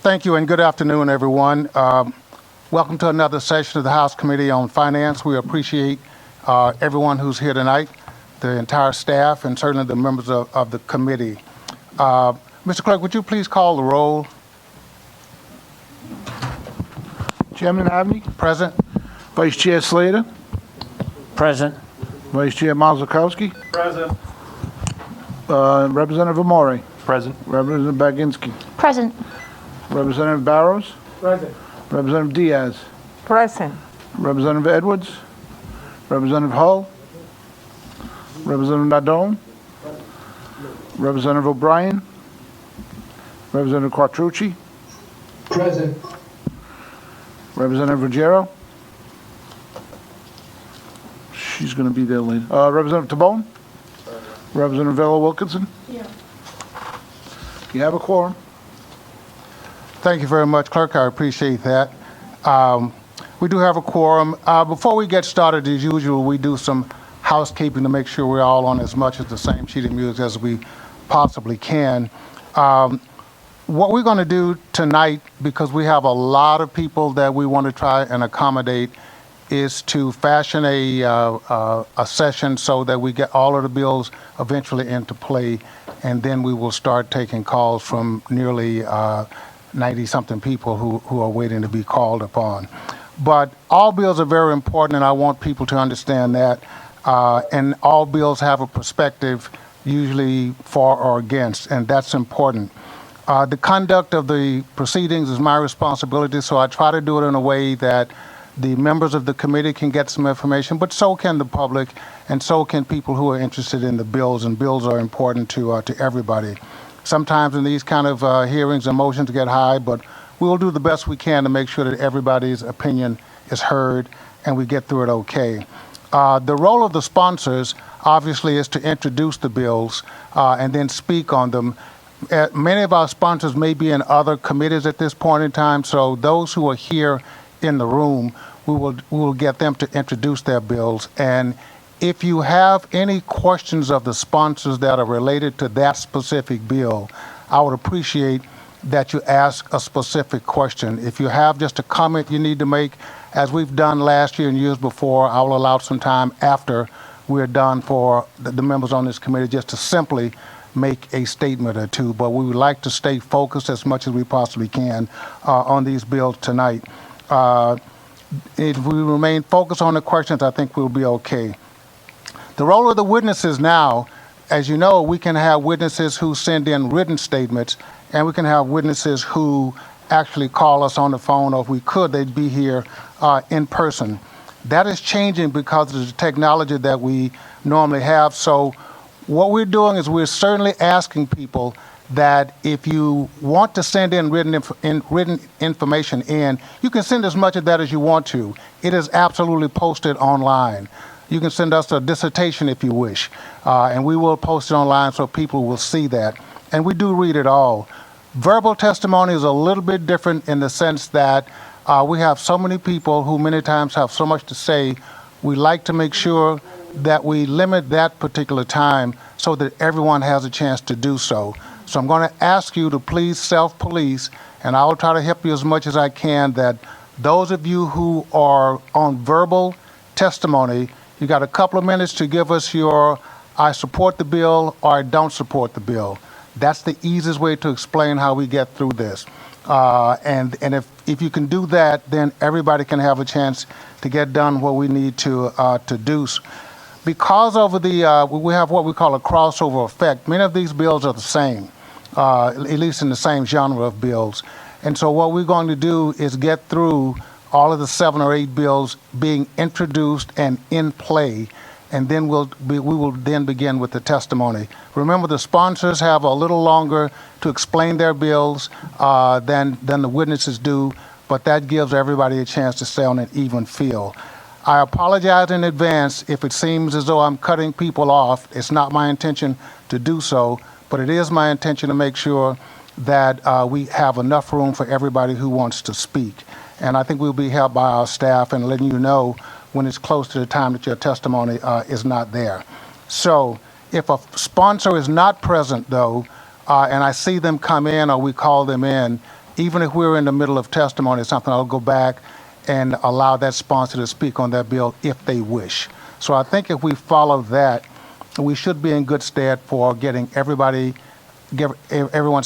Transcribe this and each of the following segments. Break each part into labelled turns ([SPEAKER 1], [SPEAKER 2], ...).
[SPEAKER 1] Thank you and good afternoon, everyone. Welcome to another session of the House Committee on Finance. We appreciate everyone who's here tonight, the entire staff, and certainly the members of the committee. Mr. Clerk, would you please call the roll?
[SPEAKER 2] Chairman Abney,
[SPEAKER 1] Present.
[SPEAKER 2] Vice Chair Slater,
[SPEAKER 3] Present.
[SPEAKER 2] Vice Chair Mazurkowski,
[SPEAKER 4] Present.
[SPEAKER 2] Representative Amore,
[SPEAKER 4] Present.
[SPEAKER 2] Representative Baginski,
[SPEAKER 5] Present.
[SPEAKER 2] Representative Barrows,
[SPEAKER 4] Present.
[SPEAKER 2] Representative Diaz,
[SPEAKER 5] Present.
[SPEAKER 2] Representative Edwards, Representative Hull, Representative Nadone, Representative O'Brien, Representative Quattrucci,
[SPEAKER 4] Present.
[SPEAKER 2] Representative Ruggiero. She's going to be there later. Representative Tabone, Representative Vela Wilkinson.
[SPEAKER 5] Yeah.
[SPEAKER 2] You have a quorum.
[SPEAKER 1] Thank you very much, Clerk. I appreciate that. We do have a quorum. Before we get started, as usual, we do some housekeeping to make sure we're all on as much as the same sheet of music as we possibly can. What we're going to do tonight, because we have a lot of people that we want to try and accommodate, is to fashion a session so that we get all of the bills eventually into play, and then we will start taking calls from nearly 90-something people who are waiting to be called upon. But all bills are very important, and I want people to understand that. And all bills have a perspective, usually for or against, and that's important. The conduct of the proceedings is my responsibility, so I try to do it in a way that the members of the committee can get some information, but so can the public, and so can people who are interested in the bills, and bills are important to everybody. Sometimes in these kind of hearings, emotions get high, but we will do the best we can to make sure that everybody's opinion is heard and we get through it okay. The role of the sponsors, obviously, is to introduce the bills and then speak on them. Many of our sponsors may be in other committees at this point in time, so those who are here in the room, we will get them to introduce their bills. And if you have any questions of the sponsors that are related to that specific bill, I would appreciate that you ask a specific question. If you have just a comment you need to make, as we've done last year and years before, I will allow some time after we're done for the members on this committee just to simply make a statement or two. But we would like to stay focused as much as we possibly can on these bills tonight. If we remain focused on the questions, I think we'll be okay. The role of the witnesses now, as you know, we can have witnesses who send in written statements, and we can have witnesses who actually call us on the phone, or if we could, they'd be here in person. That is changing because of the technology that we normally have. So what we're doing is we're certainly asking people that if you want to send in written information in, you can send as much of that as you want to. It is absolutely posted online. You can send us a dissertation if you wish, and we will post it online so people will see that. And we do read it all. Verbal testimony is a little bit different in the sense that we have so many people who many times have so much to say. We like to make sure that we limit that particular time so that everyone has a chance to do so. So I'm going to ask you to please self-police, and I will try to help you as much as I can, that those of you who are on verbal testimony, you got a couple of minutes to give us your I support the bill or I don't support the bill. That's the easiest way to explain how we get through this. And if you can do that, then everybody can have a chance to get done what we need to do. Because of we have what we call a crossover effect. Many of these bills are the same, at least in the same genre of bills. And so what we're going to do is get through all of the 7 or 8 bills being introduced and in play, and then we will then begin with the testimony. Remember, the sponsors have a little longer to explain their bills than the witnesses do, but that gives everybody a chance to stay on an even field. I apologize in advance if it seems as though I'm cutting people off. It's not my intention to do so, but it is my intention to make sure that we have enough room for everybody who wants to speak. And I think we'll be helped by our staff and letting you know when it's close to the time that your testimony is not there. So if a sponsor is not present, though, and I see them come in or we call them in, even if we're in the middle of testimony or something, I'll go back and allow that sponsor to speak on that bill if they wish. So I think if we follow that, we should be in good stead for getting everyone's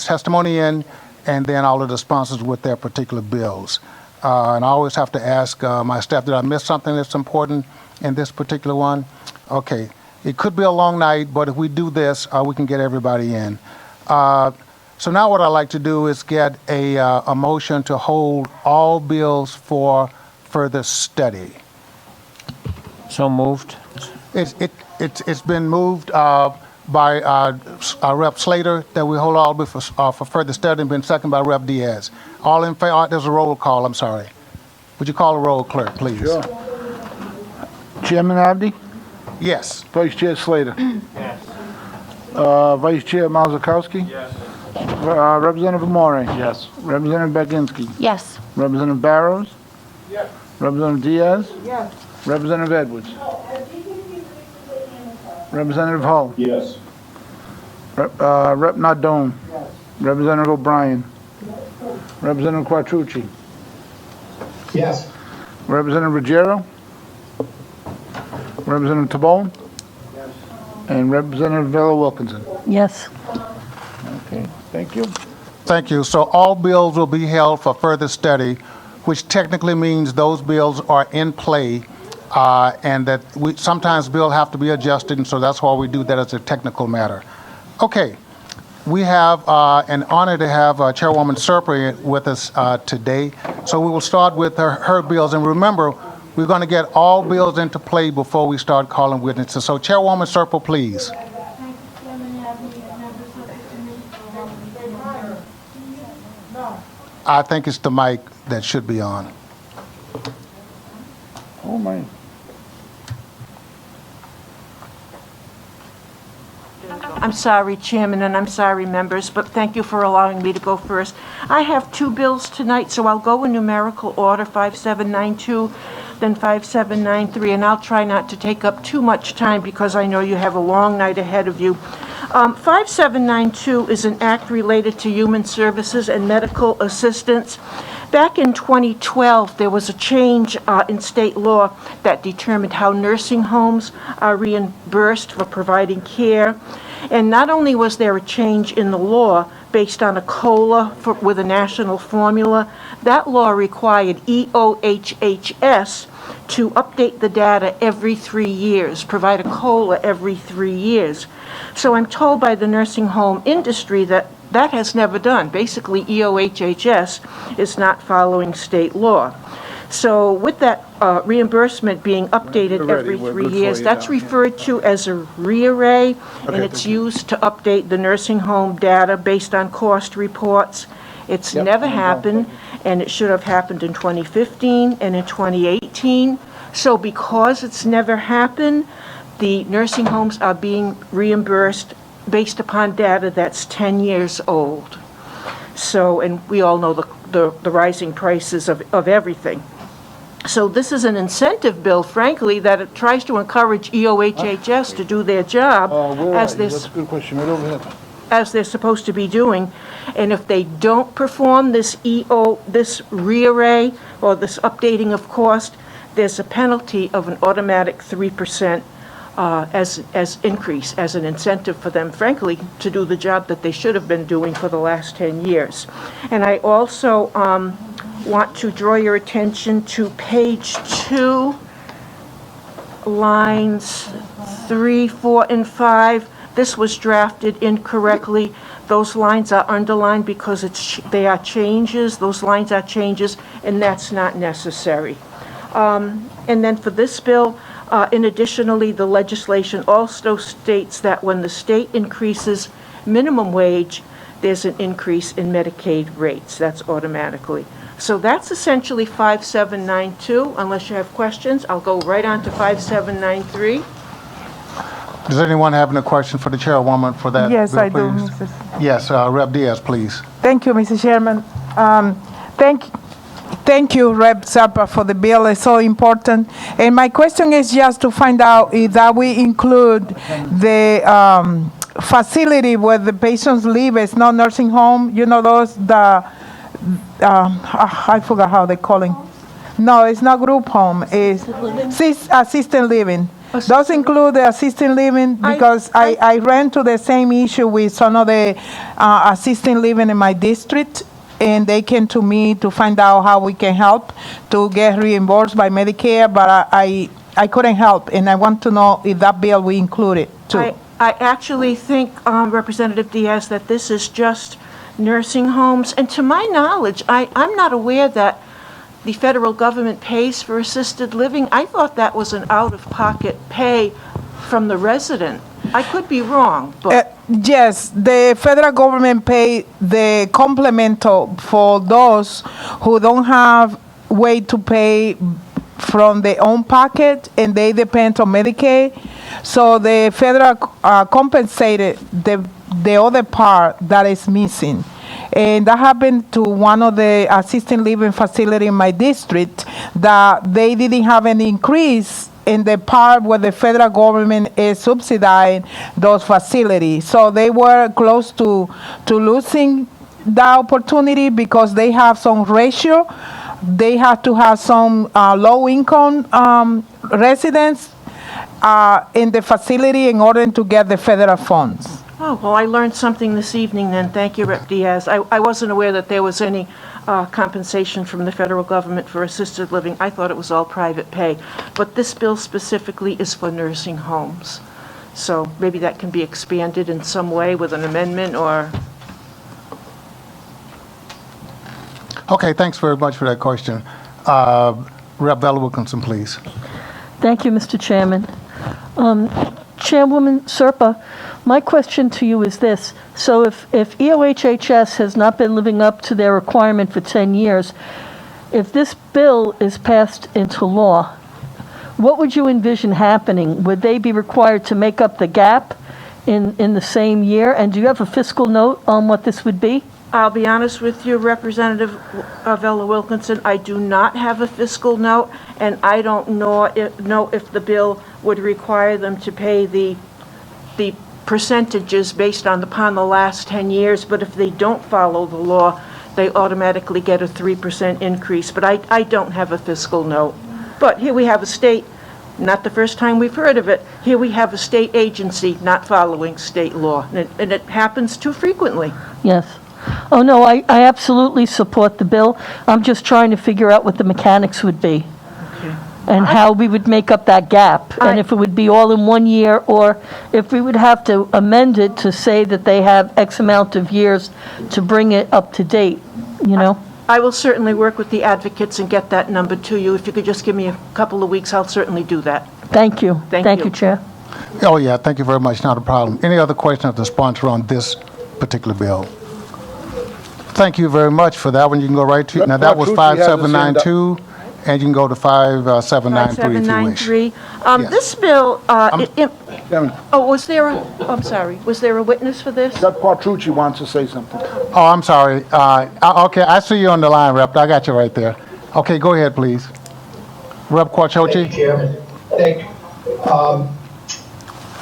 [SPEAKER 1] testimony in, and then all of the sponsors with their particular bills. And I always have to ask my staff, did I miss something that's important in this particular one? Okay, it could be a long night, but if we do this, we can get everybody in. So now what I'd like to do is get a motion to hold all bills for further study.
[SPEAKER 3] So moved.
[SPEAKER 1] It's been moved by Rep. Slater that we hold all bills for further study, and been seconded by Rep. Diaz. All in favor? There's a roll call. I'm sorry. Would you call the roll, clerk, please?
[SPEAKER 2] Sure. Chairman Abney?
[SPEAKER 1] Yes.
[SPEAKER 2] Vice Chair Slater?
[SPEAKER 3] Yes.
[SPEAKER 2] Vice Chair Mazakowski?
[SPEAKER 3] Yes.
[SPEAKER 2] Representative Amore?
[SPEAKER 3] Yes.
[SPEAKER 2] Representative Baginski?
[SPEAKER 4] Yes.
[SPEAKER 2] Representative Barrows?
[SPEAKER 1] Yes.
[SPEAKER 2] Representative Diaz?
[SPEAKER 4] Yes.
[SPEAKER 2] Representative Edwards? Representative Hull?
[SPEAKER 3] Yes.
[SPEAKER 2] Rep Nardone? Yes. Representative O'Brien? Representative Quattrucci?
[SPEAKER 5] Yes.
[SPEAKER 2] Representative Ruggiero? Representative Tabone?
[SPEAKER 5] Yes.
[SPEAKER 2] And Representative Vela Wilkinson?
[SPEAKER 4] Yes.
[SPEAKER 2] Okay, thank you.
[SPEAKER 1] Thank you. So all bills will be held for further study, which technically means those bills are in play, and that sometimes bills have to be adjusted, and so that's why we do that as a technical matter. Okay, we have an honor to have Chairwoman Serper with us today. So we will start with her bills, and remember, we're going to get all bills into play before we start calling witnesses. So Chairwoman Serper, please. I think it's the mic that should be on.
[SPEAKER 2] Oh, my.
[SPEAKER 6] I'm sorry, Chairman, and I'm sorry, members, but thank you for allowing me to go first. I have two bills tonight, so I'll go in numerical order, 5792, then 5793, and I'll try not to take up too much time because I know you have a long night ahead of you. 5792 is an act related to human services and medical assistance. Back in 2012, there was a change in state law that determined how nursing homes are reimbursed for providing care. And not only was there a change in the law based on a COLA with a national formula, that law required EOHHS to update the data every 3 years, provide a COLA every 3 years. So I'm told by the nursing home industry that that has never done. Basically, EOHHS is not following state law. So with that reimbursement being updated every
[SPEAKER 2] We're
[SPEAKER 6] 3
[SPEAKER 2] good for
[SPEAKER 6] years,
[SPEAKER 2] you
[SPEAKER 6] that's
[SPEAKER 2] now.
[SPEAKER 6] referred to as a rearray, and it's
[SPEAKER 2] thank you.
[SPEAKER 6] used to update the nursing home data based on cost reports. It's
[SPEAKER 2] Yep,
[SPEAKER 6] never
[SPEAKER 2] no problem.
[SPEAKER 6] happened, and it should have happened in 2015 and in 2018. So because it's never happened, the nursing homes are being reimbursed based upon data that's 10 years old. So, and we all know the rising prices of everything. So this is an incentive bill, frankly, that it tries to encourage EOHHS to do their job
[SPEAKER 2] That's a good question, right over here.
[SPEAKER 6] as they're supposed to be doing. And if they don't perform this this rearray or this updating of cost, there's a penalty of an automatic 3% as increase, as an incentive for them, frankly, to do the job that they should have been doing for the last 10 years. And I also want to draw your attention to page 2, lines 3, 4, and 5. This was drafted incorrectly. Those lines are underlined because they are changes. Those lines are changes, and that's not necessary. And then for this bill, additionally, the legislation also states that when the state increases minimum wage, there's an increase in Medicaid rates. That's automatically. So that's essentially 5792. Unless you have questions, I'll go right on to 5793.
[SPEAKER 1] Does anyone have any question for the chairwoman for that?
[SPEAKER 7] Yes,
[SPEAKER 1] bill,
[SPEAKER 7] I do,
[SPEAKER 1] please?
[SPEAKER 7] Mrs.
[SPEAKER 1] Yes, Rep. Diaz, please.
[SPEAKER 7] Thank you, Mr. Chairman. Thank you, Rep. Zappa, for the bill. It's so important. And my question is just to find out if that we include the facility where the patients live. It's not nursing home. You know, those I forgot how they call it. No, it's not group home. It's assisted living. Those include the assisted living because I ran to the same issue with some of the assisted living in my district, and they came to me to find out how we can help to get reimbursed by Medicare, but I couldn't help, and I want to know if that bill we include it too.
[SPEAKER 6] I actually think, Representative Diaz, that this is just nursing homes. And to my knowledge, I'm not aware that the federal government pays for assisted living. I thought that was an out-of-pocket pay from the resident. I could be wrong, but...
[SPEAKER 7] Yes, the federal government pay the complemento for those who don't have way to pay from their own pocket and they depend on Medicaid. So the federal compensated the other part that is missing. And that happened to one of the assisted living facility in my district that they didn't have any increase in the part where the federal government is subsidizing those facilities. So they were close to losing the opportunity because they have some ratio. They have to have some low-income residents in the facility in order to get the federal funds.
[SPEAKER 6] Oh, well, I learned something this evening then. Thank you, Rep. Diaz. I wasn't aware that there was any compensation from the federal government for assisted living. I thought it was all private pay. But this bill specifically is for nursing homes. So maybe that can be expanded in some way with an amendment or...
[SPEAKER 1] Okay, thanks very much for that question. Rep. Bella Wilkinson, please.
[SPEAKER 4] Thank you, Mr. Chairman. Chairwoman Serpa, my question to you is this. So if EOHHS has not been living up to their requirement for 10 years, if this bill is passed into law, what would you envision happening? Would they be required to make up the gap in the same year? And do you have a fiscal note on what this would be?
[SPEAKER 6] I'll be honest with you, Representative Vella Wilkinson, I do not have a fiscal note, and I don't know if the bill would require them to pay the percentages based upon the last 10 years, but if they don't follow the law, they automatically get a 3% increase. But I don't have a fiscal note. But here we have a state, not the first time we've heard of it, here we have a state agency not following state law, and it happens too frequently.
[SPEAKER 4] Yes. Oh, no, I absolutely support the bill. I'm just trying to figure out what the mechanics would be and how we would make up that gap, and if it would be all in 1 year, or if we would have to amend it to say that they have X amount of years to bring it up to date, you know?
[SPEAKER 6] I will certainly work with the advocates and get that number to you. If you could just give me a couple of weeks, I'll certainly do that.
[SPEAKER 4] Thank you.
[SPEAKER 6] Thank you.
[SPEAKER 4] Chair.
[SPEAKER 1] Oh, yeah, thank you very much. Not a problem. Any other questions of the sponsor on this particular bill? Thank you very much for that one. You can go right to, now that was 5792, and you can go to 5793 if you wish.
[SPEAKER 6] 5793. This bill,
[SPEAKER 2] Chairman,
[SPEAKER 6] was there I'm sorry, was there a witness for this?
[SPEAKER 2] Rep. Quattrucci wants to say something.
[SPEAKER 1] Oh, I'm sorry. Okay, I see you on the line, Rep. I got you right there. Okay, go ahead, please. Rep. Quattrucci?
[SPEAKER 5] Thank you, Chairman. Thank you.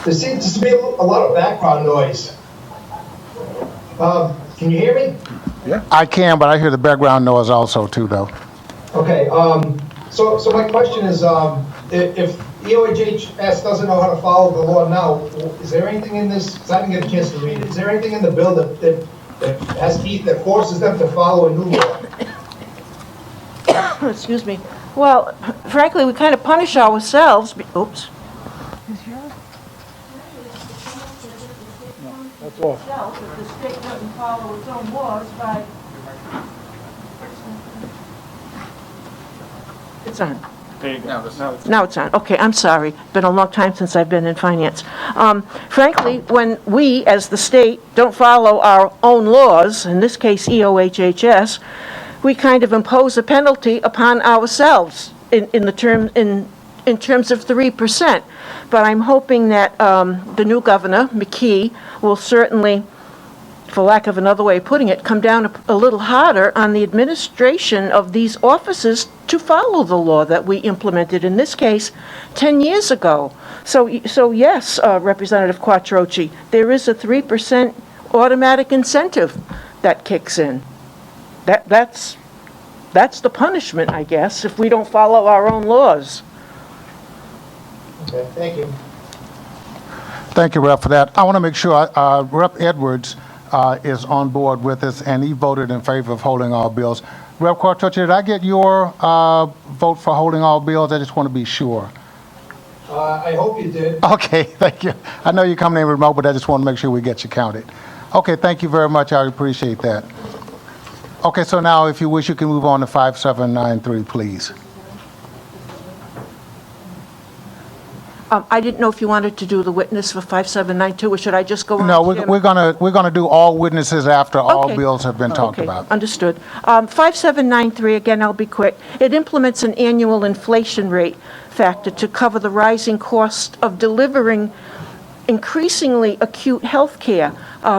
[SPEAKER 5] There seems to be a lot of background noise. Can you hear me?
[SPEAKER 1] I can, but I hear the background noise also, too, though.
[SPEAKER 5] Okay, so my question is, if EOHHS doesn't know how to follow the law now, is there anything in this, because I didn't get a chance to read it, is there anything in the bill that forces them to follow a new law?
[SPEAKER 6] Excuse me. Well, frankly, we kind of punish ourselves. Oops.
[SPEAKER 2] That's off.
[SPEAKER 6] If the state doesn't follow its own laws by... It's on.
[SPEAKER 3] There you go.
[SPEAKER 6] Now it's on. Okay, I'm sorry. Been a long time since I've been in finance. Frankly, when we, as the state, don't follow our own laws, in this case EOHHS, we kind of impose a penalty upon ourselves in terms of 3%. But I'm hoping that the new governor, McKee, will certainly, for lack of another way of putting it, come down a little harder on the administration of these offices to follow the law that we implemented, in this case, 10 years ago. So yes, Representative Quattrochi, there is a 3% automatic incentive that kicks in. That's the punishment, I guess, if we don't follow our own laws.
[SPEAKER 5] Okay, thank you.
[SPEAKER 1] Thank you, Rep, for that. I want to make sure Rep Edwards is on board with us, and he voted in favor of holding all bills. Rep Quartucci, did I get your vote for holding all bills? I just want to be sure.
[SPEAKER 5] I hope you did.
[SPEAKER 1] Okay, thank you. I know you're coming in remote, but I just want to make sure we get you counted. Okay, thank you very much. I appreciate that. Okay, so now, if you wish, you can move on to 5793, please.
[SPEAKER 6] I didn't know if you wanted to do the witness for 5792, or should I just go on?
[SPEAKER 1] No,
[SPEAKER 6] Chairman?
[SPEAKER 1] we're gonna do all witnesses after all
[SPEAKER 6] Okay.
[SPEAKER 1] bills have been talked
[SPEAKER 6] Okay,
[SPEAKER 1] about.
[SPEAKER 6] understood. 5793, again, I'll be quick. It implements an annual inflation rate factor to cover the rising cost of delivering increasingly acute health care.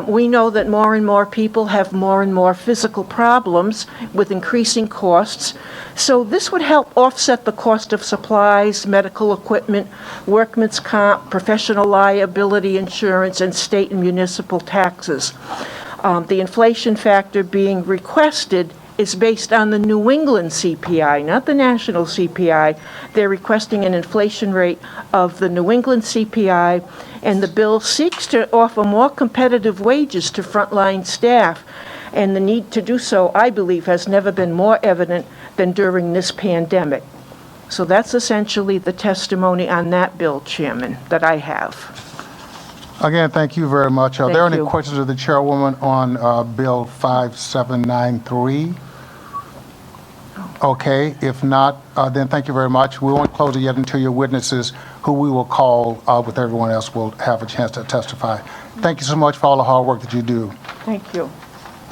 [SPEAKER 6] We know that more and more people have more and more physical problems with increasing costs. So this would help offset the cost of supplies, medical equipment, workman's comp, professional liability insurance, and state and municipal taxes. The inflation factor being requested is based on the New England CPI, not the national CPI. They're requesting an inflation rate of the New England CPI, and the bill seeks to offer more competitive wages to frontline staff. And the need to do so, I believe, has never been more evident than during this pandemic. So that's essentially the testimony on that bill, Chairman, that I have.
[SPEAKER 1] Again, thank you very much. Are there
[SPEAKER 6] Thank
[SPEAKER 1] any
[SPEAKER 6] you.
[SPEAKER 1] questions of the chairwoman on Bill 5793? Okay, if not, then thank you very much. We won't close it yet until your witnesses, who we will call with everyone else, will have a chance to testify. Thank you so much for all the hard work that you do.
[SPEAKER 6] Thank you.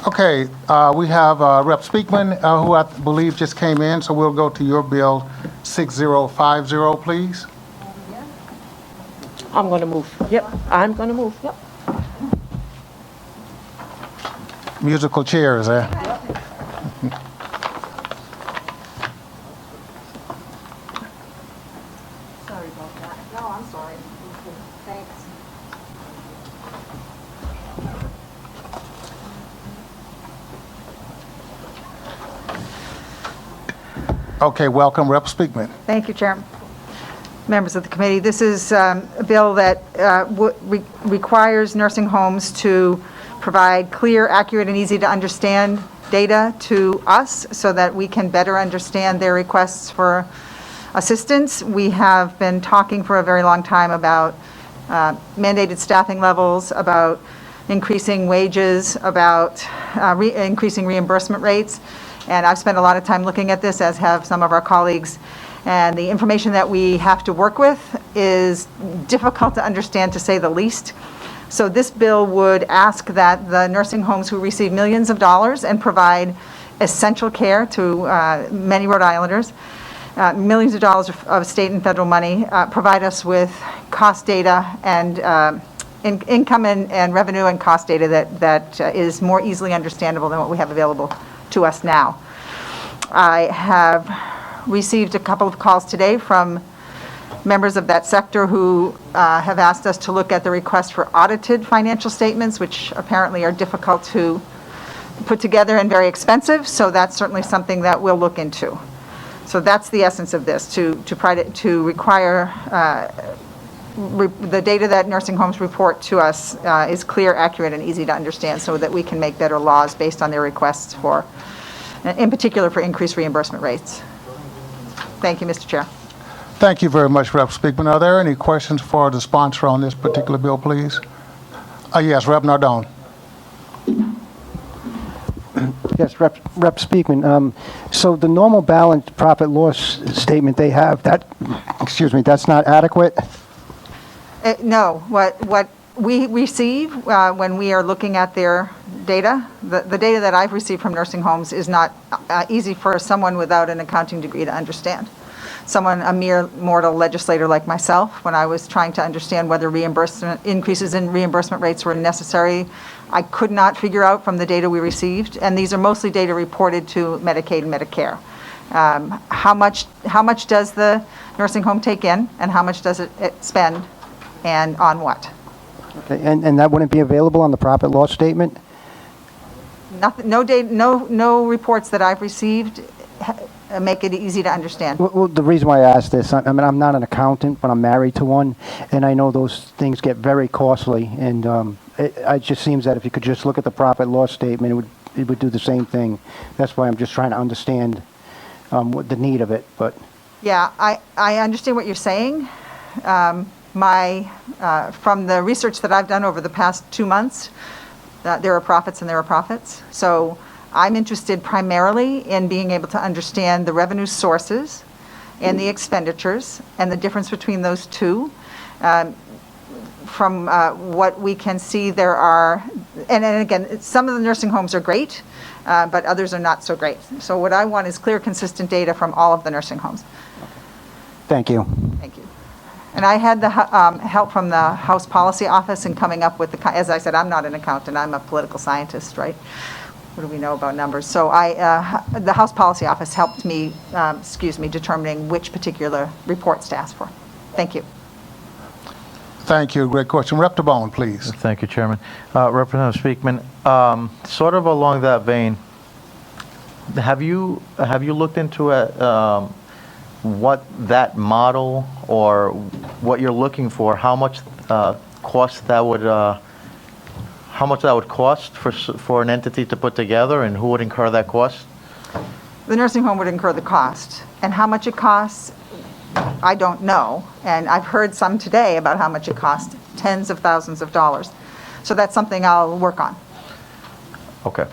[SPEAKER 1] Okay, we have Rep. Speakman, who I believe just came in, so we'll go to your bill 6050, please.
[SPEAKER 6] I'm going to move. Yep, I'm going to move. Yep.
[SPEAKER 1] Musical chairs, eh?
[SPEAKER 8] Sorry about that. No, I'm sorry. Thanks.
[SPEAKER 1] Okay, welcome, Rep. Speakman.
[SPEAKER 8] Thank you, Chairman. Members of the committee, this is a bill that requires nursing homes to provide clear, accurate, and easy to understand data to us so that we can better understand their requests for assistance. We have been talking for a very long time about mandated staffing levels, about increasing wages, about increasing reimbursement rates. And I've spent a lot of time looking at this, as have some of our colleagues. And the information that we have to work with is difficult to understand, to say the least. So this bill would ask that the nursing homes who receive millions of dollars and provide essential care to many Rhode Islanders, millions of dollars of state and federal money, provide us with cost data and income and revenue and cost data that is more easily understandable than what we have available to us now. I have received a couple of calls today from members of that sector who have asked us to look at the request for audited financial statements, which apparently are difficult to put together and very expensive. So that's certainly something that we'll look into. So that's the essence of this, to require the data that nursing homes report to us is clear, accurate, and easy to understand so that we can make better laws based on their requests for, in particular, for increased reimbursement rates. Thank you, Mr. Chair.
[SPEAKER 1] Thank you very much, Rep. Speakman. Are there any questions for the sponsor on this particular bill, please? Yes, Rep. Nardone.
[SPEAKER 9] Yes, Rep. Speakman. So the normal balance profit loss statement they have, that's not adequate?
[SPEAKER 8] No, what we receive when we are looking at their data, the data that I've received from nursing homes is not easy for someone without an accounting degree to understand. A mere mortal legislator like myself, when I was trying to understand whether increases in reimbursement rates were necessary, I could not figure out from the data we received, and these are mostly data reported to Medicaid and Medicare. How much does the nursing home take in, and how much does it spend, and on what?
[SPEAKER 9] Okay, and that wouldn't be available on the profit loss statement?
[SPEAKER 8] Nothing, no data, no reports that I've received make it easy to understand.
[SPEAKER 9] Well, the reason why I asked this, I mean, I'm not an accountant, but I'm married to one, and I know those things get very costly, and it just seems that if you could just look at the profit loss statement, it would do the same thing. That's why I'm just trying to understand what the need of it, but.
[SPEAKER 8] Yeah, I understand what you're saying. From the research that I've done over the past 2 months, there are profits and there are profits. So I'm interested primarily in being able to understand the revenue sources and the expenditures and the difference between those two. From what we can see, there are, and again, some of the nursing homes are great, but others are not so great. So what I want is clear, consistent data from all of the nursing homes.
[SPEAKER 9] Thank you.
[SPEAKER 8] Thank you. And I had the help from the House Policy Office in coming up with the, as I said, I'm not an accountant, I'm a political scientist, right? What do we know about numbers? So the House Policy Office helped me, determining which particular reports to ask for. Thank you.
[SPEAKER 1] Thank you. Great question. Rep. DeBone, please.
[SPEAKER 10] Thank you, Chairman. Representative Speakman, sort of along that vein, have you looked into what that model or what you're looking for, how much cost that would cost for an entity to put together, and who would incur that cost?
[SPEAKER 8] The nursing home would incur the cost, and how much it costs, I don't know. And I've heard some today about how much it costs, tens of thousands of dollars. So that's something I'll work on.
[SPEAKER 10] Okay.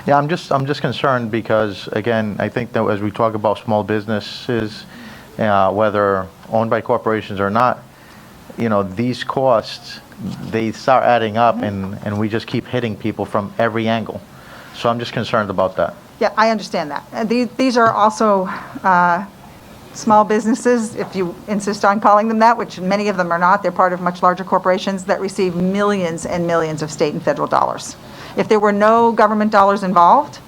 [SPEAKER 10] Yeah, I'm just concerned because, again, I think that as we talk about small businesses, whether owned by corporations or not, these costs, they start adding up, and we just keep hitting people from every angle. So I'm just concerned about that.
[SPEAKER 8] Yeah, I understand that. These are also small businesses, if you insist on calling them that, which many of them are not. They're part of much larger corporations that receive millions and millions of state and federal dollars. If there were no government dollars involved,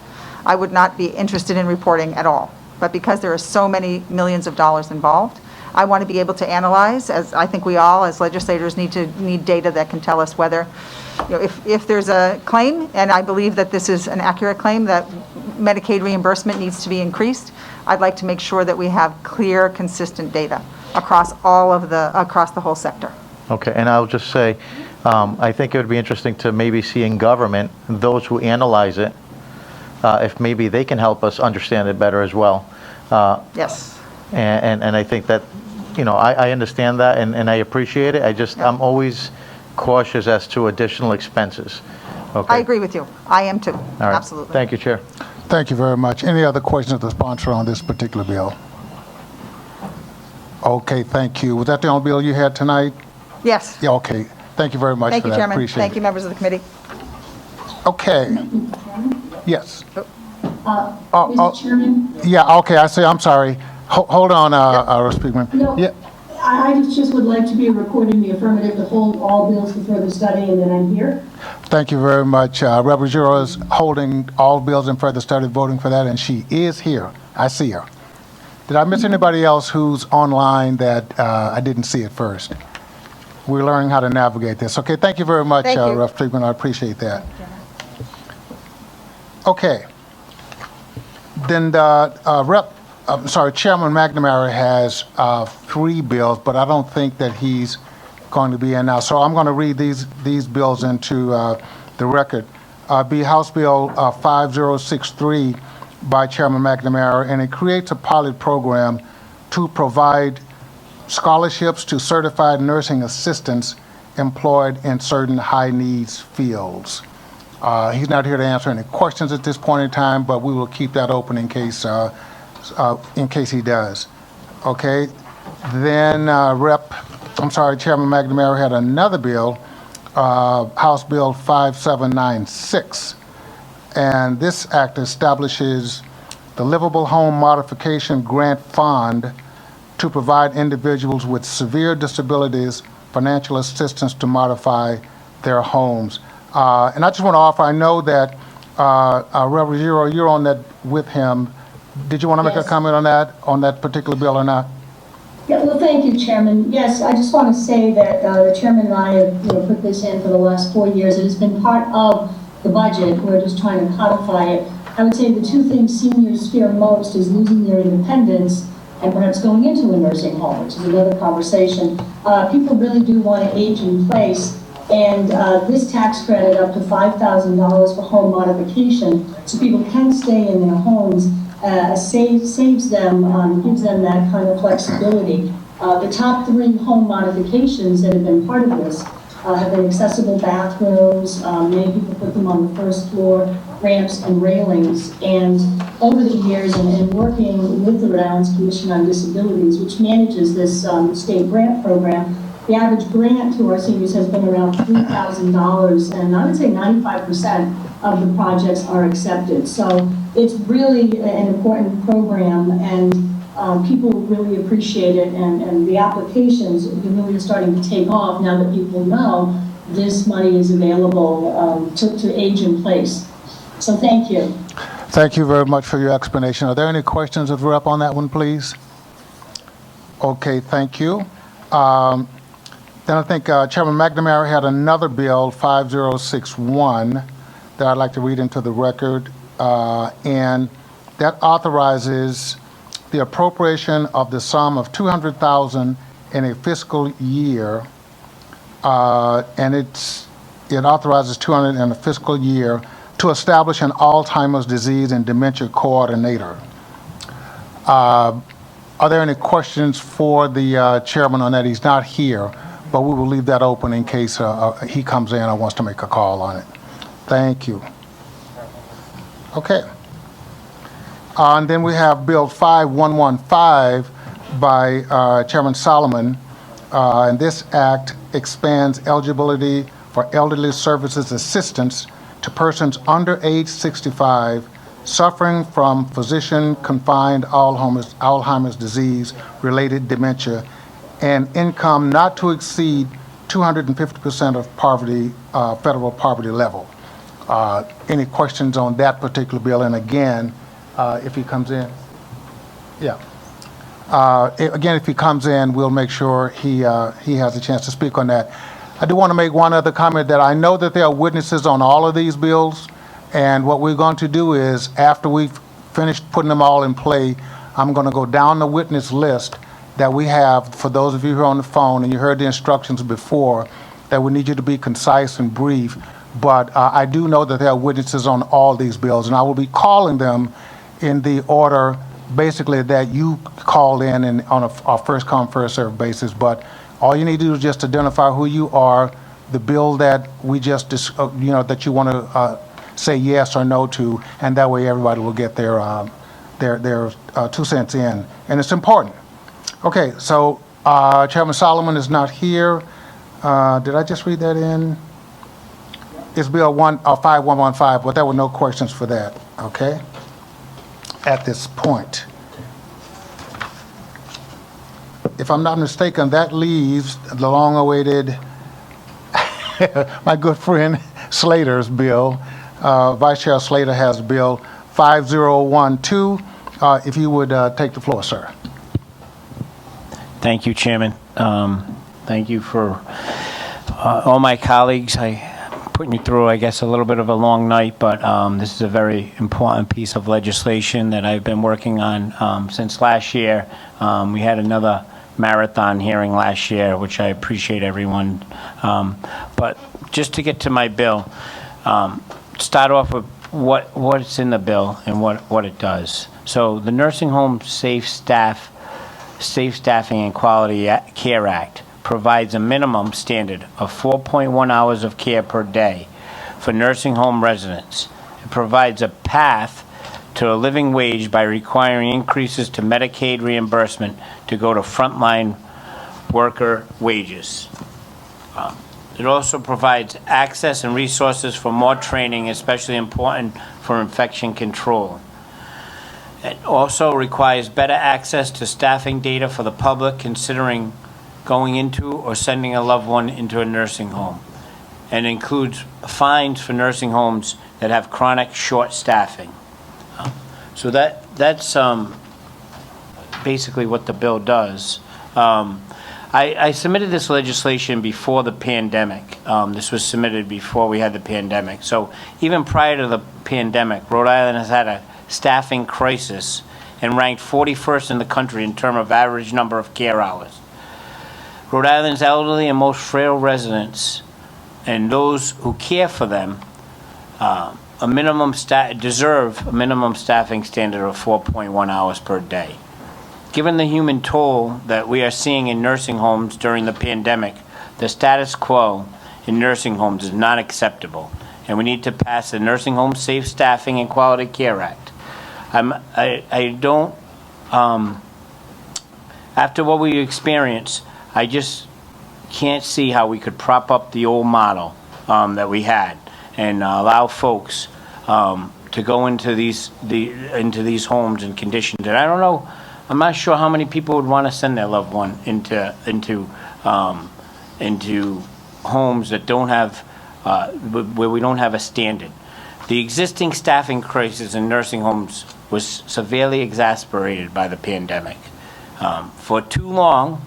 [SPEAKER 8] I would not be interested in reporting at all. But because there are so many millions of dollars involved, I want to be able to analyze, as I think we all, as legislators, need data that can tell us whether, if there's a claim, and I believe that this is an accurate claim, that Medicaid reimbursement needs to be increased, I'd like to make sure that we have clear, consistent data across the whole sector.
[SPEAKER 10] Okay, and I'll just say, I think it would be interesting to maybe see in government, those who analyze it, if maybe they can help us understand it better as well.
[SPEAKER 8] Yes.
[SPEAKER 10] And I think that, I understand that and I appreciate it. I'm always cautious as to additional expenses. Okay.
[SPEAKER 8] I agree with you. I am too.
[SPEAKER 10] All right.
[SPEAKER 8] Absolutely.
[SPEAKER 10] Thank you, Chair.
[SPEAKER 1] Thank you very much. Any other questions of the sponsor on this particular bill? Okay, thank you. Was that the only bill you had tonight?
[SPEAKER 8] Yes.
[SPEAKER 1] Yeah, okay. Thank you very much
[SPEAKER 8] Thank
[SPEAKER 1] for
[SPEAKER 8] you,
[SPEAKER 1] that.
[SPEAKER 8] Chairman.
[SPEAKER 1] Appreciate
[SPEAKER 8] Thank
[SPEAKER 1] it.
[SPEAKER 8] you, members of the committee.
[SPEAKER 1] Okay. Yes.
[SPEAKER 11] Mr. Chairman?
[SPEAKER 1] Yeah, okay, I'm sorry. Hold on, Speakman.
[SPEAKER 11] No,
[SPEAKER 1] Yeah.
[SPEAKER 11] I just would like to be recording the affirmative to hold all bills for further study, and then I'm here.
[SPEAKER 1] Thank you very much. Representative Giroux is holding all bills and further started voting for that, and she is here. I see her. Did I miss anybody else who's online that I didn't see at first? We're learning how to navigate this. Okay, thank you very much,
[SPEAKER 8] Thank you.
[SPEAKER 1] Rep. Speakman. I appreciate that. Okay. Then Chairman McNamara has 3 bills, but I don't think that he's going to be in now. So I'm going to read these bills into the record. Be House Bill 5063 by Chairman McNamara, and it creates a pilot program to provide scholarships to certified nursing assistants employed in certain high-needs fields. He's not here to answer any questions at this point in time, but we will keep that open in case he does. Okay. Then Chairman McNamara had another bill, House Bill 5796. And this act establishes the Livable Home Modification Grant Fund to provide individuals with severe disabilities financial assistance to modify their homes. And I just want to offer, I know that Reverend Giroux, you're on that with him. Did you want to make a comment on that particular bill or not?
[SPEAKER 11] Yeah, well, thank you, Chairman. Yes, I just want to say that the Chairman and I have put this in for the last 4 years. It has been part of the budget. We're just trying to codify it. I would say the two things seniors fear most is losing their independence and perhaps going into a nursing home, which is another conversation. People really do want to age in place, and this tax credit up to $5,000 for home modification, so people can stay in their homes, saves them, gives them that kind of flexibility. The top 3 home modifications that have been part of this have been accessible bathrooms. Many people put them on the first floor, ramps and railings. And over the years, and working with the Rhode Island Commission on Disabilities, which manages this state grant program, the average grant to our seniors has been around $3,000, and I would say 95% of the projects are accepted. So it's really an important program, and people really appreciate it, and the applications really are starting to take off now that people know this money is available to age in place. So thank you.
[SPEAKER 1] Thank you very much for your explanation. Are there any questions of Rep on that one, please? Okay, thank you. Then I think Chairman McNamara had another bill, 5061, that I'd like to read into the record, and that authorizes the appropriation of the sum of $200,000 in a fiscal year, and it authorizes $200,000 in a fiscal year to establish an Alzheimer's disease and dementia coordinator. Are there any questions for the chairman on that? He's not here, but we will leave that open in case he comes in or wants to make a call on it. Thank you. Okay. And then we have Bill 5115 by Chairman Solomon, and this act expands eligibility for elderly services assistance to persons under age 65 suffering from physician-confined Alzheimer's disease-related dementia and income not to exceed 250% of poverty, federal poverty level. Any questions on that particular bill? And again, if he comes in, yeah. Again, if he comes in, we'll make sure he has a chance to speak on that. I do want to make one other comment that I know that there are witnesses on all of these bills, and what we're going to do is, after we've finished putting them all in play, I'm going to go down the witness list that we have for those of you who are on the phone, and you heard the instructions before, that we need you to be concise and brief, but I do know that there are witnesses on all these bills, and I will be calling them in the order basically that you called in and on a first come, first served basis. But all you need to do is just identify who you are, the bill that we just, that you want to say yes or no to, and that way everybody will get their 2 cents in. And it's important. Okay, so Chairman Solomon is not here. Did I just read that in? It's Bill 5115, but there were no questions for that, okay? At this point. If I'm not mistaken, that leaves the long-awaited, my good friend Slater's bill. Vice Chair Slater has Bill 5012. If you would take the floor, sir.
[SPEAKER 3] Thank you, Chairman. Thank you for all my colleagues. Putting you through, I guess, a little bit of a long night, but this is a very important piece of legislation that I've been working on since last year. We had another marathon hearing last year, which I appreciate everyone. But just to get to my bill, start off with what's in the bill and what it does. So the Nursing Home Safe Staffing and Quality Care Act provides a minimum standard of 4.1 hours of care per day for nursing home residents. It provides a path to a living wage by requiring increases to Medicaid reimbursement to go to frontline worker wages. It also provides access and resources for more training, especially important for infection control. It also requires better access to staffing data for the public considering going into or sending a loved one into a nursing home, and includes fines for nursing homes that have chronic short staffing. So that's basically what the bill does. I submitted this legislation before the pandemic. This was submitted before we had the pandemic. So even prior to the pandemic, Rhode Island has had a staffing crisis and ranked 41st in the country in terms of average number of care hours. Rhode Island's elderly and most frail residents and those who care for them deserve a minimum staffing standard of 4.1 hours per day. Given the human toll that we are seeing in nursing homes during the pandemic, the status quo in nursing homes is not acceptable, and we need to pass the Nursing Home Safe Staffing and Quality Care Act. After what we experienced, I just can't see how we could prop up the old model that we had and allow folks to go into these homes in conditions. And I don't know. I'm not sure how many people would want to send their loved one into homes that don't have where we don't have a standard. The existing staffing crisis in nursing homes was severely exacerbated by the pandemic. For too long,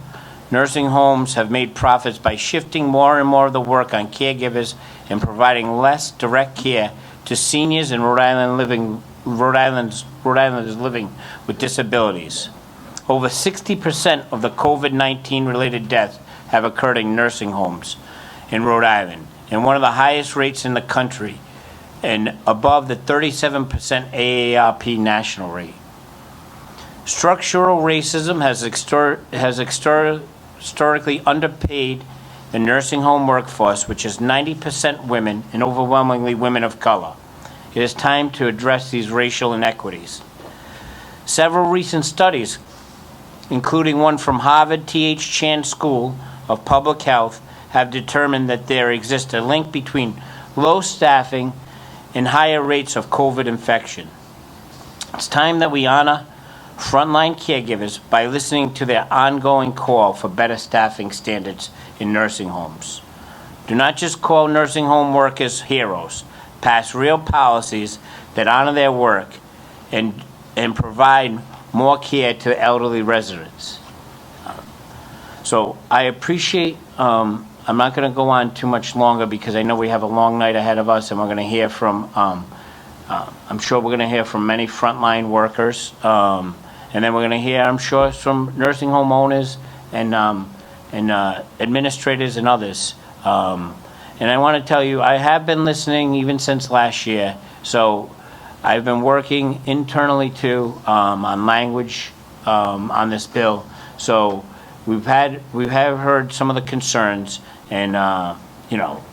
[SPEAKER 3] nursing homes have made profits by shifting more and more of the work on caregivers and providing less direct care to seniors in Rhode Islanders living with disabilities. Over 60% of the COVID-19 related deaths have occurred in nursing homes in Rhode Island, and one of the highest rates in the country, and above the 37% AARP national rate. Structural racism has historically underpaid the nursing home workforce, which is 90% women and overwhelmingly women of color. It is time to address these racial inequities. Several recent studies, including one from Harvard T.H. Chan School of Public Health, have determined that there exists a link between low staffing and higher rates of COVID infection. It's time that we honor frontline caregivers by listening to their ongoing call for better staffing standards in nursing homes. Do not just call nursing home workers heroes. Pass real policies that honor their work and provide more care to elderly residents. So I appreciate, I'm not going to go on too much longer because I know we have a long night ahead of us, and we're going to hear from, I'm sure we're going to hear from many frontline workers, and then we're going to hear, I'm sure, from nursing home owners and administrators and others. And I want to tell you, I have been listening even since last year, so I've been working internally too on language on this bill. So we have heard some of the concerns, and you know,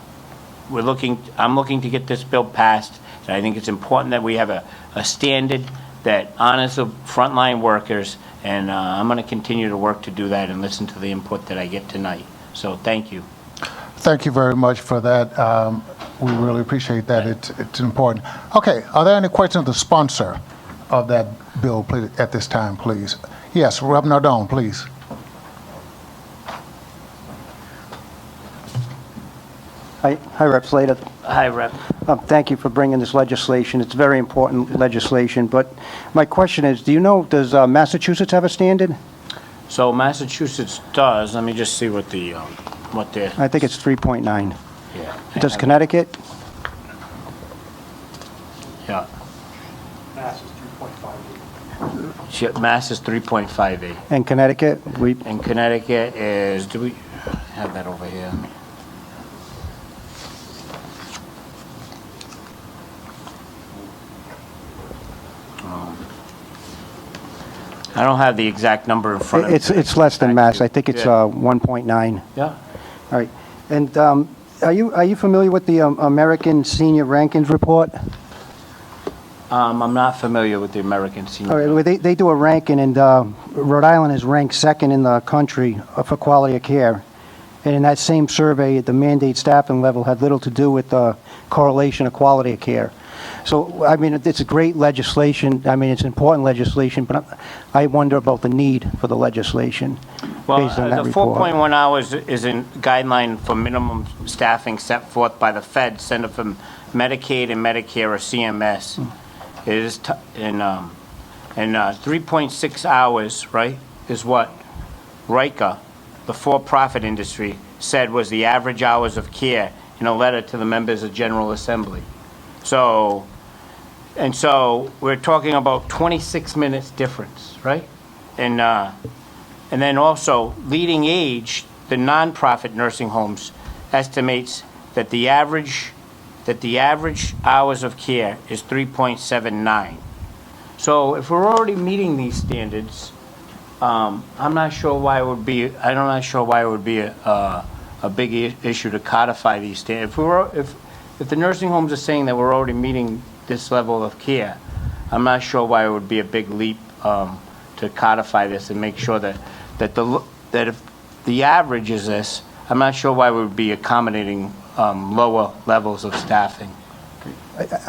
[SPEAKER 3] I'm looking to get this bill passed, and I think it's important that we have a standard that honors the frontline workers, and I'm going to continue to work to do that and listen to the input that I get tonight. So thank you.
[SPEAKER 1] Thank you very much for that. We really appreciate that. It's important. Okay, are there any questions of the sponsor of that bill please, at this time, please? Yes, Rep. Nardone, please.
[SPEAKER 9] Hi, Rep. Slater.
[SPEAKER 3] Hi, Rep.
[SPEAKER 9] Thank you for bringing this legislation. It's very important legislation, but my question is, do you know, does Massachusetts have a standard?
[SPEAKER 3] So Massachusetts does. Let me just see what the
[SPEAKER 9] I think it's 3.9.
[SPEAKER 3] Yeah.
[SPEAKER 9] Does Connecticut?
[SPEAKER 3] Yeah. Mass is 3.58.
[SPEAKER 9] And Connecticut?
[SPEAKER 3] And Connecticut is, do we have that over here? I don't have the exact number in front of me.
[SPEAKER 9] It's less than Mass. I think it's 1.9.
[SPEAKER 3] Yeah.
[SPEAKER 9] All right. And are you familiar with the American Senior Rankings Report?
[SPEAKER 3] I'm not familiar with the American Senior.
[SPEAKER 9] All right. Well, they do a ranking, and Rhode Island is ranked second in the country for quality of care. And in that same survey, the mandate staffing level had little to do with the correlation of quality of care. So, I mean, it's a great legislation. I mean, it's important legislation, but I wonder about the need for the legislation based on that
[SPEAKER 3] the
[SPEAKER 9] report.
[SPEAKER 3] 4.1 hours is a guideline for minimum staffing set forth by the Fed, Center for Medicaid and Medicare, or CMS. It is, and 3.6 hours, right, is what RICA the for-profit industry said was the average hours of care in a letter to the members of General Assembly. So we're talking about 26 minutes difference, right? And then also leading age, the nonprofit nursing homes estimates that the average hours of care is 3.79. So if we're already meeting these standards, I'm not sure why it would be. I'm not sure why it would be a big issue to codify these standards. If the nursing homes are saying that we're already meeting this level of care, I'm not sure why it would be a big leap to codify this and make sure that if the average is this, I'm not sure why we would be accommodating lower levels of staffing.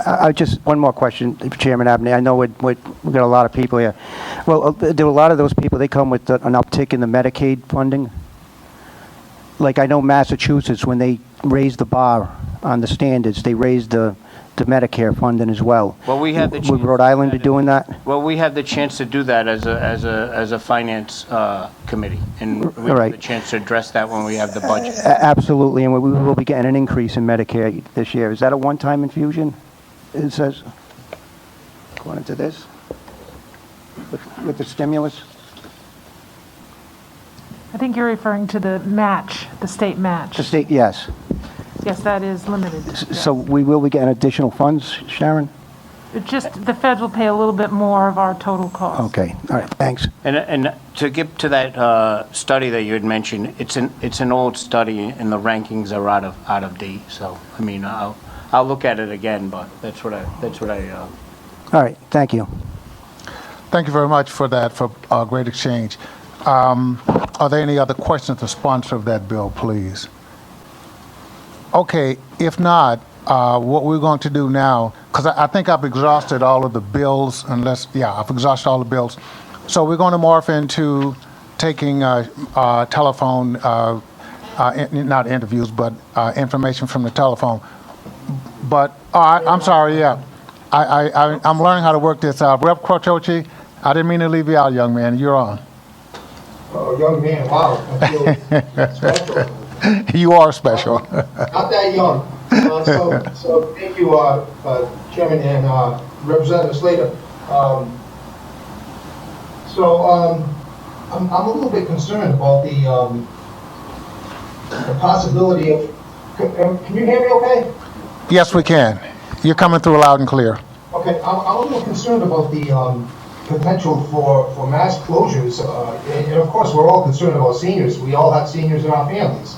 [SPEAKER 9] I just, one more question, Chairman Abney. I know we've got a lot of people here. Well, do a lot of those people, they come with an uptick in the Medicaid funding? Like I know Massachusetts, when they raised the bar on the standards, they raised the Medicare funding as well.
[SPEAKER 3] Well, we have the chance.
[SPEAKER 9] Would Rhode Island be doing that?
[SPEAKER 3] Well, we have the chance to do that as a finance committee, and we have the chance to address that when we have the budget.
[SPEAKER 9] Absolutely, and we will be getting an increase in Medicare this year. Is that a one-time infusion? It says, according to this, with the stimulus?
[SPEAKER 12] I think you're referring to the match, the state match.
[SPEAKER 9] The state, yes.
[SPEAKER 12] Yes, that is limited.
[SPEAKER 9] So we will be getting additional funds, Sharon?
[SPEAKER 12] It just, the feds will pay a little bit more of our total cost.
[SPEAKER 9] Okay, all right, thanks.
[SPEAKER 3] And to get to that study that you had mentioned, it's an old study, and the rankings are out of date. So I mean, I'll look at it again, but that's what I.
[SPEAKER 9] All right, thank you.
[SPEAKER 1] Thank you very much for that, for a great exchange. Are there any other questions to sponsor of that bill, please? Okay, if not, what we're going to do now, because I think I've exhausted all of the bills, I've exhausted all the bills. So we're going to morph into taking telephone, not interviews, but information from the telephone. But, I'm sorry, yeah. I'm learning how to work this out. Rep. Croce, I didn't mean to leave you out, young man. You're on.
[SPEAKER 5] Oh, young man, wow, I feel special.
[SPEAKER 1] You are special.
[SPEAKER 5] Not that young. So thank you, Chairman and Representative Slater. I'm a little bit concerned about the possibility of. Can you hear me? Okay.
[SPEAKER 1] Yes, we can. You're coming through loud and clear.
[SPEAKER 5] Okay, I'm a little concerned about the potential for mass closures, and of course we're all concerned about seniors. We all have seniors in our families,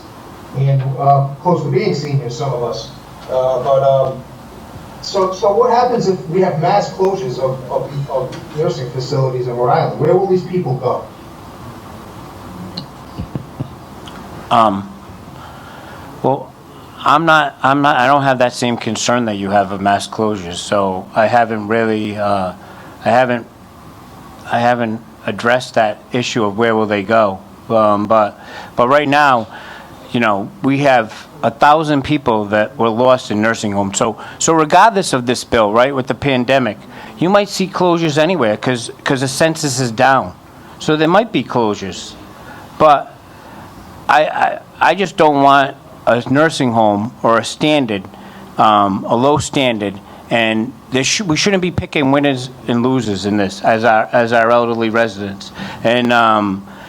[SPEAKER 5] and close to being seniors, some of us. So what happens if we have mass closures of nursing facilities in Rhode Island? Where will these people go?
[SPEAKER 3] Well, I don't have that same concern that you have of mass closures, so I haven't really, I haven't addressed that issue of where will they go. But right now, you know, we have 1,000 people that were lost in nursing homes. So regardless of this bill, right, with the pandemic, you might see closures anywhere because the census is down. So there might be closures. But I just don't want a nursing home or a standard, a low standard, and we shouldn't be picking winners and losers in this as our elderly residents. And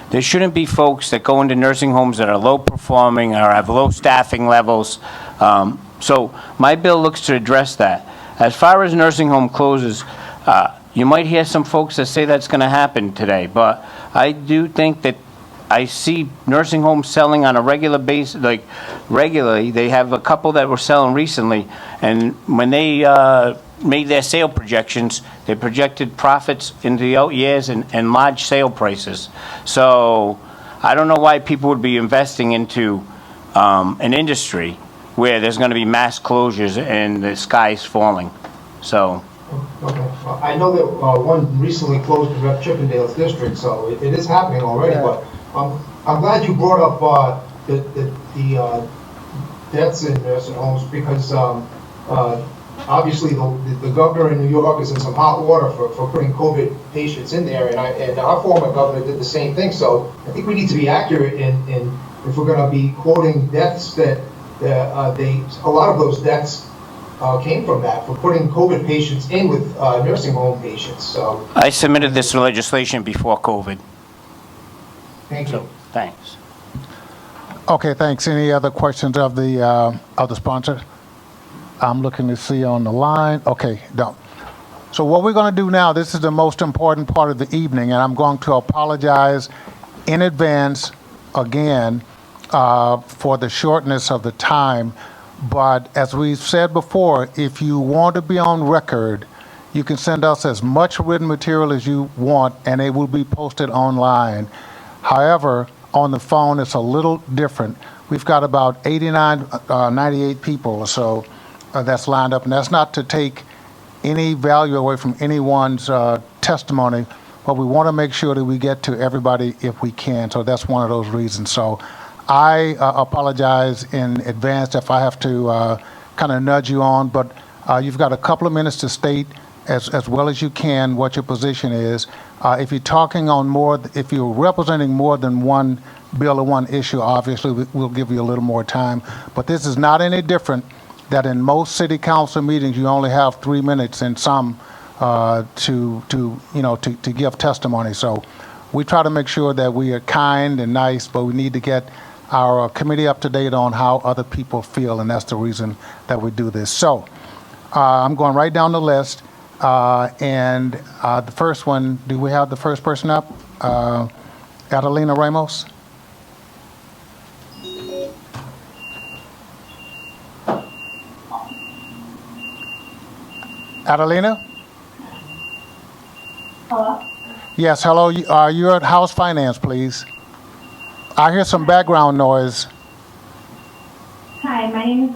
[SPEAKER 3] there shouldn't be folks that go into nursing homes that are low performing or have low staffing levels. So my bill looks to address that. As far as nursing home closes, you might hear some folks that say that's going to happen today, but I do think that I see nursing homes selling on a regular basis, like regularly. They have a couple that were selling recently, and when they made their sale projections, they projected profits into the out years and large sale prices. So I don't know why people would be investing into an industry where there's going to be mass closures and the sky's falling. So.
[SPEAKER 5] Okay. I know that one recently closed in Rep. Chippendale's district, so it is happening already. Yeah. But I'm glad you brought up the deaths in nursing homes because obviously the governor in New York is in some hot water for putting COVID patients in there, and our former governor did the same thing. So I think we need to be accurate in if we're going to be quoting deaths that a lot of those deaths came from that, for putting COVID patients in with nursing home patients. So
[SPEAKER 3] I submitted this legislation before COVID.
[SPEAKER 5] thank you.
[SPEAKER 3] So, thanks.
[SPEAKER 1] Okay, thanks. Any other questions of the sponsor? I'm looking to see on the line. Okay, don't. So what we're going to do now, this is the most important part of the evening, and I'm going to apologize in advance again for the shortness of the time. But as we've said before, if you want to be on record, you can send us as much written material as you want, and it will be posted online. However, on the phone, it's a little different. We've got about 98 people or so that's lined up, and that's not to take any value away from anyone's testimony, but we want to make sure that we get to everybody if we can. So that's one of those reasons. So I apologize in advance if I have to kind of nudge you on, but you've got a couple of minutes to state as well as you can what your position is. If you're talking on if you're representing more than one bill or one issue, obviously we'll give you a little more time. But this is not any different that in most city council meetings you only have 3 minutes in some to give testimony. So we try to make sure that we are kind and nice, but we need to get our committee up to date on how other people feel, and that's the reason that we do this. So I'm going right down the list, and the first one, do we have the first person up? Adelina Ramos? Adelina?
[SPEAKER 11] Hello?
[SPEAKER 1] Yes, hello. You're at House Finance, please. I hear some background noise.
[SPEAKER 11] Hi, my name is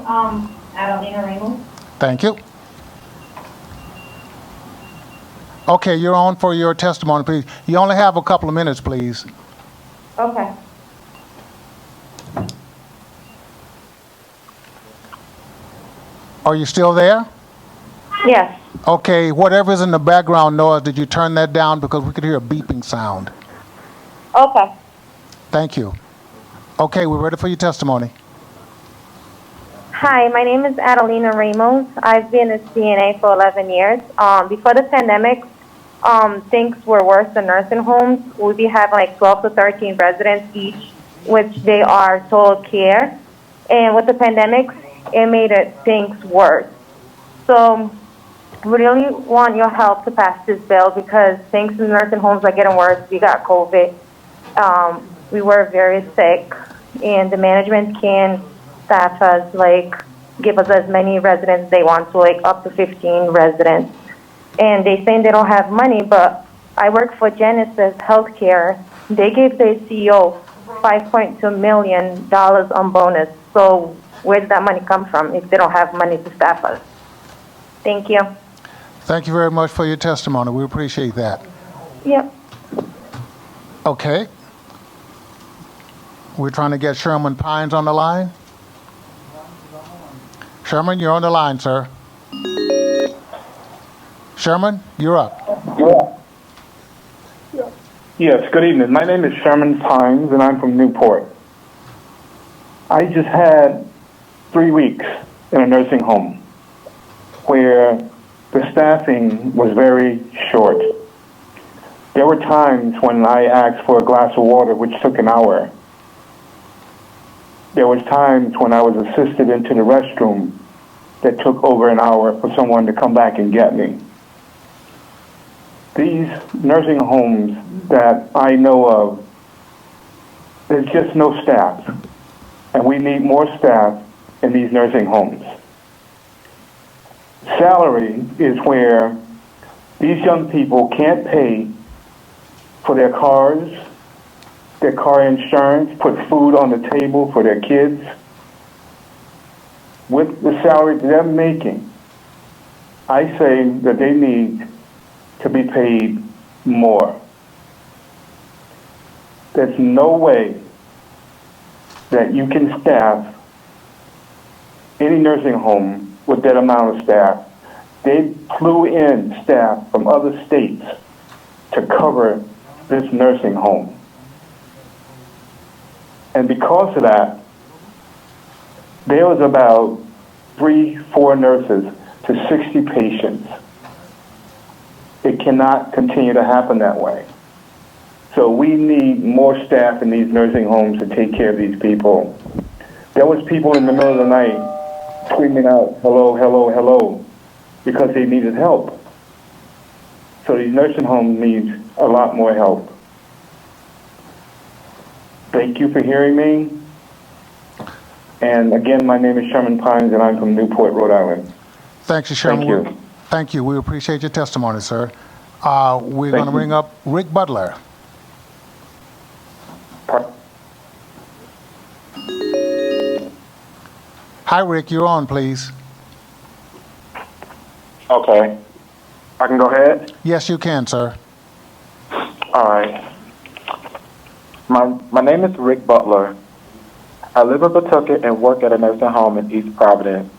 [SPEAKER 11] Adelina Ramos.
[SPEAKER 1] Thank you. Okay, you're on for your testimony, please. You only have a couple of minutes, please.
[SPEAKER 11] Okay.
[SPEAKER 1] Are you still there?
[SPEAKER 11] Yes.
[SPEAKER 1] Okay, whatever's in the background noise, did you turn that down? Because we could hear a beeping sound.
[SPEAKER 11] Okay.
[SPEAKER 1] Thank you. Okay, we're ready for your testimony.
[SPEAKER 11] Hi, my name is Adelina Ramos. I've been a CNA for 11 years. Before the pandemic, things were worse than nursing homes. We'd be having like 12 to 13 residents each, which they are total care. And with the pandemic, it made things worse. So we really want your help to pass this bill because things in nursing homes are getting worse. We got COVID. We were very sick, and the management can staff us, give us as many residents they want, so up to 15 residents. And they saying they don't have money, but I work for Genesis Healthcare. They gave their CEO $5.2 million on bonus. So where did that money come from if they don't have money to staff us? Thank you.
[SPEAKER 1] Thank you very much for your testimony. We appreciate that.
[SPEAKER 11] Yep.
[SPEAKER 1] Okay. We're trying to get Sherman Pines on the line. Sherman, you're on the line, sir. Sherman, you're up.
[SPEAKER 13] Yes, good evening. My name is Sherman Pines, and I'm from Newport. I just had 3 weeks in a nursing home where the staffing was very short. There were times when I asked for a glass of water, which took an hour. There was times when I was assisted into the restroom that took over an hour for someone to come back and get me. These nursing homes that I know of, there's just no staff, and we need more staff in these nursing homes. Salary is where these young people can't pay for their cars, their car insurance, put food on the table for their kids. With the salary they're making, I say that they need to be paid more. There's no way that you can staff any nursing home with that amount of staff They flew in staff from other states to cover this nursing home. And because of that, there was about 3-4 nurses to 60 patients. It cannot continue to happen that way. So we need more staff in these nursing homes to take care of these people. There was people in the middle of the night screaming out, hello, hello, hello, because they needed help. So these nursing homes need a lot more help. Thank you for hearing me. And again, my name is Sherman Pines, and I'm from Newport, Rhode Island.
[SPEAKER 1] Thank you, Sherman.
[SPEAKER 13] Thank you.
[SPEAKER 1] Thank you. We appreciate your testimony, sir. We're going to bring up Rick Butler. Hi, Rick. You're on, please.
[SPEAKER 13] Okay. I can go ahead?
[SPEAKER 1] Yes, you can, sir.
[SPEAKER 13] All right. My name is Rick Butler. I live in Pawtucket and work at a nursing home in East Providence.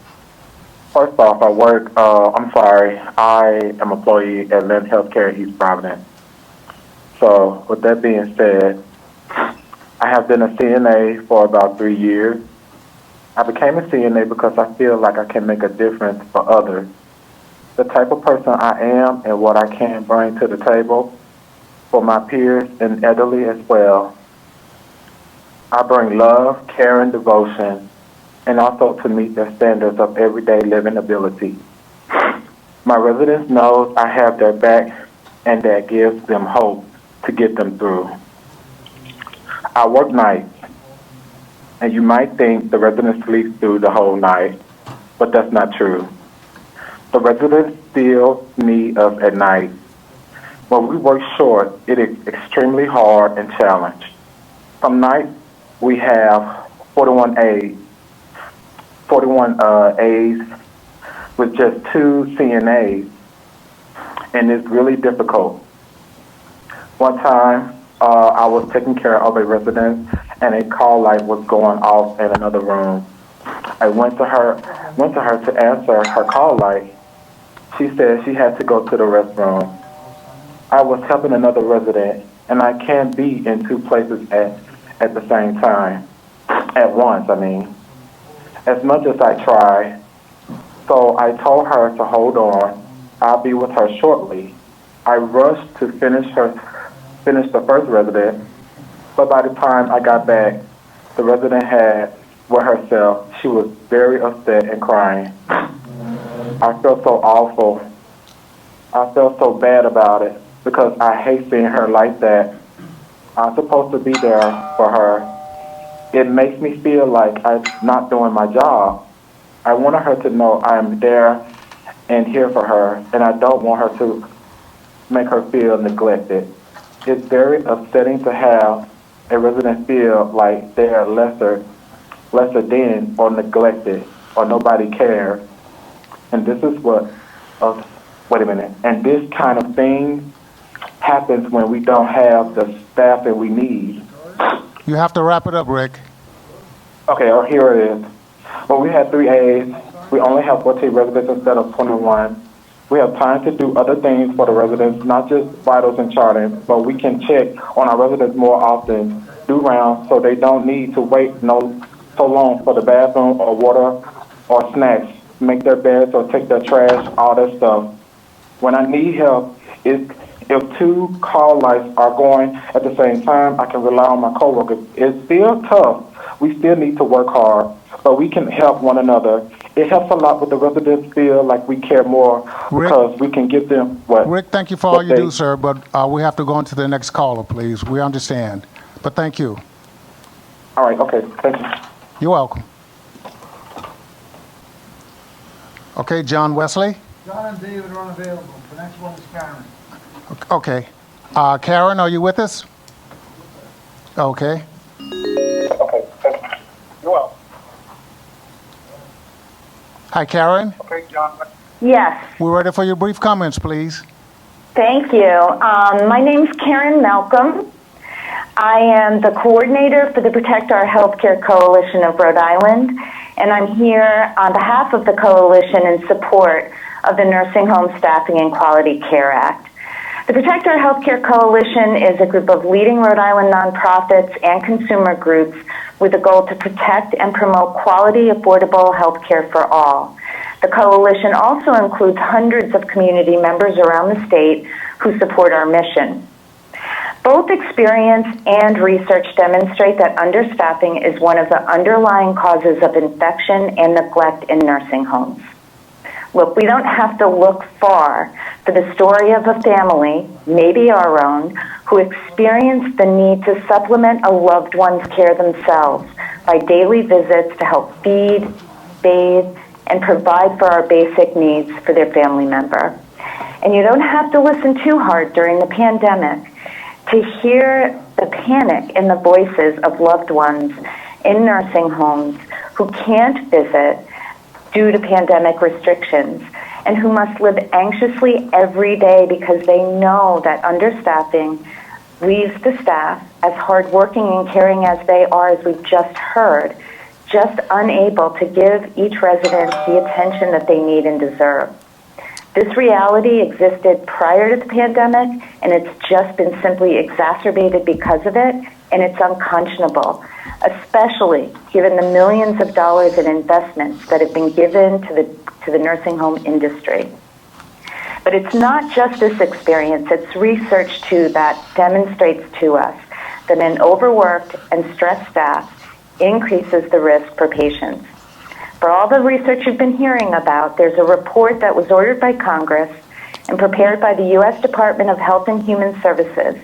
[SPEAKER 13] First off, I am employee at Lynn Healthcare East Providence. So with that being said, I have been a CNA for about 3 years. I became a CNA because I feel like I can make a difference for others. The type of person I am and what I can bring to the table for my peers and elderly as well. I bring love, care, and devotion, and also to meet their standards of everyday living ability. My residents know I have their back, and that gives them hope to get them through. I work nights, and you might think the residents sleep through the whole night, but that's not true. The residents still need us at night. When we work short, it is extremely hard and challenging. Some nights we have 41 aides with just 2 CNAs, and it's really difficult. One time, I was taking care of a resident, and a call light was going off in another room. I went to her to answer her call light. She said she had to go to the restroom. I was helping another resident, and I can't be in 2 places at the same time, at once, I mean, as much as I try. So I told her to hold on. I'll be with her shortly. I rushed to finish the first resident, but by the time I got back, the resident had with herself. She was very upset and crying. I felt so awful. I felt so bad about it because I hate seeing her like that. I'm supposed to be there for her. It makes me feel like I'm not doing my job. I wanted her to know I'm there and here for her, and I don't want her to make her feel neglected. It's very upsetting to have a resident feel like they are lesser than or neglected or nobody cares. And this is and this kind of thing happens when we don't have the staff that we need.
[SPEAKER 1] You have to wrap it up, Rick.
[SPEAKER 13] Okay, here it is. Well, we had 3 aides. We only have 14 residents instead of 21. We have time to do other things for the residents, not just vitals and charting, but we can check on our residents more often, do rounds so they don't need to wait so long for the bathroom or water or snacks, make their beds or take their trash, all that stuff. When I need help, if 2 call lights are going at the same time, I can rely on my coworkers. It's still tough. We still need to work hard, but we can help one another. It helps a lot with the residents feel like we care more because we can give them what.
[SPEAKER 1] Rick, thank you for all you do, sir, but we have to go on to the next caller, please. We understand, but thank you.
[SPEAKER 13] All right, okay, thank you.
[SPEAKER 1] You're welcome. Okay, John Wesley.
[SPEAKER 2] John and David are unavailable. The next one is Karen.
[SPEAKER 1] Okay. Karen, are you with us? Okay.
[SPEAKER 13] Okay, thank you. You're welcome.
[SPEAKER 1] Hi, Karen.
[SPEAKER 13] Okay, John.
[SPEAKER 14] Yes,
[SPEAKER 1] We're ready for your brief comments, please.
[SPEAKER 14] thank you. My name's Karen Malcolm. I am the coordinator for the Protect Our Healthcare Coalition of Rhode Island, and I'm here on behalf of the coalition in support of the Nursing Home Staffing and Quality Care Act. The Protect Our Healthcare Coalition is a group of leading Rhode Island nonprofits and consumer groups with a goal to protect and promote quality, affordable health care for all. The coalition also includes hundreds of community members around the state who support our mission. Both experience and research demonstrate that understaffing is one of the underlying causes of infection and neglect in nursing homes. Look, we don't have to look far for the story of a family, maybe our own, who experienced the need to supplement a loved one's care themselves by daily visits to help feed, bathe, and provide for our basic needs for their family member. And you don't have to listen too hard during the pandemic to hear the panic in the voices of loved ones in nursing homes who can't visit due to pandemic restrictions and who must live anxiously every day because they know that understaffing leaves the staff, as hardworking and caring as they are, as we've just heard, just unable to give each resident the attention that they need and deserve. This reality existed prior to the pandemic, and it's just been simply exacerbated because of it, and it's unconscionable, especially given the millions of dollars in investments that have been given to the nursing home industry. But it's not just this experience, it's research too that demonstrates to us that an overworked and stressed staff increases the risk for patients. For all the research you've been hearing about, there's a report that was ordered by Congress and prepared by the U.S. Department of Health and Human Services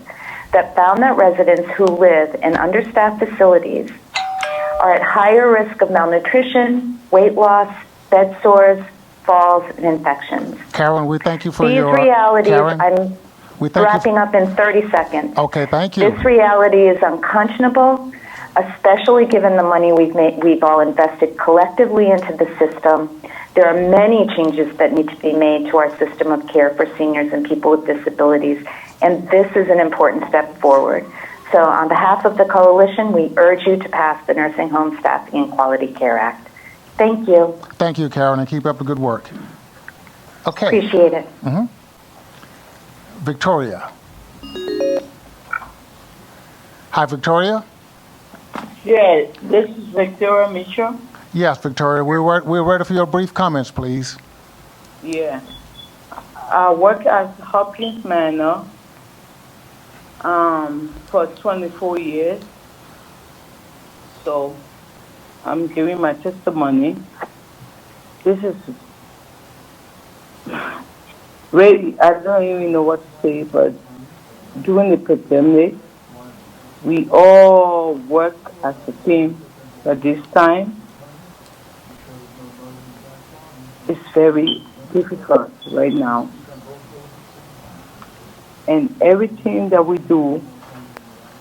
[SPEAKER 14] that found that residents who live in understaffed facilities are at higher risk of malnutrition, weight loss, bed sores, falls, and infections.
[SPEAKER 1] Karen, we thank you for
[SPEAKER 14] These
[SPEAKER 1] your...
[SPEAKER 14] realities,
[SPEAKER 1] Karen,
[SPEAKER 14] I'm
[SPEAKER 1] we thank
[SPEAKER 14] wrapping up in 30 seconds.
[SPEAKER 1] Okay, thank you.
[SPEAKER 14] This reality is unconscionable, especially given the money we've all invested collectively into the system. There are many changes that need to be made to our system of care for seniors and people with disabilities, and this is an important step forward. So on behalf of the coalition, we urge you to pass the Nursing Home Staffing and Quality Care Act. Thank you.
[SPEAKER 1] Thank you, Karen, and keep up the good work. Okay.
[SPEAKER 14] Appreciate it.
[SPEAKER 1] Victoria. Hi, Victoria.
[SPEAKER 15] Yes, this is Victoria Mitchell.
[SPEAKER 1] Yes, Victoria, we're ready for your brief comments, please.
[SPEAKER 15] Yeah. I work at Hopkins Manor for 24 years. So I'm giving my testimony. This is really, I don't even know what to say, but during the pandemic, we all work as a team, but this time, it's very difficult right now. And everything that we do,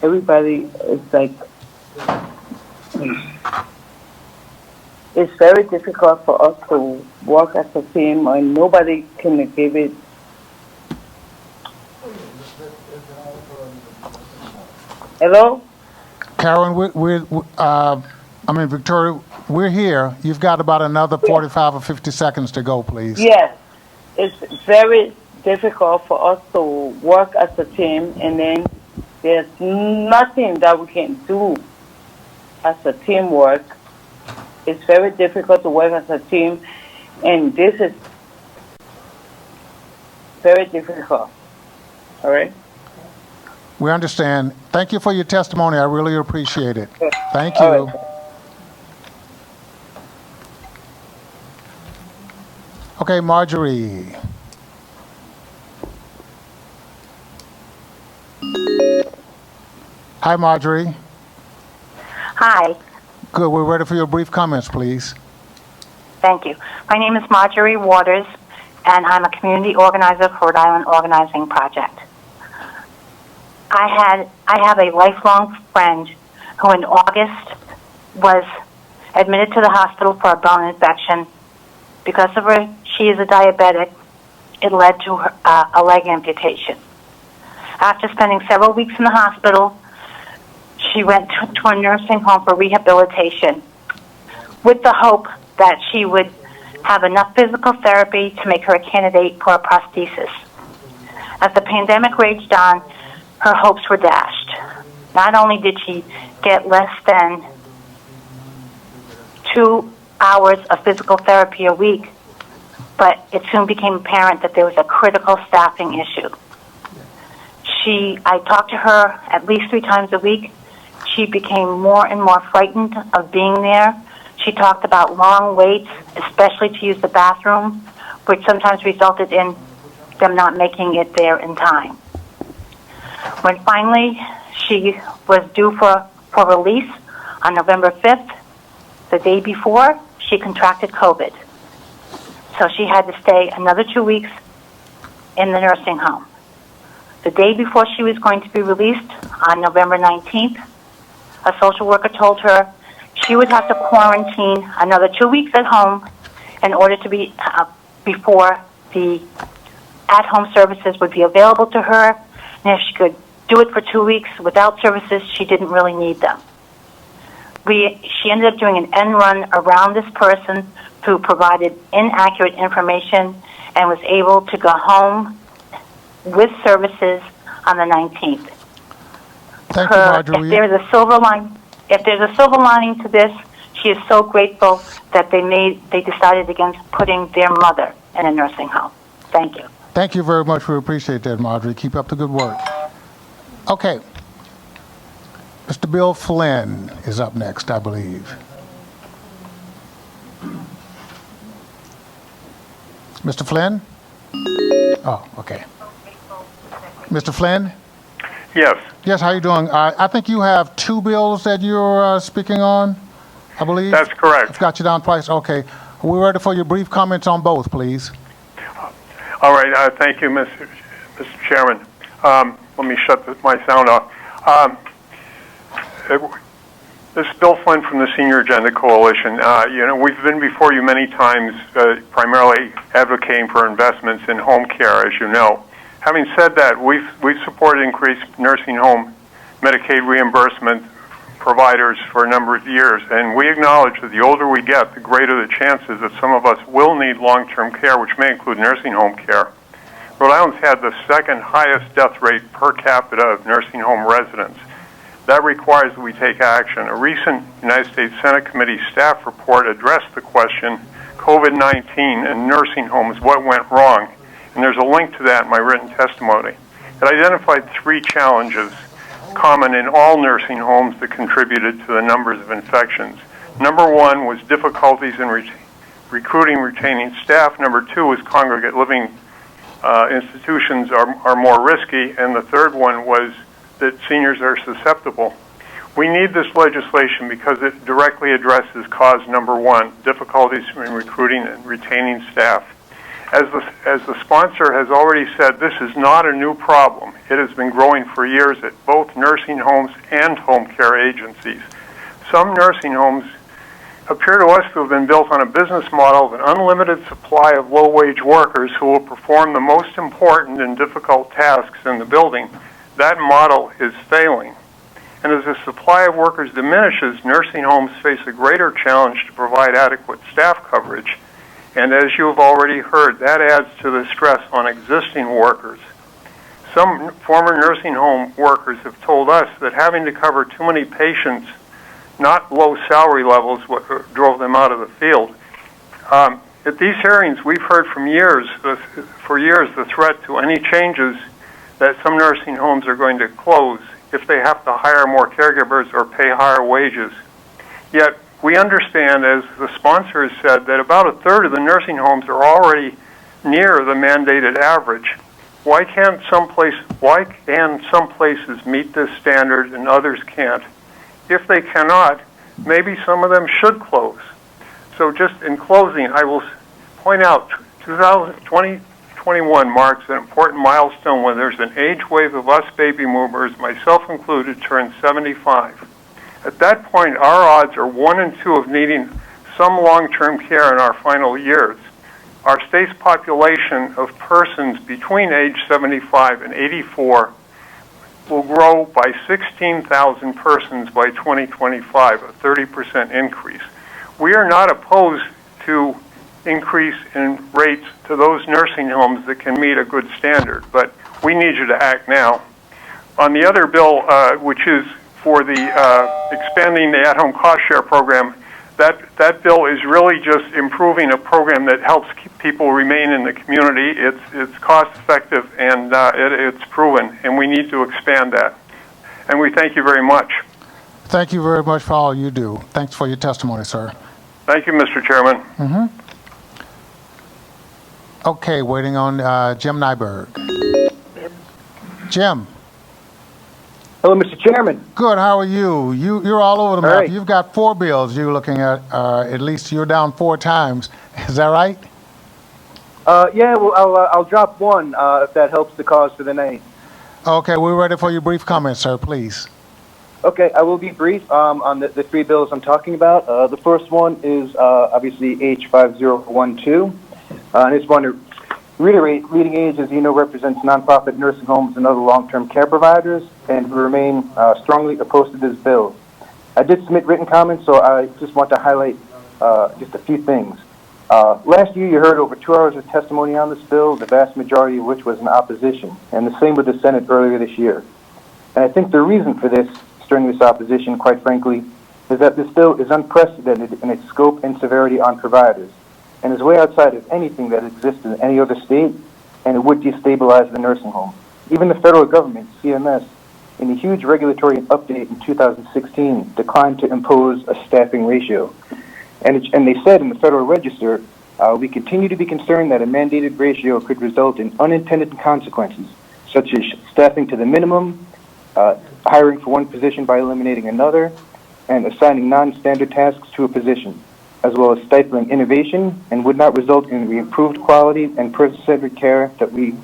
[SPEAKER 15] everybody is like, it's very difficult for us to work as a team, and nobody can give it. Hello?
[SPEAKER 1] Karen, Victoria, we're here. You've got about another 45 or 50 seconds to go, please.
[SPEAKER 15] Yes. It's very difficult for us to work as a team, and then there's nothing that we can do as a teamwork. It's very difficult to work as a team, and this is very difficult. All right?
[SPEAKER 1] We understand. Thank you for your testimony. I really appreciate it. Thank
[SPEAKER 15] All
[SPEAKER 1] you.
[SPEAKER 15] right.
[SPEAKER 1] Okay, Marjorie. Hi, Marjorie.
[SPEAKER 16] Hi,
[SPEAKER 1] Good. We're ready for your brief comments, please.
[SPEAKER 16] thank you. My name is Marjorie Waters, and I'm a community organizer for Rhode Island Organizing Project. I have a lifelong friend who in August was admitted to the hospital for a bone infection. Because of her, she is a diabetic, it led to her, a leg amputation. After spending several weeks in the hospital, she went to a nursing home for rehabilitation with the hope that she would have enough physical therapy to make her a candidate for a prosthesis. As the pandemic raged on, her hopes were dashed. Not only did she get less than 2 hours of physical therapy a week, but it soon became apparent that there was a critical staffing issue. I talked to her at least 3 times a week. She became more and more frightened of being there. She talked about long waits, especially to use the bathroom, which sometimes resulted in them not making it there in time. When finally she was due for release on November 5th, the day before, she contracted COVID. So she had to stay another 2 weeks in the nursing home. The day before she was going to be released, on November 19th, a social worker told her she would have to quarantine another 2 weeks at home in order to be, before the at-home services would be available to her. And if she could do it for 2 weeks without services, she didn't really need them. She ended up doing an end run around this person who provided inaccurate information and was able to go home with services on the 19th.
[SPEAKER 1] Thank you, Marjorie.
[SPEAKER 16] If there's a silver lining to this, she is so grateful that they decided against putting their mother in a nursing home. Thank you.
[SPEAKER 1] Thank you very much. We appreciate that, Marjorie. Keep up the good work. Okay. Mr. Bill Flynn is up next, I believe. Mr. Flynn? Oh, okay. Mr. Flynn?
[SPEAKER 17] Yes.
[SPEAKER 1] Yes, how you doing? I think you have 2 bills that you're speaking on, I believe?
[SPEAKER 17] That's correct.
[SPEAKER 1] I've got you down twice. Okay. We're ready for your brief comments on both, please.
[SPEAKER 17] All right. Thank you, Mr. Chairman. Let me shut my sound off. This is Bill Flynn from the Senior Agenda Coalition. We've been before you many times, primarily advocating for investments in home care, as you know. Having said that, we've supported increased nursing home Medicaid reimbursement providers for a number of years, and we acknowledge that the older we get, the greater the chances that some of us will need long-term care, which may include nursing home care. Rhode Island's had the 2nd highest death rate per capita of nursing home residents. That requires that we take action. A recent United States Senate Committee staff report addressed the question, COVID-19 and nursing homes, what went wrong? And there's a link to that in my written testimony. It identified 3 challenges common in all nursing homes that contributed to the numbers of infections. Number 1 was difficulties in recruiting, retaining staff. Number 2 was congregate living institutions are more risky. And the third one was that seniors are susceptible. We need this legislation because it directly addresses cause number 1, difficulties in recruiting and retaining staff. As the sponsor has already said, this is not a new problem. It has been growing for years at both nursing homes and home care agencies. Some nursing homes appear to us to have been built on a business model of an unlimited supply of low-wage workers who will perform the most important and difficult tasks in the building. That model is failing. And as the supply of workers diminishes, nursing homes face a greater challenge to provide adequate staff coverage. And as you have already heard, that adds to the stress on existing workers. Some former nursing home workers have told us that having to cover too many patients, not low salary levels, what drove them out of the field. At these hearings, we've heard for years the threat to any changes that some nursing homes are going to close if they have to hire more caregivers or pay higher wages. Yet, we understand, as the sponsor has said, that about 1/3 of the nursing homes are already near the mandated average. Why can some places meet this standard and others can't? If they cannot, maybe some of them should close. So just in closing, I will point out 2021 marks an important milestone when there's an age wave of us baby boomers, myself included, turn 75. At that point, our odds are 1 in 2 of needing some long-term care in our final years. Our state's population of persons between age 75 and 84 will grow by 16,000 persons by 2025, a 30% increase. We are not opposed to increase in rates to those nursing homes that can meet a good standard. But we need you to act now. On the other bill, which is for the expanding the at-home cost share program, that bill is really just improving a program that helps keep people remain in the community. It's cost effective and it's proven, and we need to expand that. And we thank you very much.
[SPEAKER 1] Thank you very much for all you do. Thanks for your testimony, sir.
[SPEAKER 17] Thank you, Mr. Chairman.
[SPEAKER 1] Okay, waiting on Jim Nyberg. Jim.
[SPEAKER 18] Hello, Mr. Chairman.
[SPEAKER 1] Good, how are you? You're all over the map.
[SPEAKER 18] right.
[SPEAKER 1] You've got 4 bills you're looking at least you're down 4 times. Is that right?
[SPEAKER 18] Yeah, well, I'll drop one if that helps the cause for the night.
[SPEAKER 1] Okay, we're ready for your brief comments, sir, please.
[SPEAKER 18] Okay, I will be brief on the 3 bills I'm talking about. The first one is obviously H5012. I just want to reiterate, Leading Age, as you know, represents nonprofit nursing homes and other long-term care providers, and we remain strongly opposed to this bill. I did submit written comments, so I just want to highlight just a few things. Last year, you heard over 2 hours of testimony on this bill, the vast majority of which was in opposition, and the same with the Senate earlier this year. And I think the reason for this, during this opposition, quite frankly, is that this bill is unprecedented in its scope and severity on providers, and is way outside of anything that exists in any other state, and it would destabilize the nursing home. Even the federal government, CMS, in a huge regulatory update in 2016, declined to impose a staffing ratio. And they said in the Federal Register, we continue to be concerned that a mandated ratio could result in unintended consequences, such as staffing to the minimum, hiring for one position by eliminating another, and assigning non-standard tasks to a position, as well as stifling innovation, and would not result in the improved quality and person-centered care that we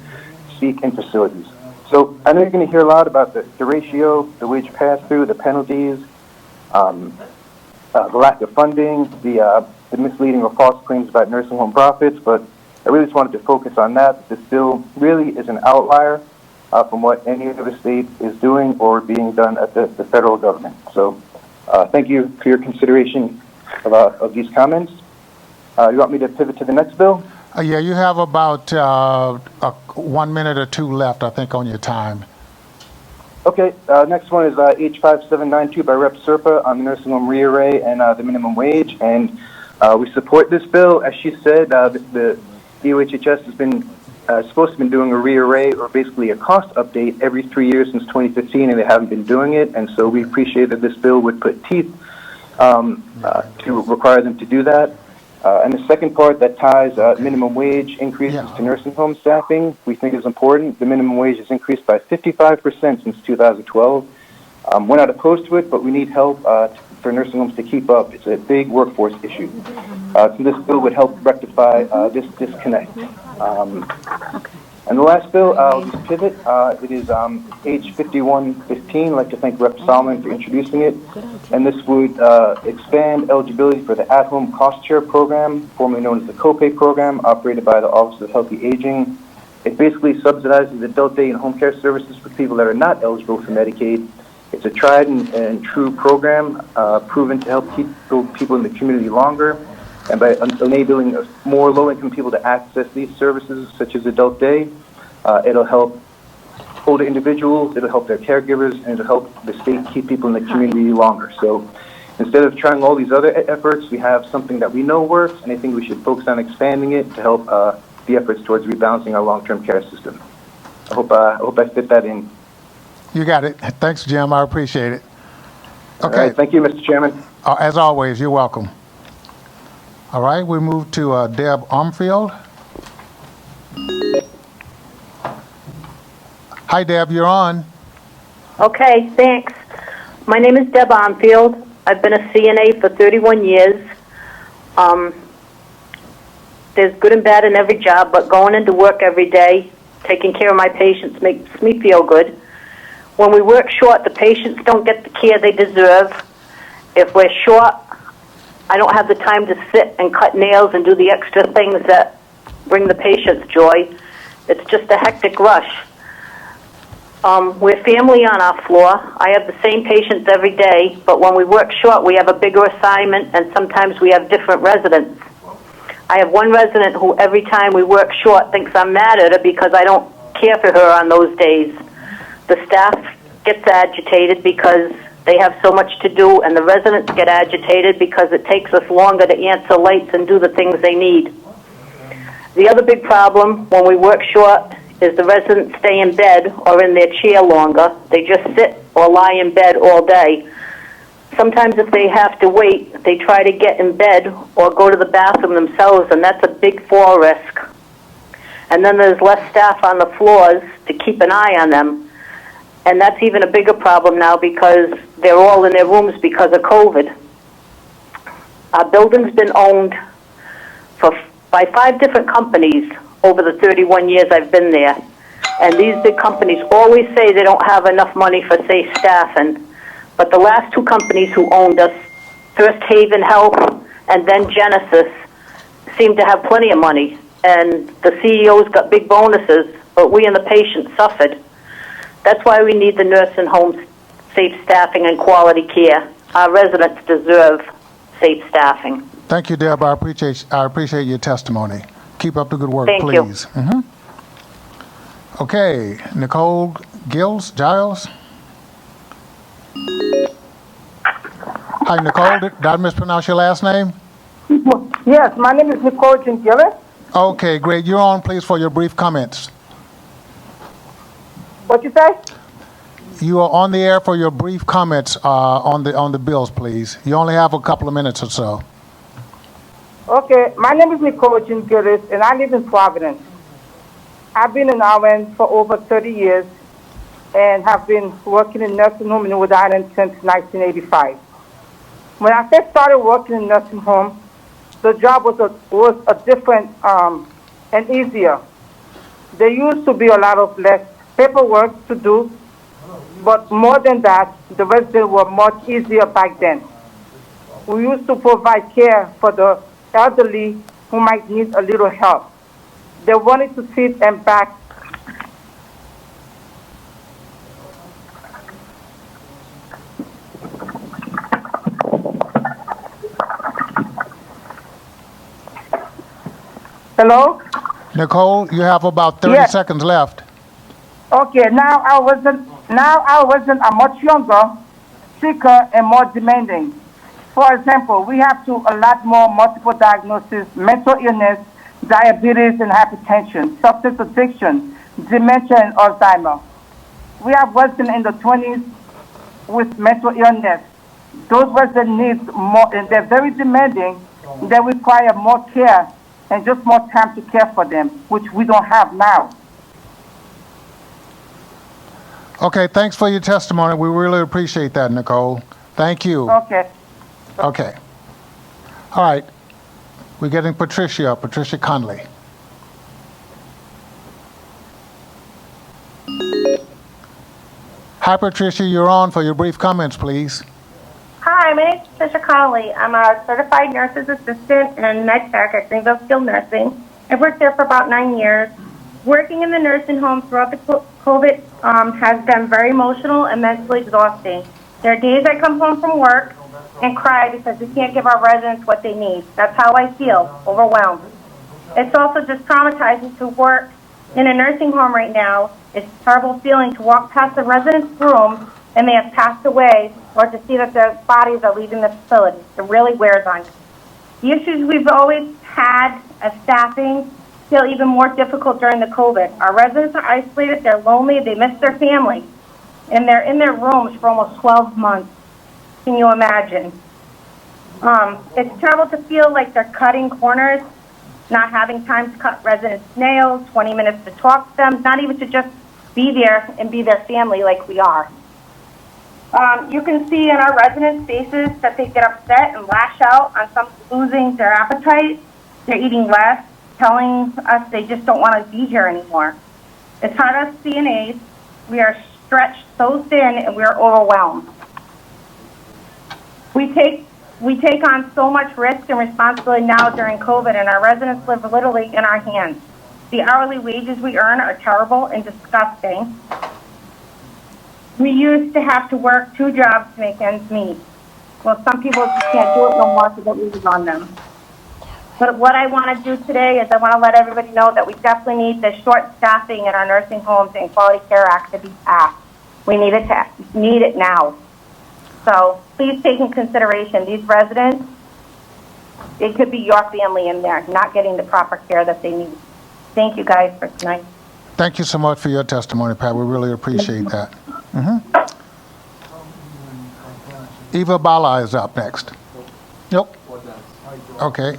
[SPEAKER 18] seek in facilities. So I know you're going to hear a lot about the ratio, the wage pass-through, the penalties, the lack of funding, the misleading or false claims about nursing home profits, but I really just wanted to focus on that. This bill really is an outlier from what any other state is doing or being done at the federal government. So thank you for your consideration of these comments. You want me to pivot to the next bill?
[SPEAKER 1] Yeah, you have about 1 minute or 2 left, I think, on your time.
[SPEAKER 18] Okay, next one is H5792 by Rep. Serpa on the nursing home rearray and the minimum wage. And we support this bill. As she said, the DOHHS has been supposed to be doing a rearray, or basically a cost update, every 3 years since 2015, and they haven't been doing it. And so we appreciate that this bill would put teeth to require them to do that. And the second part that ties minimum wage increases to nursing home staffing, we think is important. The minimum wage has increased by 55% since 2012. We're not opposed to it, but we need help for nursing homes to keep up. It's a big workforce issue. So this bill would help rectify this disconnect. And the last bill, I'll just pivot. It is H5115. I'd like to thank Rep. Solomon for introducing it. And this would expand eligibility for the at-home cost share program, formerly known as the copay program, operated by the Office of Healthy Aging. It basically subsidizes adult day and home care services for people that are not eligible for Medicaid. It's a tried and true program, proven to help keep people in the community longer. And by enabling more low-income people to access these services, such as adult day, it'll help older individuals, it'll help their caregivers, and it'll help the state keep people in the community longer. So instead of trying all these other efforts, we have something that we know works, and I think we should focus on expanding it to help the efforts towards rebalancing our long-term care system. I hope I fit that in.
[SPEAKER 1] You got it. Thanks, Jim. I appreciate it. Okay.
[SPEAKER 18] All right, thank you, Mr. Chairman.
[SPEAKER 1] As always, you're welcome. All right, we move to Deb Armfield. Hi, Deb, you're on.
[SPEAKER 19] Okay, thanks. My name is Deb Armfield. I've been a CNA for 31 years. There's good and bad in every job, but going into work every day, taking care of my patients makes me feel good. When we work short, the patients don't get the care they deserve. If we're short, I don't have the time to sit and cut nails and do the extra things that bring the patients joy. It's just a hectic rush. We're family on our floor. I have the same patients every day, but when we work short, we have a bigger assignment, and sometimes we have different residents. I have one resident who every time we work short thinks I'm mad at her because I don't care for her on those days. The staff gets agitated because they have so much to do, and the residents get agitated because it takes us longer to answer lights and do the things they need. The other big problem when we work short is the residents stay in bed or in their chair longer. They just sit or lie in bed all day. Sometimes if they have to wait, they try to get in bed or go to the bathroom themselves, and that's a big fall risk. And then there's less staff on the floors to keep an eye on them. And that's even a bigger problem now because they're all in their rooms because of COVID. Our building's been owned by 5 different companies over the 31 years I've been there. And these big companies always say they don't have enough money for safe staffing. But the last 2 companies who owned us, First Haven Health and then Genesis, seemed to have plenty of money. And the CEOs got big bonuses, but we and the patients suffered. That's why we need the nursing homes, safe staffing and quality care. Our residents deserve safe staffing.
[SPEAKER 1] Thank you, Deb. I appreciate your testimony. Keep up the good work,
[SPEAKER 19] Thank you.
[SPEAKER 1] please. Okay, Nicole Giles? Hi, Nicole. Did I mispronounce your last name?
[SPEAKER 20] Yes, my name is Nicole Gillis.
[SPEAKER 1] Okay, great. You're on, please, for your brief comments.
[SPEAKER 20] What you say?
[SPEAKER 1] You are on the air for your brief comments on the bills, please. You only have a couple of minutes or so.
[SPEAKER 20] Okay, my name is Nicole Gillis, and I live in Providence. I've been in RN for over 30 years and have been working in nursing home in Rhode Island since 1985. When I first started working in nursing home, the job was a different and easier. There used to be a lot of less paperwork to do, but more than that, the residents were much easier back then. We used to provide care for the elderly who might need a little help. They wanted to sit and back. Hello?
[SPEAKER 1] Nicole, you have about 30
[SPEAKER 20] Yes.
[SPEAKER 1] seconds left.
[SPEAKER 20] Okay, now I wasn't much younger, sicker, and more demanding. For example, we have to a lot more multiple diagnoses, mental illness, diabetes and hypertension, substance addiction, dementia and Alzheimer. We have residents in the 20s with mental illness. Those residents need more, and they're very demanding. They require more care and just more time to care for them, which we don't have now.
[SPEAKER 1] Okay, thanks for your testimony. We really appreciate that, Nicole. Thank you.
[SPEAKER 20] Okay.
[SPEAKER 1] Okay. All right. We're getting Patricia Conley. Hi, Patricia. You're on for your brief comments, please.
[SPEAKER 21] Hi, my name is Patricia Connolly. I'm a certified nurse's assistant and med tech at Greenville Skilled Nursing. I've worked there for about 9 years. Working in the nursing home throughout the COVID has been very emotional and mentally exhausting. There are days I come home from work and cry because we can't give our residents what they need. That's how I feel, overwhelmed. It's also just traumatizing to work in a nursing home right now. It's a terrible feeling to walk past a resident's room and they have passed away, or to see that their bodies are leaving the facility. It really wears on you. The issues we've always had as staffing feel even more difficult during the COVID. Our residents are isolated, they're lonely, they miss their family, and they're in their rooms for almost 12 months. Can you imagine? It's terrible to feel like they're cutting corners, not having time to cut residents' nails, 20 minutes to talk to them, not even to just be there and be their family like we are. You can see in our residents' faces that they get upset and lash out on some losing their appetite. They're eating less, telling us they just don't want to be here anymore. It's hard as CNAs. We are stretched so thin and we are overwhelmed. We take on so much risk and responsibility now during COVID, and our residents live literally in our hands. The hourly wages we earn are terrible and disgusting. We used to have to work 2 jobs to make ends meet. Well, some people just can't do it no more, so that we was on them. But what I want to do today is I want to let everybody know that we definitely need the short staffing in our nursing homes and Quality Care Act to be passed. We need it now. So please take in consideration these residents. It could be your family in there not getting the proper care that they need. Thank you guys for tonight.
[SPEAKER 1] Thank you so much for your testimony, Pat. We really appreciate that. Eva Bala is up next. Nope. Okay.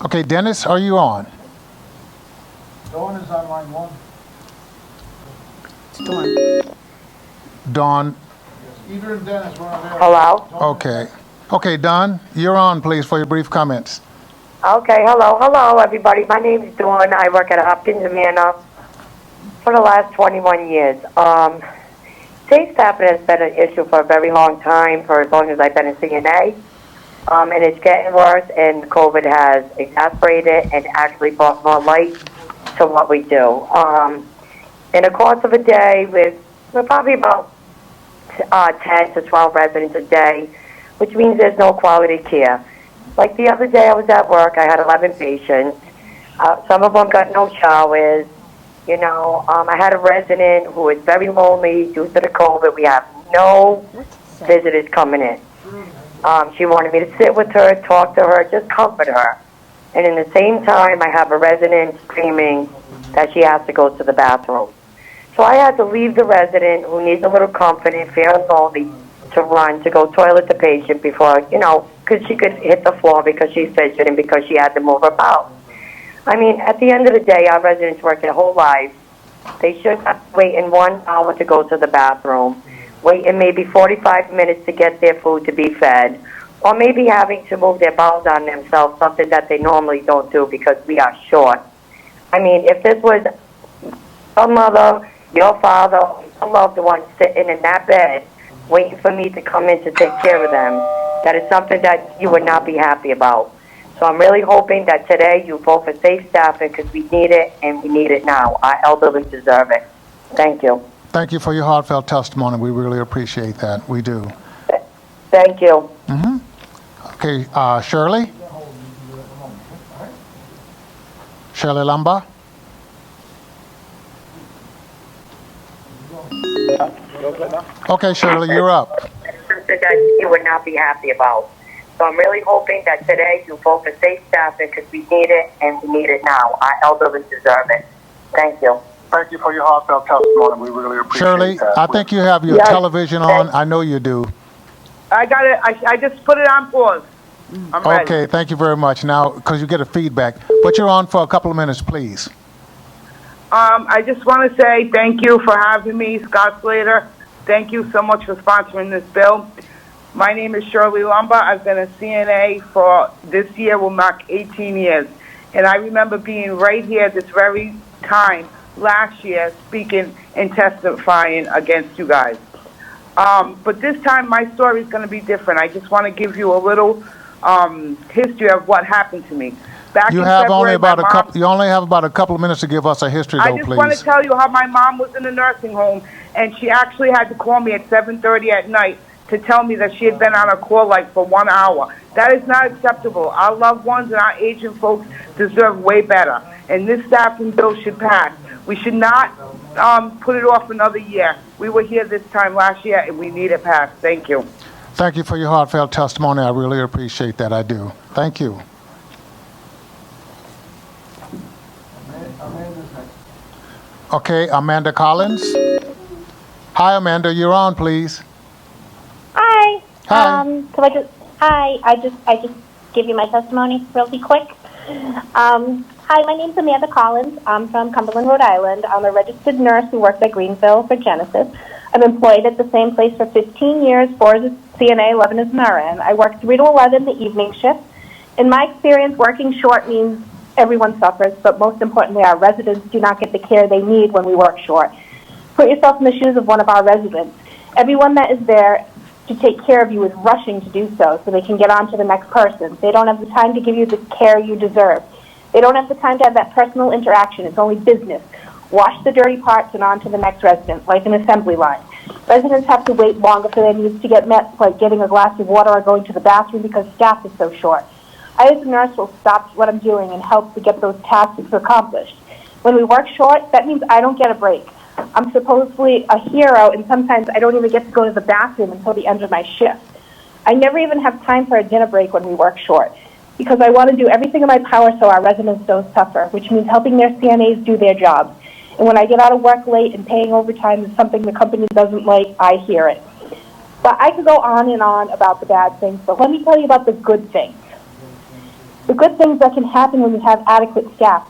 [SPEAKER 1] Okay, Dennis, are you on?
[SPEAKER 2] Dawn is on line 1.
[SPEAKER 1] Dawn.
[SPEAKER 2] Either of Dennis, one of them.
[SPEAKER 7] Hello?
[SPEAKER 1] Okay. Okay, Don, you're on, please, for your brief comments.
[SPEAKER 7] Okay, hello, everybody. My name is Dawn. I work at Hopkins and Manor for the last 21 years. Safe staffing has been an issue for a very long time, for as long as I've been in CNA. And it's getting worse, and COVID has exacerbated and actually brought more light to what we do. In the course of a day, we're probably about 10 to 12 residents a day, which means there's no quality care. Like the other day I was at work, I had 11 patients. Some of them got no showers. You know, I had a resident who was very lonely due to the COVID. We have no visitors coming in. She wanted me to sit with her, talk to her, just comfort her. And in the same time, I have a resident screaming that she has to go to the bathroom. So I had to leave the resident who needs a little comfort and feeling lonely to run to go toilet the patient before, you know, because she could hit the floor because she's fidgeting because she had to move about. I mean, at the end of the day, our residents work their whole life. They should not wait in 1 hour to go to the bathroom, wait in maybe 45 minutes to get their food to be fed, or maybe having to move their bowels on themselves, something that they normally don't do because we are short. I mean, if this was a mother, your father, a loved one sitting in that bed waiting for me to come in to take care of them, that is something that you would not be happy about. So I'm really hoping that today you vote for safe staffing because we need it and we need it now. Our elderly deserve it. Thank you.
[SPEAKER 1] Thank you for your heartfelt testimony. We really appreciate that. We do.
[SPEAKER 7] Thank you.
[SPEAKER 1] Okay, Shirley? Shirley Lumba? Okay, Shirley, you're up.
[SPEAKER 7] Something that you would not be happy about. So I'm really hoping that today you vote for safe staffing because we need it and we need it now. Our elderly deserve it. Thank you.
[SPEAKER 17] Thank you for your heartfelt testimony. We really appreciate
[SPEAKER 1] Shirley,
[SPEAKER 17] that.
[SPEAKER 1] I think you have your television on. I know you do.
[SPEAKER 20] I got it. I just put it on pause. I'm ready.
[SPEAKER 1] Okay, thank you very much. Now, because you get a feedback, but you're on for a couple of minutes, please.
[SPEAKER 20] I just want to say thank you for having me, Scott Slater. Thank you so much for sponsoring this bill. My name is Shirley Lumba. I've been a CNA for this year will mark 18 years. And I remember being right here at this very time last year speaking and testifying against you guys. But this time my story is going to be different. I just want to give you a little history of what happened to me. Back
[SPEAKER 1] You
[SPEAKER 20] in
[SPEAKER 1] have
[SPEAKER 20] February,
[SPEAKER 1] only about
[SPEAKER 20] my
[SPEAKER 1] a
[SPEAKER 20] mom-
[SPEAKER 1] couple. You only have about a couple of minutes to give us a history,
[SPEAKER 20] I
[SPEAKER 1] though,
[SPEAKER 20] just
[SPEAKER 1] please.
[SPEAKER 20] want to tell you how my mom was in a nursing home, and she actually had to call me at 7:30 at night to tell me that she had been on a call like for 1 hour. That is not acceptable. Our loved ones and our aging folks deserve way better, and this staffing bill should pass. We should not put it off another year. We were here this time last year, and we need it passed. Thank you.
[SPEAKER 1] Thank you for your heartfelt testimony. I really appreciate that. I do. Thank you. Okay, Amanda Collins. Hi, Amanda. You're on, please.
[SPEAKER 22] Hi.
[SPEAKER 1] Hi.
[SPEAKER 22] I just give you my testimony really quick. Hi, my name's Amanda Collins. I'm from Cumberland, Rhode Island. I'm a registered nurse who works at Greenville for Genesis. I'm employed at the same place for 15 years, 4 as a CNA, 11 as an RN. I work 3 to 11, the evening shift. In my experience, working short means everyone suffers, but most importantly, our residents do not get the care they need when we work short. Put yourself in the shoes of one of our residents. Everyone that is there to take care of you is rushing to do so they can get on to the next person. They don't have the time to give you the care you deserve. They don't have the time to have that personal interaction. It's only business. Wash the dirty parts and on to the next resident, like an assembly line. Residents have to wait longer for their needs to get met, like getting a glass of water or going to the bathroom because staff is so short. I as a nurse will stop what I'm doing and help to get those tasks accomplished. When we work short, that means I don't get a break. I'm supposedly a hero, and sometimes I don't even get to go to the bathroom until the end of my shift. I never even have time for a dinner break when we work short, because I want to do everything in my power so our residents don't suffer, which means helping their CNAs do their jobs. And when I get out of work late and paying overtime is something the company doesn't like, I hear it. But I could go on and on about the bad things, but let me tell you about the good things. The good things that can happen when you have adequate staff.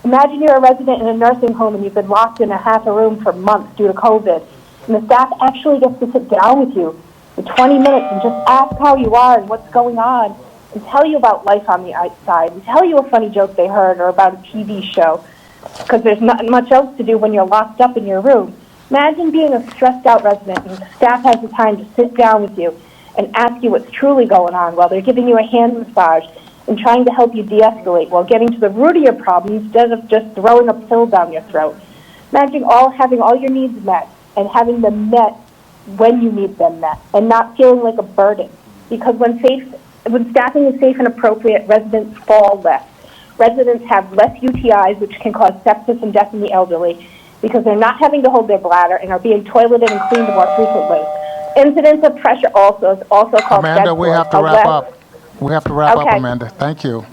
[SPEAKER 22] Imagine you're a resident in a nursing home and you've been locked in a half a room for months due to COVID, and the staff actually gets to sit down with you for 20 minutes and just ask how you are and what's going on, and tell you about life on the outside, and tell you a funny joke they heard or about a TV show, because there's not much else to do when you're locked up in your room. Imagine being a stressed out resident and staff has the time to sit down with you and ask you what's truly going on while they're giving you a hand massage and trying to help you de-escalate while getting to the root of your problem instead of just throwing a pill down your throat. Imagine having all your needs met and having them met when you need them met and not feeling like a burden. Because when staffing is safe and appropriate, residents fall less. Residents have less UTIs, which can cause sepsis and death in the elderly, because they're not having to hold their bladder and are being toileted and cleaned more frequently. Incidents of pressure also called
[SPEAKER 1] Amanda, we have to wrap up. We have to wrap up,
[SPEAKER 22] Okay.
[SPEAKER 1] Amanda. Thank you.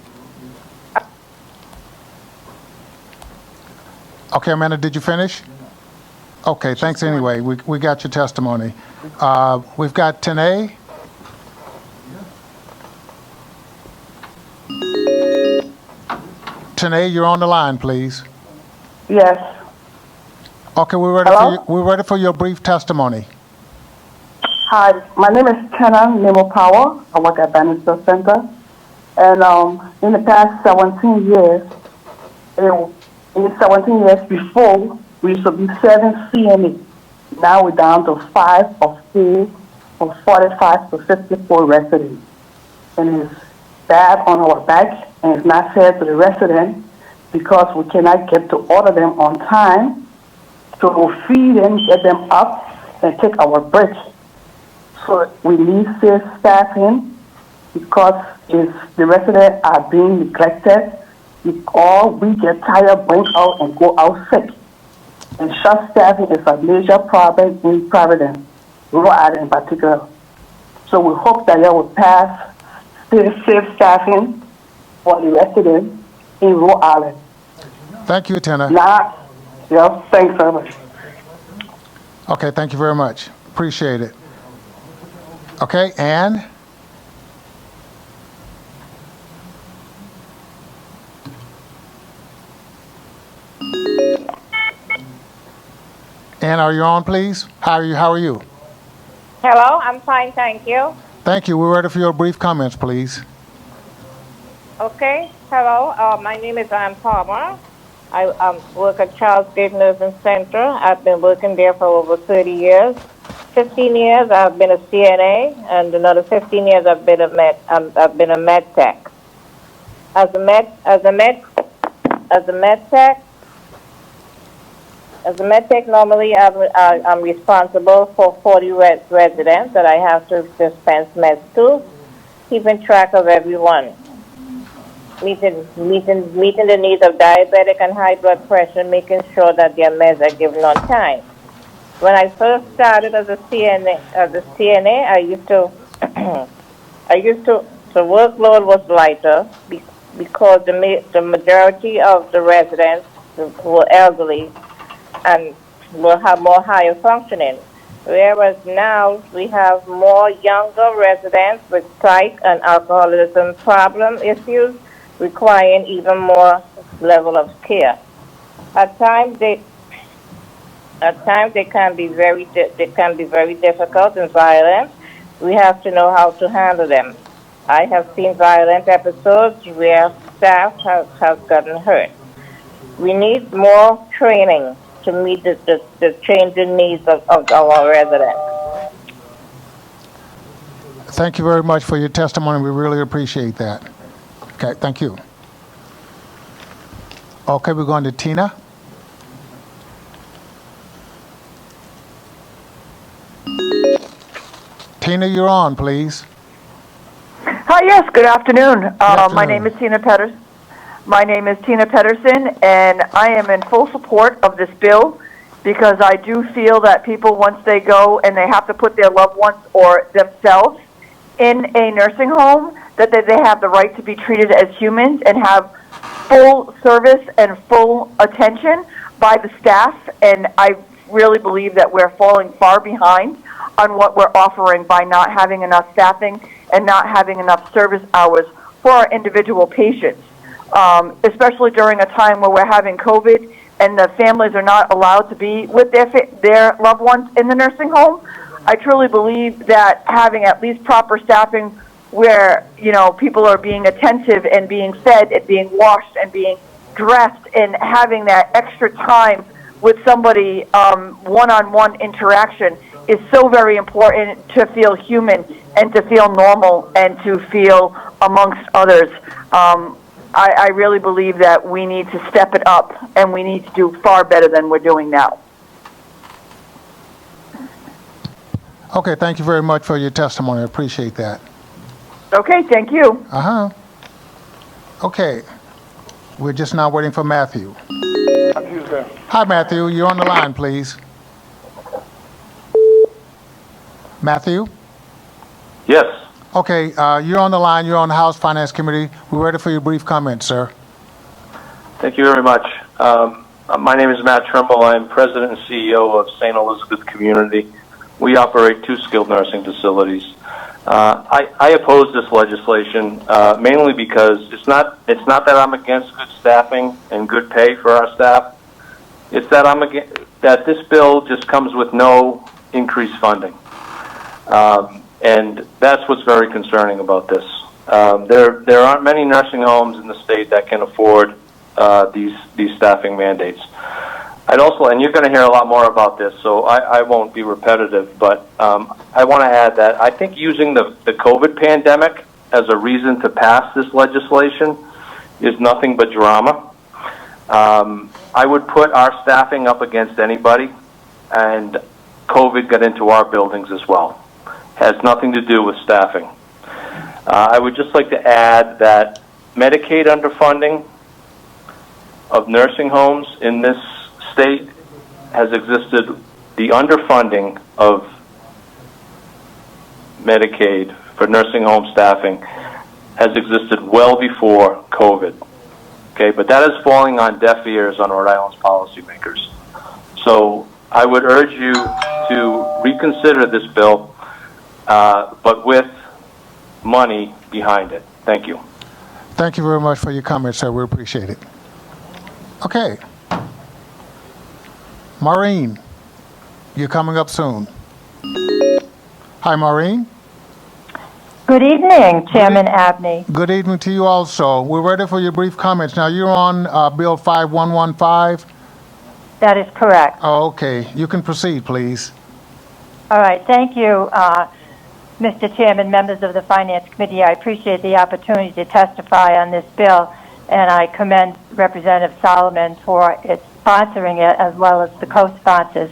[SPEAKER 1] Okay, Amanda, did you finish? Okay, thanks anyway. We got your testimony. We've got Tanae. Tanae, you're on the line, please.
[SPEAKER 20] Yes.
[SPEAKER 1] Okay, we're ready for your brief testimony.
[SPEAKER 20] Hi, my name is Kenna Nemo Power. I work at Bannister Center. And in the past 17 years, in 17 years before, we used to be 7 CNA. Now we're down to 5 or 4, from 45 to 54 residents. And it's bad on our back, and it's not fair to the residents because we cannot get to order them on time, to feed them, get them up, and take our breaks. So we need safe staffing because if the residents are being neglected, or we get tired, break out, and go out sick. And short staffing is a major problem in Providence, Rhode Island in particular. So we hope that you will pass safe staffing for the residents in Rhode Island.
[SPEAKER 1] Thank you, Tana.
[SPEAKER 20] Thanks very much.
[SPEAKER 1] Okay, thank you very much. Appreciate it. Okay, Ann? Ann, are you on, please? How are you?
[SPEAKER 4] Hello, I'm fine, thank you.
[SPEAKER 1] Thank you. We're ready for your brief comments, please.
[SPEAKER 4] Okay, hello, my name is Ann Palmer. I work at Charles Gate Nursing Center. I've been working there for over 30 years. 15 years I've been a CNA, and another 15 years I've been a med tech. As a med tech, normally I'm responsible for 40 residents that I have to dispense meds to, keeping track of everyone, meeting the needs of diabetic and high blood pressure, making sure that their meds are given on time. When I first started as a CNA, I used to the workload was lighter because the majority of the residents were elderly and will have more higher functioning. Whereas now we have more younger residents with psych and alcoholism problem issues requiring even more level of care. At times they can be very difficult and violent. We have to know how to handle them. I have seen violent episodes where staff have gotten hurt. We need more training to meet the changing needs of our residents.
[SPEAKER 1] Thank you very much for your testimony. We really appreciate that. Okay, thank you. Okay, we're going to Tina. Tina, you're on, please.
[SPEAKER 6] How you Yes, good afternoon.
[SPEAKER 1] Good afternoon.
[SPEAKER 6] My name is Tina Pedersen. My name is Tina Pedersen, and I am in full support of this bill because I do feel that people, once they go and they have to put their loved ones or themselves in a nursing home, that they have the right to be treated as humans and have full service and full attention by the staff. And I really believe that we're falling far behind on what we're offering by not having enough staffing and not having enough service hours for our individual patients, especially during a time where we're having COVID and the families are not allowed to be with their loved ones in the nursing home. I truly believe that having at least proper staffing where, you know, people are being attentive and being fed and being washed and being dressed and having that extra time with somebody, one-on-one interaction is so very important to feel human and to feel normal and to feel amongst others. I really believe that we need to step it up and we need to do far better than we're doing now.
[SPEAKER 1] Okay, thank you very much for your testimony. I appreciate that.
[SPEAKER 6] Okay, thank you.
[SPEAKER 1] Uh-huh. Okay, we're just now waiting for Matthew.
[SPEAKER 2] Matthew's there.
[SPEAKER 1] Hi, Matthew. You're on the line, please. Matthew?
[SPEAKER 10] Yes.
[SPEAKER 1] Okay, you're on the line. You're on the House Finance Committee. We're ready for your brief comment, sir.
[SPEAKER 10] Thank you very much. My name is Matt Trimble. I'm President and CEO of St. Elizabeth Community. We operate 2 skilled nursing facilities. I oppose this legislation mainly because it's not that I'm against good staffing and good pay for our staff. It's that that this bill just comes with no increased funding. And that's what's very concerning about this. There aren't many nursing homes in the state that can afford these staffing mandates. I'd also, and you're going to hear a lot more about this, so I won't be repetitive, but I want to add that I think using the COVID pandemic as a reason to pass this legislation is nothing but drama. I would put our staffing up against anybody, and COVID got into our buildings as well. Has nothing to do with staffing. I would just like to add that Medicaid underfunding of nursing homes in this state has existed. The underfunding of Medicaid for nursing home staffing has existed well before COVID. Okay, but that is falling on deaf ears on Rhode Island's policymakers. So I would urge you to reconsider this bill, but with money behind it. Thank you.
[SPEAKER 1] Thank you very much for your comments, sir. We appreciate it. Okay. Maureen, you're coming up soon. Hi, Maureen.
[SPEAKER 23] Good evening, Chairman Abney.
[SPEAKER 1] Good evening to you also. We're ready for your brief comments. Now, you're on Bill 5115.
[SPEAKER 23] That is correct.
[SPEAKER 1] Oh, okay. You can proceed, please.
[SPEAKER 23] All right. Thank you, Mr. Chairman, members of the Finance Committee. I appreciate the opportunity to testify on this bill, and I commend Representative Solomon for its sponsoring it as well as the co-sponsors.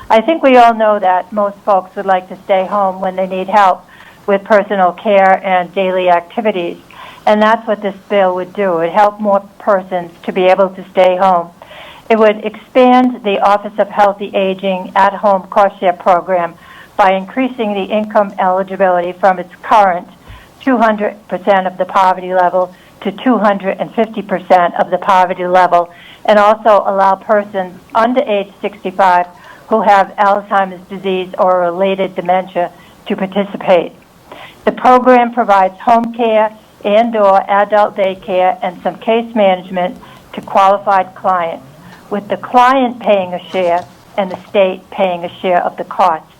[SPEAKER 23] I think we all know that most folks would like to stay home when they need help with personal care and daily activities, and that's what this bill would do. It would help more persons to be able to stay home. It would expand the Office of Healthy Aging at-home cost share program by increasing the income eligibility from its current 200% of the poverty level to 250% of the poverty level, and also allow persons under age 65 who have Alzheimer's disease or related dementia to participate. The program provides home care and/or adult daycare and some case management to qualified clients, with the client paying a share and the state paying a share of the cost.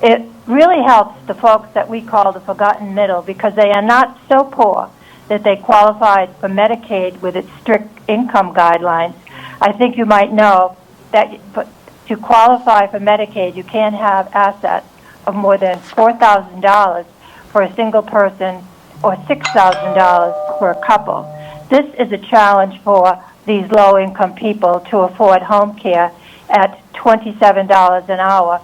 [SPEAKER 23] It really helps the folks that we call the forgotten middle because they are not so poor that they qualified for Medicaid with its strict income guidelines. I think you might know that to qualify for Medicaid, you can't have assets of more than $4,000 for a single person or $6,000 for a couple. This is a challenge for these low-income people to afford home care at $27 an hour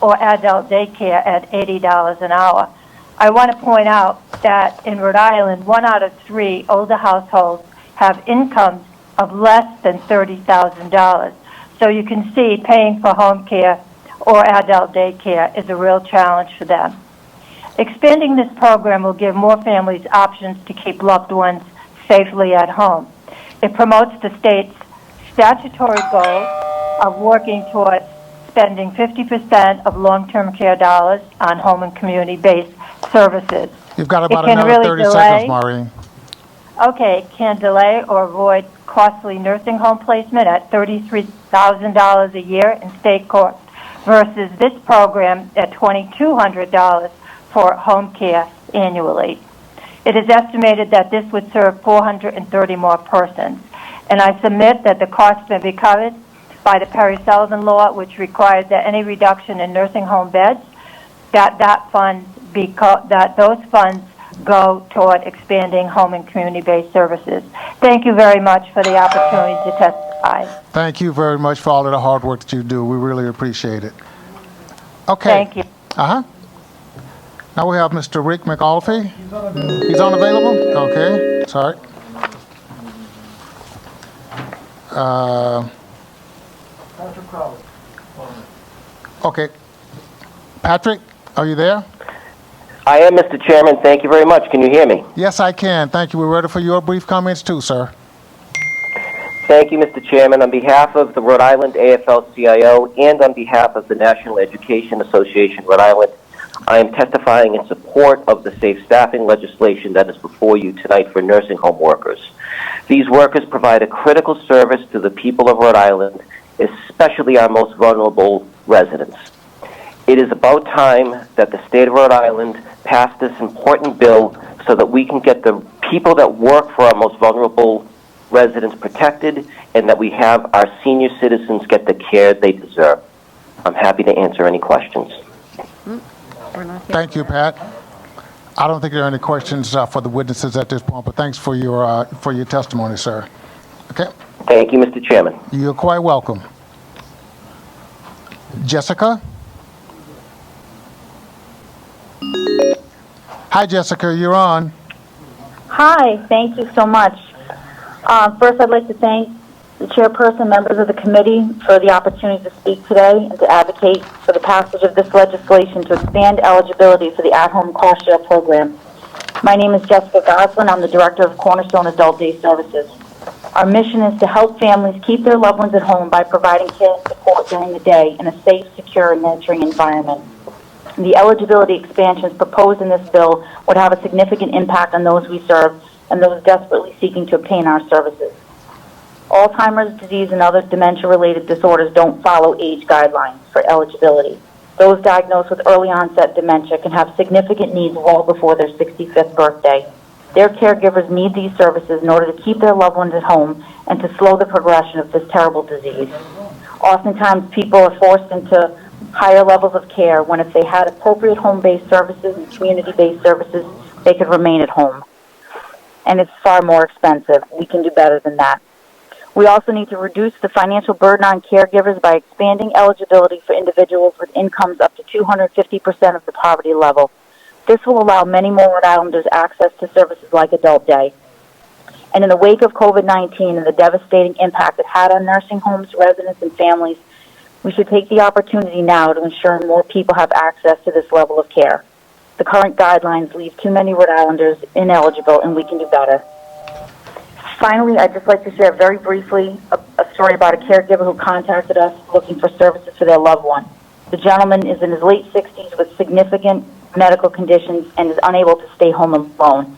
[SPEAKER 23] or adult daycare at $80 an hour. I want to point out that in Rhode Island, 1 out of 3 older households have incomes of less than $30,000. So you can see paying for home care or adult daycare is a real challenge for them. Expanding this program will give more families options to keep loved ones safely at home. It promotes the state's statutory goal of working towards spending 50% of long-term care dollars on home and community-based services.
[SPEAKER 1] You've got about
[SPEAKER 23] It can
[SPEAKER 1] another
[SPEAKER 23] really
[SPEAKER 1] 30 seconds, Maureen.
[SPEAKER 23] Okay, it can delay or avoid costly nursing home placement at $33,000 a year in state courts versus this program at $2,200 for home care annually. It is estimated that this would serve 430 more persons. And I submit that the cost may be covered by the Perry-Sullivan law, which requires that any reduction in nursing home beds, that those funds go toward expanding home and community-based services. Thank you very much for the opportunity to testify.
[SPEAKER 1] Thank you very much for all of the hard work that you do. We really appreciate it. Okay.
[SPEAKER 23] Thank you.
[SPEAKER 1] Now we have Mr. Rick McAuliffe. He's unavailable? Okay, sorry.
[SPEAKER 2] Patrick Crowley.
[SPEAKER 1] Okay. Patrick, are you there?
[SPEAKER 8] I am, Mr. Chairman. Thank you very much. Can you hear me?
[SPEAKER 1] Yes, I can. Thank you. We're ready for your brief comments too, sir.
[SPEAKER 8] Thank you, Mr. Chairman. On behalf of the Rhode Island AFL-CIO and on behalf of the National Education Association Rhode Island, I am testifying in support of the safe staffing legislation that is before you tonight for nursing home workers. These workers provide a critical service to the people of Rhode Island, especially our most vulnerable residents. It is about time that the state of Rhode Island passed this important bill so that we can get the people that work for our most vulnerable residents protected and that we have our senior citizens get the care they deserve. I'm happy to answer any questions.
[SPEAKER 1] Thank you, Pat. I don't think there are any questions for the witnesses at this point, but thanks for your testimony, sir. Okay.
[SPEAKER 8] Thank you, Mr. Chairman.
[SPEAKER 1] You're quite welcome. Jessica? Hi, Jessica. You're on.
[SPEAKER 9] Hi. Thank you so much. First, I'd like to thank the chairperson, members of the committee, for the opportunity to speak today and to advocate for the passage of this legislation to expand eligibility for the at-home cost share program. My name is Jessica Goslin. I'm the director of Cornerstone Adult Day Services. Our mission is to help families keep their loved ones at home by providing care and support during the day in a safe, secure, and nurturing environment. The eligibility expansions proposed in this bill would have a significant impact on those we serve and those desperately seeking to obtain our services. Alzheimer's disease and other dementia-related disorders don't follow age guidelines for eligibility. Those diagnosed with early onset dementia can have significant needs well before their 65th birthday. Their caregivers need these services in order to keep their loved ones at home and to slow the progression of this terrible disease. Oftentimes, people are forced into higher levels of care when if they had appropriate home-based services and community-based services, they could remain at home. And it's far more expensive. We can do better than that. We also need to reduce the financial burden on caregivers by expanding eligibility for individuals with incomes up to 250% of the poverty level. This will allow many more Rhode Islanders access to services like Adult Day. And in the wake of COVID-19 and the devastating impact it had on nursing homes, residents, and families, we should take the opportunity now to ensure more people have access to this level of care. The current guidelines leave too many Rhode Islanders ineligible, and we can do better. Finally, I'd just like to share very briefly a story about a caregiver who contacted us looking for services for their loved one. The gentleman is in his late 60s with significant medical conditions and is unable to stay home alone.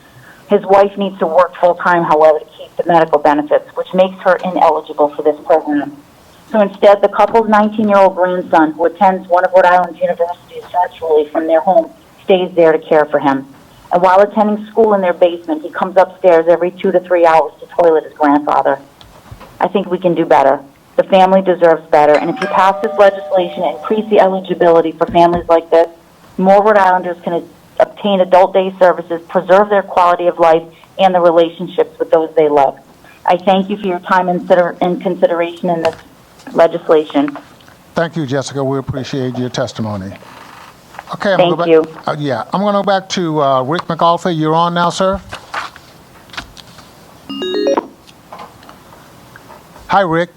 [SPEAKER 9] His wife needs to work full-time, however, to keep the medical benefits, which makes her ineligible for this program. So instead, the couple's 19-year-old grandson, who attends one of Rhode Island's universities virtually from their home, stays there to care for him. And while attending school in their basement, he comes upstairs every 2 to 3 hours to toilet his grandfather. I think we can do better. The family deserves better. And if you pass this legislation and increase the eligibility for families like this, more Rhode Islanders can obtain adult day services, preserve their quality of life, and the relationships with those they love. I thank you for your time and consideration in this legislation.
[SPEAKER 1] Thank you, Jessica. We appreciate your testimony. Okay, I'm
[SPEAKER 22] Thank
[SPEAKER 1] gonna
[SPEAKER 22] you.
[SPEAKER 1] go back. Yeah, I'm going to go back to Rick McAuliffe. You're on now, sir. Hi, Rick.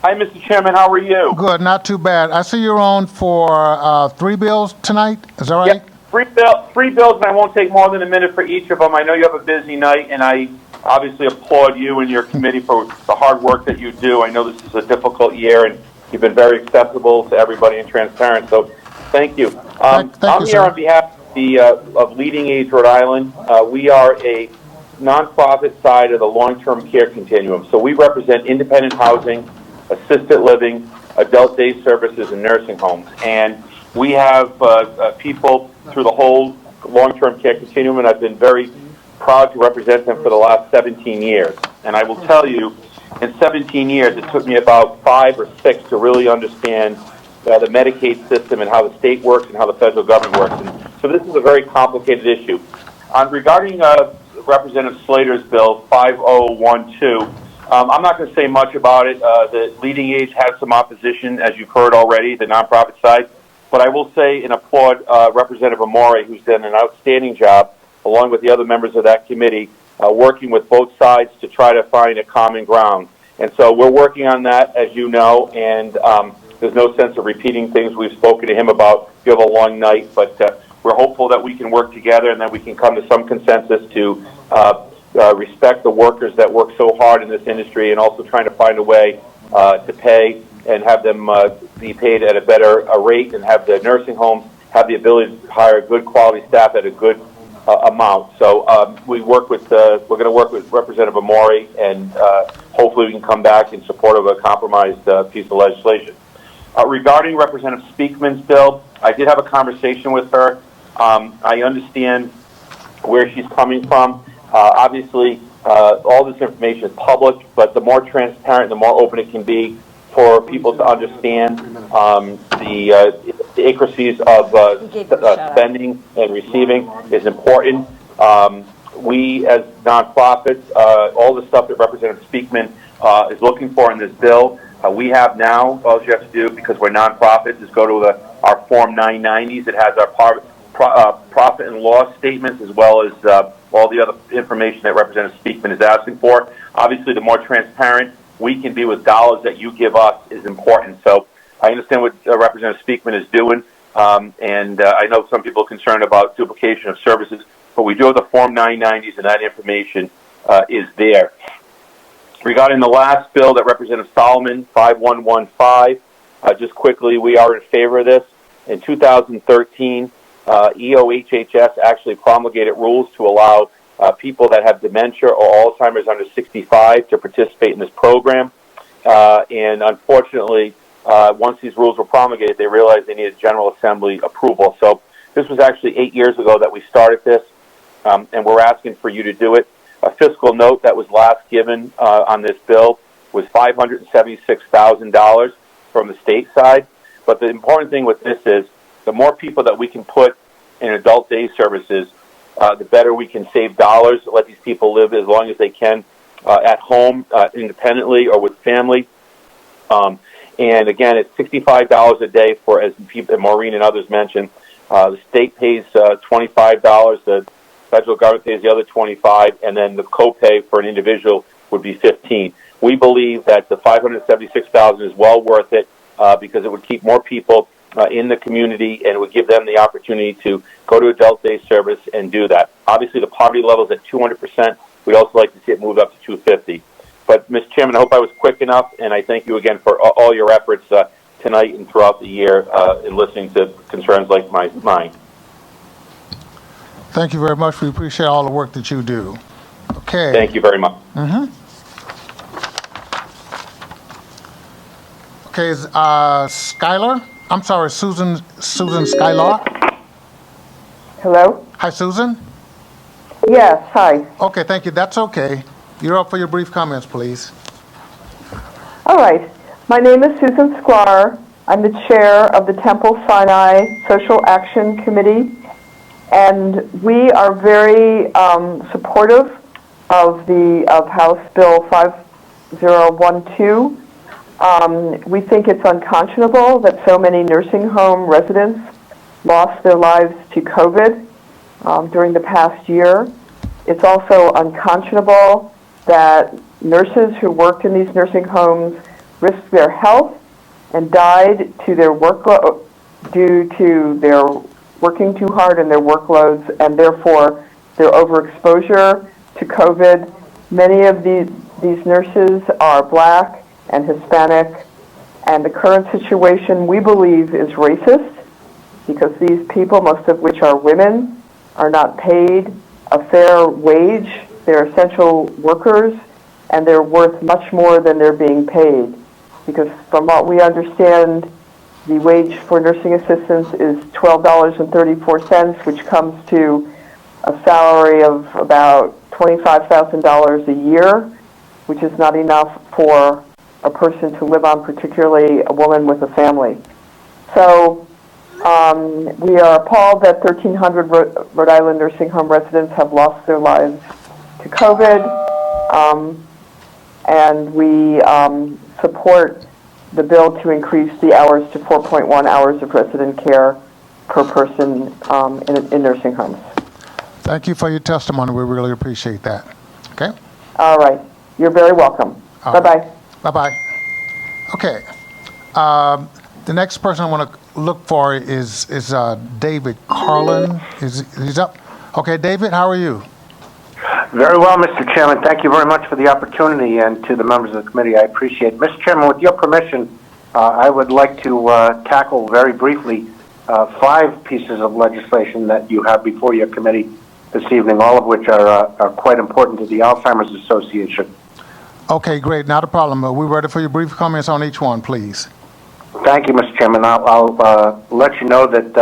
[SPEAKER 3] Hi, Mr. Chairman. How are you?
[SPEAKER 1] Good, not too bad. I see you're on for 3 bills tonight. Is that right?
[SPEAKER 3] Yep. Three bills, and I won't take more than a minute for each of them. I know you have a busy night, and I obviously applaud you and your committee for the hard work that you do. I know this is a difficult year, and you've been very accessible to everybody and transparent, so thank you. I'm here
[SPEAKER 1] sir.
[SPEAKER 3] on behalf of Leading Age Rhode Island. We are a nonprofit side of the long-term care continuum, so we represent independent housing, assisted living, adult day services, and nursing homes. And we have people through the whole long-term care continuum, and I've been very proud to represent them for the last 17 years. And I will tell you, in 17 years, it took me about 5 or 6 to really understand the Medicaid system and how the state works and how the federal government works. And so this is a very complicated issue. Regarding Representative Slater's bill, 5012, I'm not going to say much about it. The Leading Age has some opposition, as you've heard already, the nonprofit side. But I will say and applaud Representative Amore, who's done an outstanding job, along with the other members of that committee, working with both sides to try to find a common ground. And so we're working on that, as you know, and there's no sense of repeating things we've spoken to him about. You have a long night, but we're hopeful that we can work together and that we can come to some consensus to respect the workers that work so hard in this industry, and also trying to find a way to pay and have them be paid at a better rate, and have the nursing homes have the ability to hire good quality staff at a good amount. So we're going to work with Representative Amore, and hopefully we can come back in support of a compromised piece of legislation. Regarding Representative Speakman's bill, I did have a conversation with her. I understand where she's coming from. Obviously, all this information is public, but the more transparent, the more open it can be for people to understand the intricacies of spending and receiving is important. We, as nonprofits, all the stuff that Representative Speakman is looking for in this bill, we have now. All you have to do, because we're nonprofits, is go to our Form 990s. It has our profit and loss statements, as well as all the other information that Representative Speakman is asking for. Obviously, the more transparent we can be with dollars that you give us is important. So I understand what Representative Speakman is doing, and I know some people are concerned about duplication of services, but we do have the Form 990s, and that information is there. Regarding the last bill that Representative Solomon, 5115, just quickly, we are in favor of this. In 2013, EOHHS actually promulgated rules to allow people that have dementia or Alzheimer's under 65 to participate in this program. And unfortunately, once these rules were promulgated, they realized they needed General Assembly approval. So this was actually 8 years ago that we started this, and we're asking for you to do it. A fiscal note that was last given on this bill was $576,000 from the state side. But the important thing with this is the more people that we can put in adult day services, the better we can save dollars, let these people live as long as they can at home, independently or with family. And again, it's $65 a day for, as Maureen and others mentioned, the state pays $25, the federal government pays the other $25, and then the copay for an individual would be $15. We believe that the $576,000 is well worth it because it would keep more people in the community, and it would give them the opportunity to go to adult day service and do that. Obviously, the poverty level is at 200%. We'd also like to see it move up to 250. But, Mr. Chairman, I hope I was quick enough, and I thank you again for all your efforts tonight and throughout the year in listening to concerns like mine.
[SPEAKER 1] Thank you very much. We appreciate all the work that you do. Okay.
[SPEAKER 3] Thank you very much.
[SPEAKER 1] Okay, Skylar? I'm sorry, Susan Skylar?
[SPEAKER 6] Hello?
[SPEAKER 1] Hi, Susan?
[SPEAKER 6] Yes, hi.
[SPEAKER 1] Okay, thank you. That's okay. You're up for your brief comments, please.
[SPEAKER 6] All right. My name is Susan Sklar. I'm the chair of the Temple Sinai Social Action Committee, and we are very supportive of House Bill 5012. We think it's unconscionable that so many nursing home residents lost their lives to COVID during the past year. It's also unconscionable that nurses who worked in these nursing homes risked their health and died to their workload due to their working too hard in their workloads and therefore their overexposure to COVID. Many of these nurses are Black and Hispanic, and the current situation, we believe, is racist because these people, most of which are women, are not paid a fair wage. They're essential workers, and they're worth much more than they're being paid. Because from what we understand, the wage for nursing assistants is $12.34, which comes to a salary of about $25,000 a year, which is not enough for a person to live on, particularly a woman with a family. So we are appalled that 1,300 Rhode Island nursing home residents have lost their lives to COVID, and we support the bill to increase the hours to 4.1 hours of resident care per person in nursing homes.
[SPEAKER 1] Thank you for your testimony. We really appreciate that. Okay?
[SPEAKER 6] All right. You're very welcome. Bye-bye.
[SPEAKER 1] Bye-bye. Okay. The next person I want to look for is David Carlin. He's up. Okay, David, how are you?
[SPEAKER 5] Very well, Mr. Chairman. Thank you very much for the opportunity, and to the members of the committee, I appreciate it. Mr. Chairman, with your permission, I would like to tackle very briefly 5 pieces of legislation that you have before your committee this evening, all of which are quite important to the Alzheimer's Association.
[SPEAKER 1] Okay, great. Not a problem. We're ready for your brief comments on each one, please.
[SPEAKER 5] Thank you, Mr. Chairman. I'll let you know that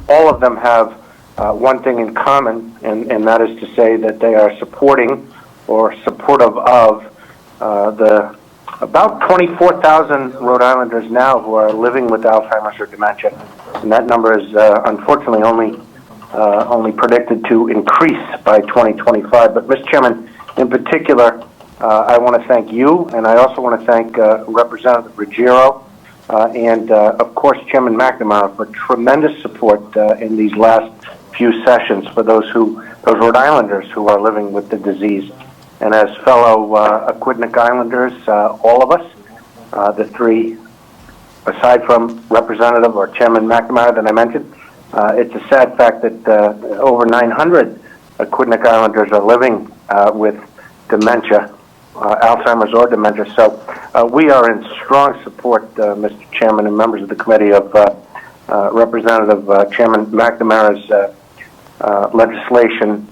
[SPEAKER 5] all of them have one thing in common, and that is to say that they are supporting or supportive of the about 24,000 Rhode Islanders now who are living with Alzheimer's or dementia, and that number is unfortunately only predicted to increase by 2025. But, Mr. Chairman, in particular, I want to thank you, and I also want to thank Representative Ruggiero and, of course, Chairman McNamara for tremendous support in these last few sessions for those Rhode Islanders who are living with the disease. And as fellow Aquidneck Islanders, all of us, the 3, aside from Representative or Chairman McNamara that I mentioned, it's a sad fact that over 900 Aquidneck Islanders are living with dementia, Alzheimer's or dementia. So we are in strong support, Mr. Chairman and members of the committee, of Representative Chairman McNamara's legislation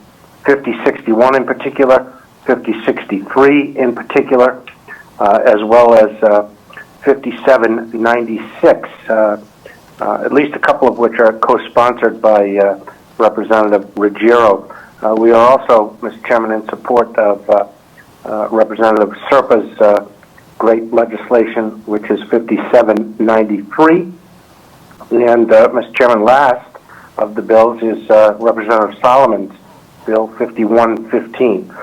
[SPEAKER 5] 5061 in particular, 5063 in particular, as well as 5796, at least a couple of which are co-sponsored by Representative Ruggiero. We are also, Mr. Chairman, in support of Representative Serpa's great legislation, which is 5793. And, Mr. Chairman, last of the bills is Representative Solomon's Bill 5115.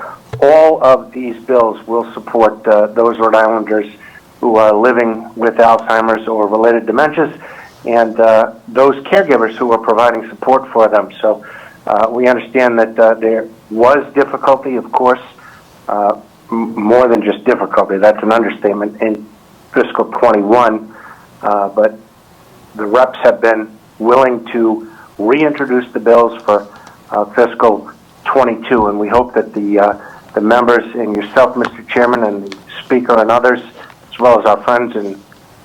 [SPEAKER 5] All of these bills will support those Rhode Islanders who are living with Alzheimer's or related dementias, and those caregivers who are providing support for them. So we understand that there was difficulty, of course, more than just difficulty, that's an understatement, in fiscal 21, but the reps have been willing to reintroduce the bills for fiscal 22, and we hope that the members and yourself, Mr. Chairman, and the Speaker and others, as well as our friends and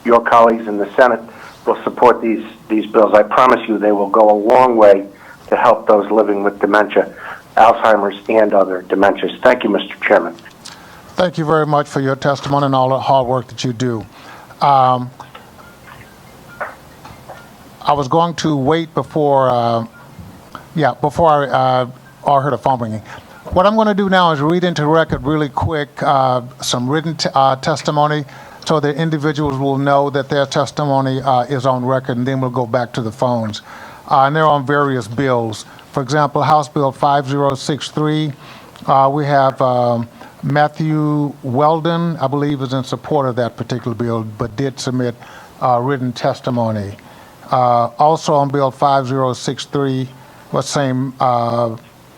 [SPEAKER 5] your colleagues in the Senate, will support these bills. I promise you they will go a long way to help those living with dementia, Alzheimer's, and other dementias. Thank you, Mr. Chairman.
[SPEAKER 1] Thank you very much for your testimony and all the hard work that you do. I was going to wait before I heard a phone ringing. What I'm going to do now is read into the record really quick some written testimony so that individuals will know that their testimony is on record, and then we'll go back to the phones. And they're on various bills. For example, House Bill 5063, we have Matthew Weldon, I believe, is in support of that particular bill, but did submit written testimony. Also on Bill 5063, what's same,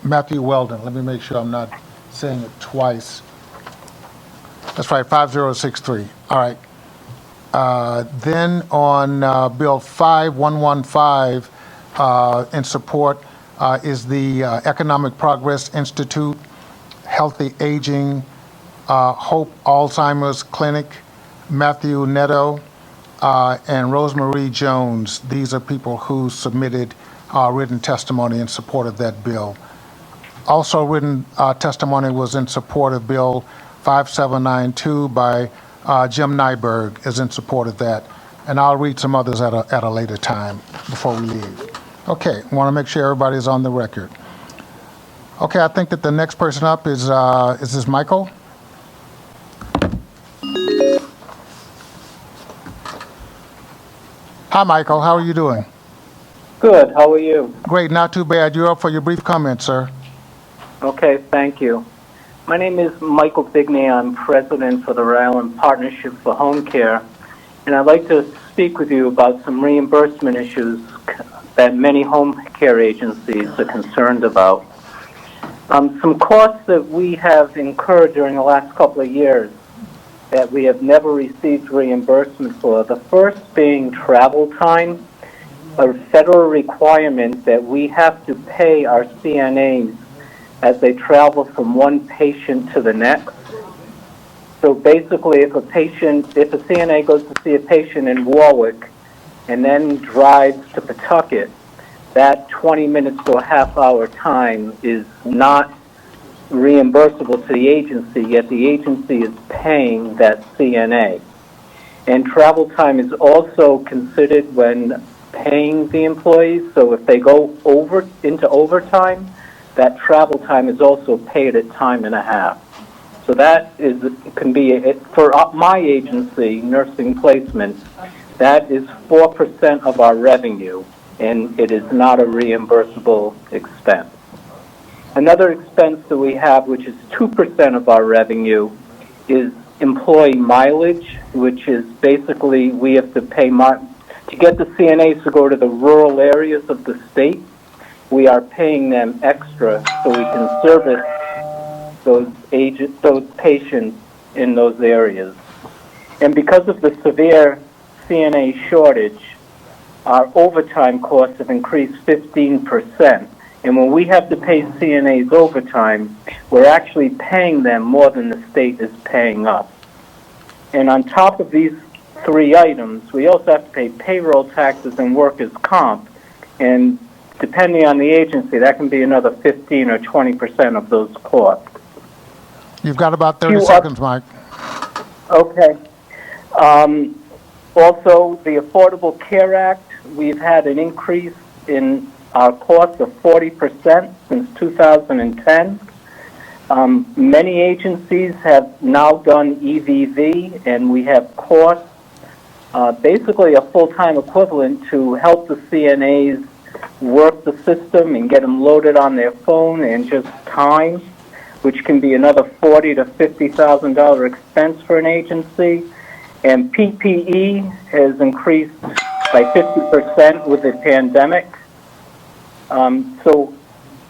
[SPEAKER 1] Matthew Weldon. Let me make sure I'm not saying it twice. That's right, 5063. All right. Then on Bill 5115, in support is the Economic Progress Institute, Healthy Aging, Hope Alzheimer's Clinic, Matthew Netto, and Rosemary Jones. These are people who submitted written testimony in support of that bill. Also written testimony was in support of Bill 5792 by Jim Nyberg is in support of that. And I'll read some others at a later time before we leave. Okay, want to make sure everybody's on the record. Okay, I think that the next person up is this Michael? Hi, Michael. How are you doing?
[SPEAKER 11] Good. How are you?
[SPEAKER 1] Great. Not too bad. You're up for your brief comment, sir.
[SPEAKER 11] Okay. Thank you. My name is Michael Bigney. I'm president for the Rhode Island Partnership for Home Care, and I'd like to speak with you about some reimbursement issues that many home care agencies are concerned about. Some costs that we have incurred during the last couple of years that we have never received reimbursement for. The first being travel time, a federal requirement that we have to pay our CNAs as they travel from one patient to the next. So basically, if a CNA goes to see a patient in Warwick and then drives to Pawtucket, that 20 minutes to a half hour time is not reimbursable to the agency, yet the agency is paying that CNA. And travel time is also considered when paying the employees, so if they go into overtime, that travel time is also paid at time and a half. So that can be, for my agency, nursing placement, that is 4% of our revenue, and it is not a reimbursable expense. Another expense that we have, which is 2% of our revenue, is employee mileage, which is basically we have to pay to get the CNAs to go to the rural areas of the state. We are paying them extra so we can service those patients in those areas. And because of the severe CNA shortage, our overtime costs have increased 15%. And when we have to pay CNAs overtime, we're actually paying them more than the state is paying us. And on top of these three items, we also have to pay payroll taxes and workers' comp. And depending on the agency, that can be another 15 or 20% of those costs.
[SPEAKER 1] You've got about 30 seconds, Mike.
[SPEAKER 11] Okay. Also, the Affordable Care Act, we've had an increase in our costs of 40% since 2010. Many agencies have now done EVV, and we have costs, basically a full-time equivalent to help the CNAs work the system and get them loaded on their phone and just time, which can be another $40,000 to $50,000 expense for an agency. And PPE has increased by 50% with the pandemic. So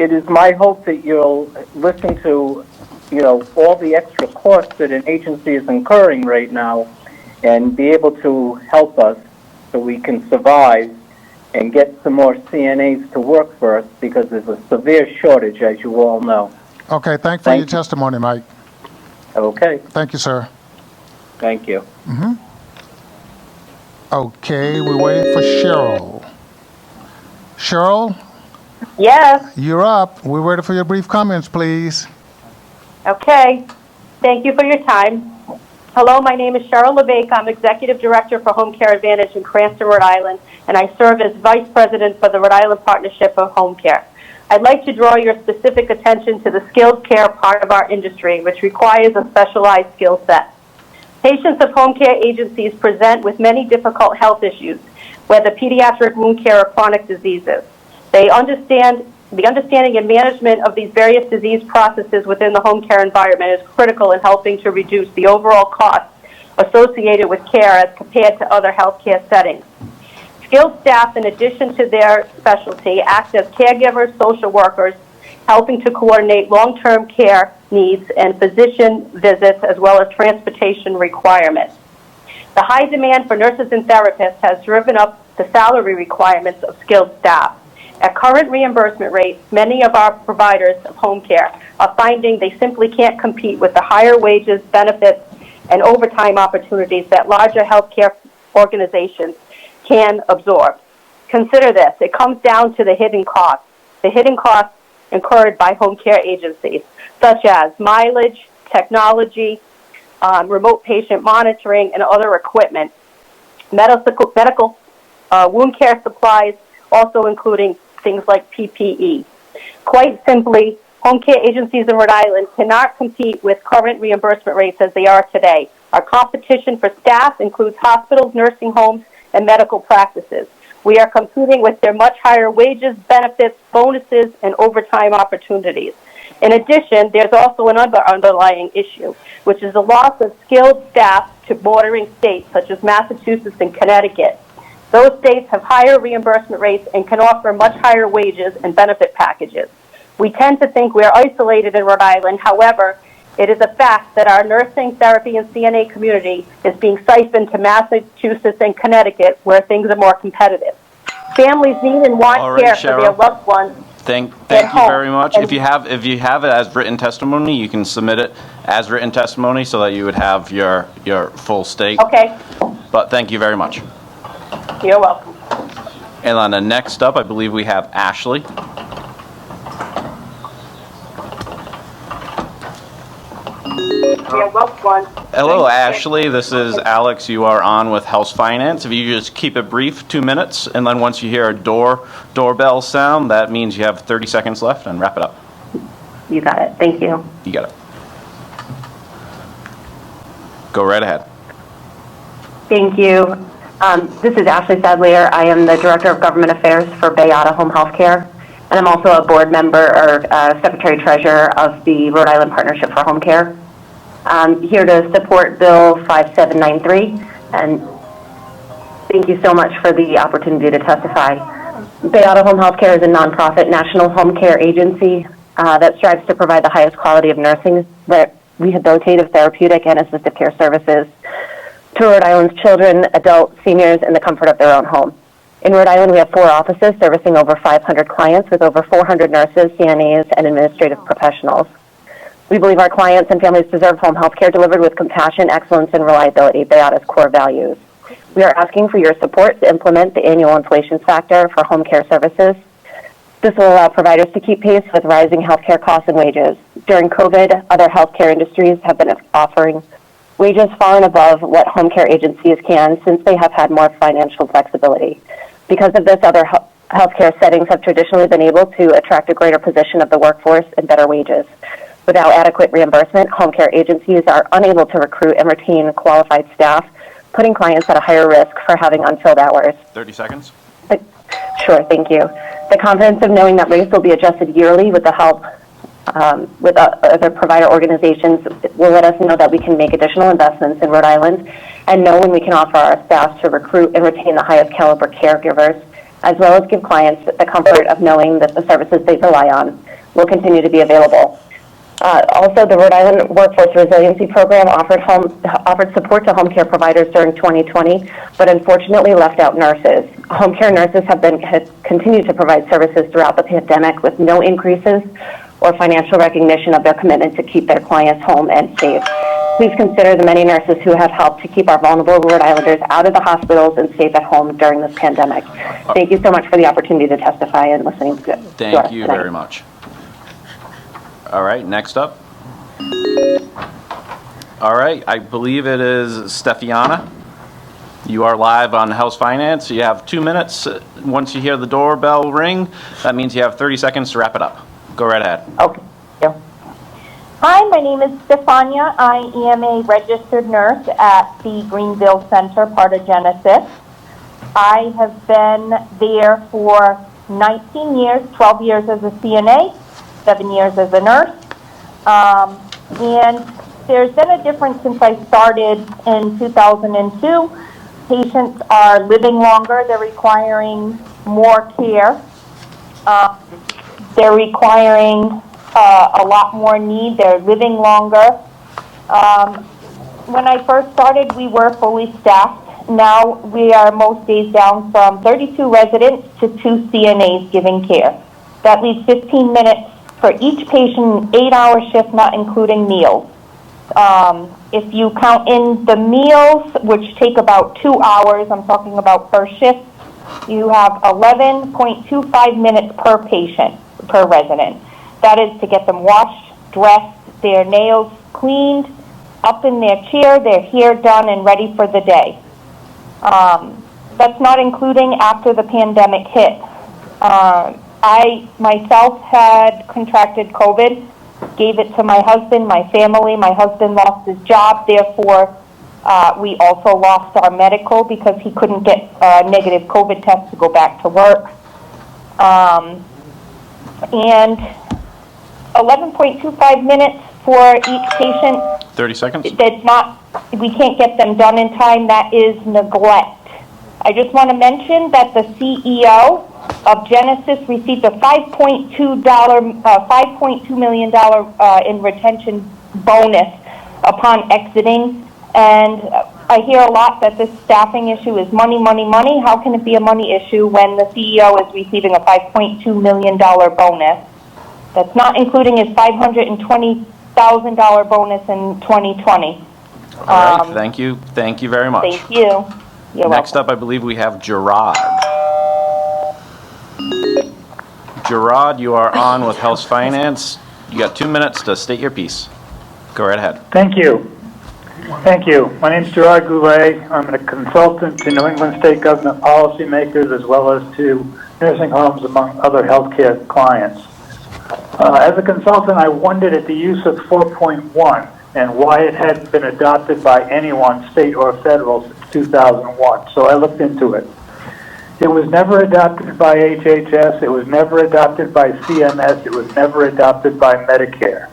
[SPEAKER 11] it is my hope that you'll listen to, all the extra costs that an agency is incurring right now and be able to help us so we can survive and get some more CNAs to work for us because there's a severe shortage, as you all know.
[SPEAKER 1] Okay, thanks for your testimony, Mike.
[SPEAKER 11] Okay.
[SPEAKER 1] Thank you, sir.
[SPEAKER 11] Thank you.
[SPEAKER 1] Okay, we're waiting for Cheryl. Cheryl?
[SPEAKER 12] Yes.
[SPEAKER 1] You're up. We're waiting for your brief comments, please.
[SPEAKER 12] Okay. Thank you for your time. Hello, my name is Cheryl LeBake. I'm Executive Director for Home Care Advantage in Cranston, Rhode Island, and I serve as Vice President for the Rhode Island Partnership of Home Care. I'd like to draw your specific attention to the skilled care part of our industry, which requires a specialized skill set. Patients of home care agencies present with many difficult health issues, whether pediatric wound care or chronic diseases. The understanding and management of these various disease processes within the home care environment is critical in helping to reduce the overall costs associated with care as compared to other healthcare settings. Skilled staff, in addition to their specialty, act as caregivers, social workers, helping to coordinate long-term care needs and physician visits, as well as transportation requirements. The high demand for nurses and therapists has driven up the salary requirements of skilled staff. At current reimbursement rates, many of our providers of home care are finding they simply can't compete with the higher wages, benefits, and overtime opportunities that larger healthcare organizations can absorb. Consider this. It comes down to the hidden costs incurred by home care agencies, such as mileage, technology, remote patient monitoring, and other equipment, medical wound care supplies, also including things like PPE. Quite simply, home care agencies in Rhode Island cannot compete with current reimbursement rates as they are today. Our competition for staff includes hospitals, nursing homes, and medical practices. We are competing with their much higher wages, benefits, bonuses, and overtime opportunities. In addition, there's also another underlying issue, which is the loss of skilled staff to bordering states such as Massachusetts and Connecticut. Those states have higher reimbursement rates and can offer much higher wages and benefit packages. We tend to think we are isolated in Rhode Island. However, it is a fact that our nursing, therapy, and CNA community is being siphoned to Massachusetts and Connecticut, where things are more competitive. Families need and want
[SPEAKER 13] All right,
[SPEAKER 12] care for their loved ones.
[SPEAKER 13] Thank you very much. If you have it as written testimony, you can submit it as written testimony so that you would have your full stake.
[SPEAKER 12] Okay.
[SPEAKER 13] But thank you very much.
[SPEAKER 12] You're welcome.
[SPEAKER 13] And on the next up, I believe we have Ashley.
[SPEAKER 12] You're welcome.
[SPEAKER 13] Hello, Ashley. This is Alex. You are on with House Finance. If you just keep it brief, 2 minutes, and then once you hear a doorbell sound, that means you have 30 seconds left, and wrap it up.
[SPEAKER 14] You got it. Thank you.
[SPEAKER 13] You got it. Go right ahead.
[SPEAKER 14] Thank you. This is Ashley Sadlier. I am the Director of Government Affairs for Bayada Home Health Care, and I'm also a board member or Secretary Treasurer of the Rhode Island Partnership for Home Care. I'm here to support Bill 5793, and thank you so much for the opportunity to testify. Bayada Home Health Care is a nonprofit national home care agency that strives to provide the highest quality of nursing, rehabilitative, therapeutic, and assistive care services to Rhode Island's children, adults, seniors, in the comfort of their own home. In Rhode Island, we have 4 offices servicing over 500 clients with over 400 nurses, CNAs, and administrative professionals. We believe our clients and families deserve home health care delivered with compassion, excellence, and reliability, Bayada's core values. We are asking for your support to implement the annual inflation factor for home care services. This will allow providers to keep pace with rising healthcare costs and wages. During COVID, other healthcare industries have been offering wages far and above what home care agencies can since they have had more financial flexibility. Because of this, other healthcare settings have traditionally been able to attract a greater position of the workforce and better wages. Without adequate reimbursement, home care agencies are unable to recruit and retain qualified staff, putting clients at a higher risk for having unfilled hours.
[SPEAKER 13] 30 seconds.
[SPEAKER 14] Sure, thank you. The confidence of knowing that rates will be adjusted yearly with the help with other provider organizations will let us know that we can make additional investments in Rhode Island and know when we can offer our staff to recruit and retain the highest caliber caregivers, as well as give clients the comfort of knowing that the services they rely on will continue to be available. Also, the Rhode Island Workforce Resiliency Program offered support to home care providers during 2020, but unfortunately left out nurses. Home care nurses have continued to provide services throughout the pandemic with no increases or financial recognition of their commitment to keep their clients home and safe. Please consider the many nurses who have helped to keep our vulnerable Rhode Islanders out of the hospitals and safe at home during this pandemic. Thank you so much for the opportunity to testify and listening to us
[SPEAKER 13] Thank you
[SPEAKER 14] tonight.
[SPEAKER 13] very much. All right, next up. All right, I believe it is Stefiana. You are live on House Finance. You have 2 minutes. Once you hear the doorbell ring, that means you have 30 seconds to wrap it up. Go right ahead.
[SPEAKER 14] Okay.
[SPEAKER 9] Hi, my name is Stefania. I am a registered nurse at the Greenville Center, part of Genesis. I have been there for 19 years, 12 years as a CNA, 7 years as a nurse. And there's been a difference since I started in 2002 patients are living longer. They're requiring more care. They're requiring a lot more need. They're living longer. When I first started, we were fully staffed. Now we are most days down from 32 residents to 2 CNAs giving care. That leaves 15 minutes for each patient, 8-hour shift, not including meals. If you count in the meals, which take about 2 hours, I'm talking about per shift, you have 11.25 minutes per patient, per resident. That is to get them washed, dressed, their nails cleaned, up in their chair, their hair done and ready for the day. That's not including after the pandemic hit. I myself had contracted COVID, gave it to my husband, my family. My husband lost his job, therefore we also lost our medical because he couldn't get a negative COVID test to go back to work. And 11.25 minutes for each patient.
[SPEAKER 13] 30 seconds.
[SPEAKER 9] That's not, we can't get them done in time. That is neglect. I just want to mention that the CEO of Genesis received a $5.2 million in retention bonus upon exiting. And I hear a lot that this staffing issue is money, money, money. How can it be a money issue when the CEO is receiving a $5.2 million bonus? That's not including his $520,000 bonus in 2020.
[SPEAKER 13] All right, thank you. Thank you very much.
[SPEAKER 9] Thank you. You're
[SPEAKER 13] Next up, I believe we have Gerard. Gerard, you are on with House Finance. You got 2 minutes to state your piece. Go right ahead.
[SPEAKER 15] Thank you. Thank you. My name is Gerard Goulet. I'm a consultant to New England state government policymakers as well as to nursing homes, among other healthcare clients. As a consultant, I wondered at the use of 4.1 and why it hadn't been adopted by anyone, state or federal, since 2001. So I looked into it. It was never adopted by HHS. It was never adopted by CMS. It was never adopted by Medicare.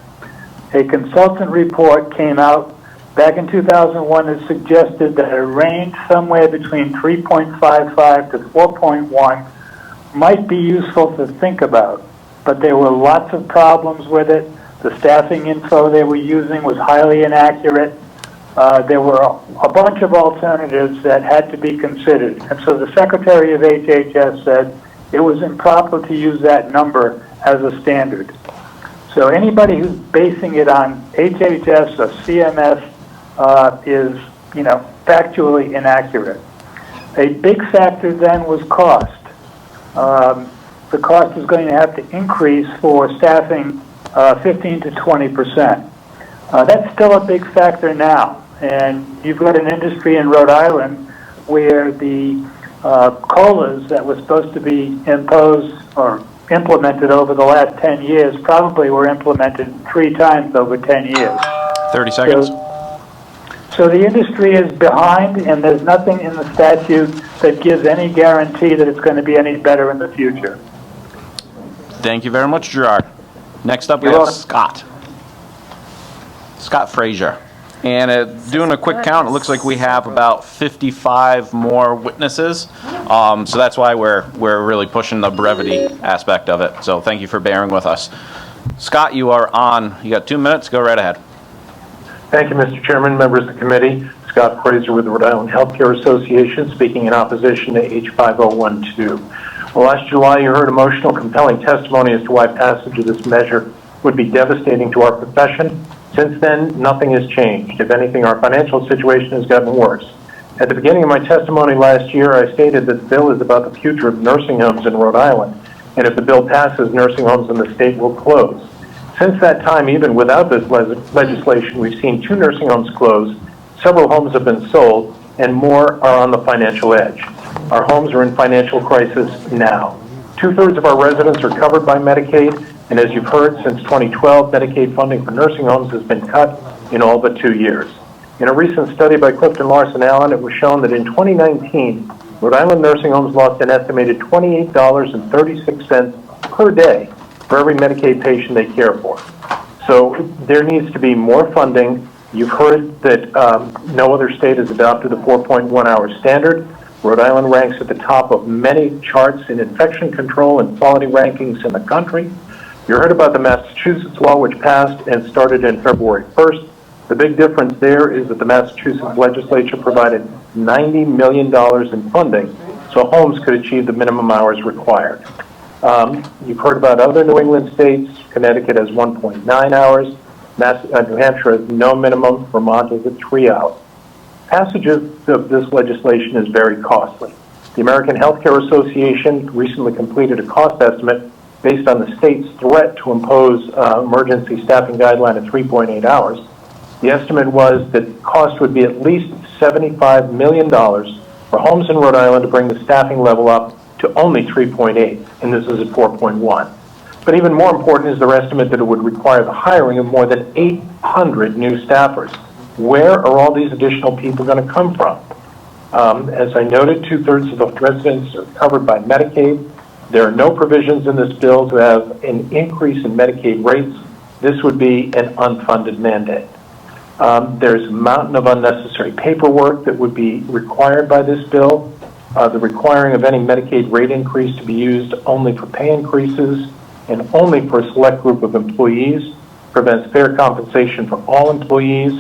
[SPEAKER 15] A consultant report came out back in 2001 that suggested that a range somewhere between 3.55 to 4.1 might be useful to think about. But there were lots of problems with it. The staffing info they were using was highly inaccurate. There were a bunch of alternatives that had to be considered. And so the Secretary of HHS said it was improper to use that number as a standard. So anybody who's basing it on HHS or CMS is, factually inaccurate. A big factor then was cost. The cost is going to have to increase for staffing 15 to 20%. That's still a big factor now. And you've got an industry in Rhode Island where the COLAs that were supposed to be imposed or implemented over the last 10 years probably were implemented 3 times over 10 years.
[SPEAKER 13] 30 seconds.
[SPEAKER 15] So the industry is behind, and there's nothing in the statute that gives any guarantee that it's going to be any better in the future.
[SPEAKER 13] Thank you very much, Gerard. Next up, we have Scott. Scott Frazier. And doing a quick count, it looks like we have about 55 more witnesses. So that's why we're really pushing the brevity aspect of it. So thank you for bearing with us. Scott, you are on. You got 2 minutes. Go right ahead.
[SPEAKER 16] Thank you, Mr. Chairman, members of the committee. Scott Frazier with the Rhode Island Healthcare Association, speaking in opposition to H5012. Well, last July, you heard emotional, compelling testimony as to why passage of this measure would be devastating to our profession. Since then, nothing has changed. If anything, our financial situation has gotten worse. At the beginning of my testimony last year, I stated that the bill is about the future of nursing homes in Rhode Island, and if the bill passes, nursing homes in the state will close. Since that time, even without this legislation, we've seen 2 nursing homes close, several homes have been sold, and more are on the financial edge. Our homes are in financial crisis now. 2/3 of our residents are covered by Medicaid, and as you've heard, since 2012, Medicaid funding for nursing homes has been cut in all but 2 years. In a recent study by Clifton Larson Allen, it was shown that in 2019, Rhode Island nursing homes lost an estimated $28.36 per day for every Medicaid patient they care for. So there needs to be more funding You've heard that no other state has adopted the 4.1-hour standard. Rhode Island ranks at the top of many charts in infection control and quality rankings in the country. You heard about the Massachusetts law, which passed and started in February 1st. The big difference there is that the Massachusetts legislature provided $90 million in funding so homes could achieve the minimum hours required. You've heard about other New England states. Connecticut has 1.9 hours. New Hampshire has no minimum. Vermont is at 3 hours. Passage of this legislation is very costly. The American Healthcare Association recently completed a cost estimate based on the state's threat to impose emergency staffing guideline of 3.8 hours. The estimate was that the cost would be at least $75 million for homes in Rhode Island to bring the staffing level up to only 3.8, and this is at 4.1. But even more important is their estimate that it would require the hiring of more than 800 new staffers. Where are all these additional people going to come from? As I noted, 2/3 of the residents are covered by Medicaid. There are no provisions in this bill to have an increase in Medicaid rates. This would be an unfunded mandate. There's a mountain of unnecessary paperwork that would be required by this bill. The requiring of any Medicaid rate increase to be used only for pay increases and only for a select group of employees prevents fair compensation for all employees.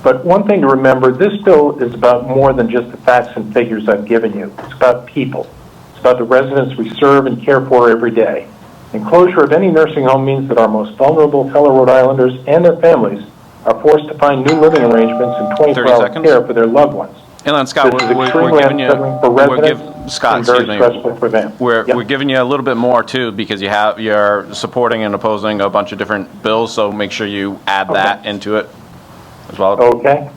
[SPEAKER 16] But one thing to remember, this bill is about more than just the facts and figures I've given you. It's about people. It's about the residents we serve and care for every day. And closure of any nursing home means that our most vulnerable fellow Rhode Islanders and their families are forced to find new living arrangements and 24-hour care for their loved ones.
[SPEAKER 13] And then, Scott,
[SPEAKER 16] This is extremely unsettling for residents and very stressful for them.
[SPEAKER 13] We're giving you a little bit more, too, because you're supporting and opposing a bunch of different bills, so make sure you add that into it as well.
[SPEAKER 16] Okay.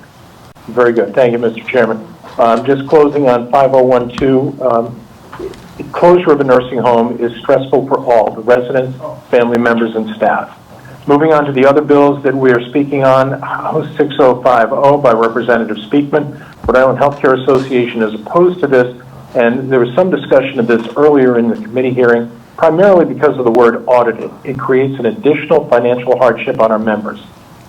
[SPEAKER 16] Very good. Thank you, Mr. Chairman. Just closing on 5012, closure of a nursing home is stressful for all, the residents, family members, and staff. Moving on to the other bills that we are speaking on, House 6050 by Representative Speakman. Rhode Island Healthcare Association is opposed to this, and there was some discussion of this earlier in the committee hearing, primarily because of the word audited. It creates an additional financial hardship on our members.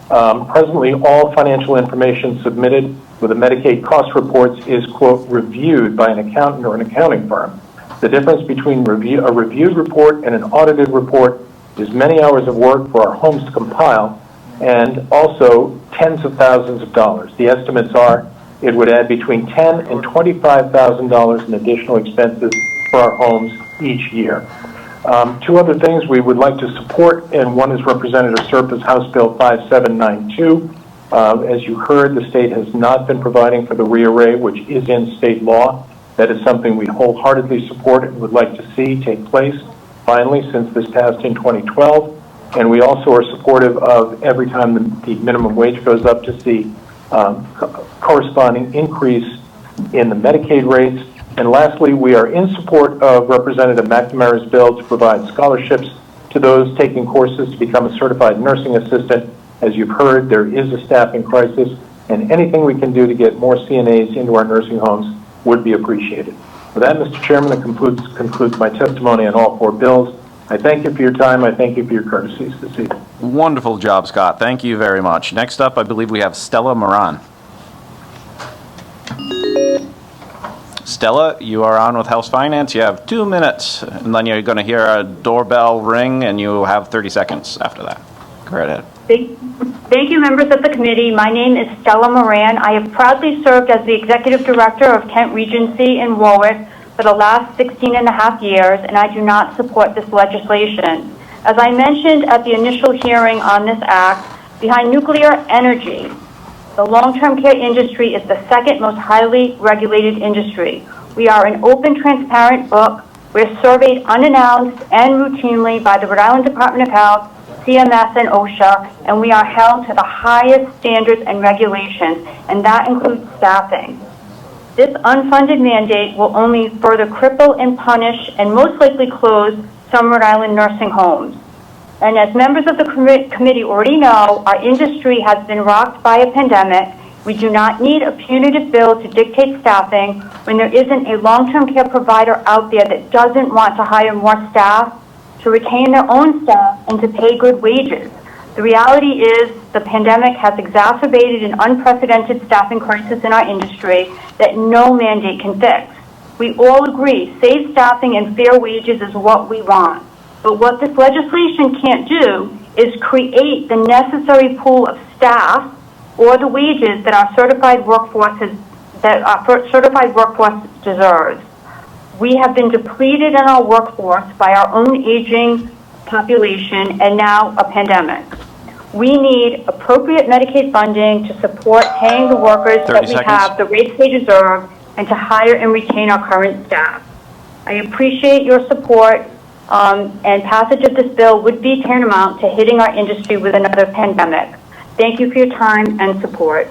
[SPEAKER 16] Presently, all financial information submitted with the Medicaid cost reports is, quote, reviewed by an accountant or an accounting firm. The difference between a reviewed report and an audited report is many hours of work for our homes to compile, and also tens of thousands of dollars. The estimates are it would add between $10,000 and $25,000 in additional expenses for our homes each year. Two other things we would like to support, and one is Representative Serpa's House Bill 5792. As you heard, the state has not been providing for the rearray, which is in state law. That is something we wholeheartedly support and would like to see take place finally, since this passed in 2012. And we also are supportive of every time the minimum wage goes up to see corresponding increase in the Medicaid rates. And lastly, we are in support of Representative McNamara's bill to provide scholarships to those taking courses to become a certified nursing assistant. As you've heard, there is a staffing crisis, and anything we can do to get more CNAs into our nursing homes would be appreciated. With that, Mr. Chairman, that concludes my testimony on all four bills. I thank you for your time. I thank you for your courtesies this evening.
[SPEAKER 13] Wonderful job, Scott. Thank you very much. Next up, I believe we have Stella Moran. Stella, you are on with House Finance. You have 2 minutes, and then you're going to hear a doorbell ring, and you have 30 seconds after that. Go right ahead.
[SPEAKER 18] Thank you, members of the committee. My name is Stella Moran. I have proudly served as the Executive Director of Kent Regency in Warwick for the last 16 and a half years, and I do not support this legislation. As I mentioned at the initial hearing on this act, behind nuclear energy, the long-term care industry is the second most highly regulated industry. We are an open, transparent book. We're surveyed unannounced and routinely by the Rhode Island Department of Health, CMS, and OSHA, and we are held to the highest standards and regulations, and that includes staffing. This unfunded mandate will only further cripple and punish and most likely close some Rhode Island nursing homes. And as members of the committee already know, our industry has been rocked by a pandemic. We do not need a punitive bill to dictate staffing when there isn't a long-term care provider out there that doesn't want to hire more staff, to retain their own staff, and to pay good wages. The reality is the pandemic has exacerbated an unprecedented staffing crisis in our industry that no mandate can fix. We all agree safe staffing and fair wages is what we want. But what this legislation can't do is create the necessary pool of staff or the wages that our certified workforce deserves. We have been depleted in our workforce by our own aging population and now a pandemic. We need appropriate Medicaid funding to support paying the workers that we have the rates they deserve and to hire and retain our current staff. I appreciate your support, and passage of this bill would be tantamount to hitting our industry with another pandemic. Thank you for your time and support.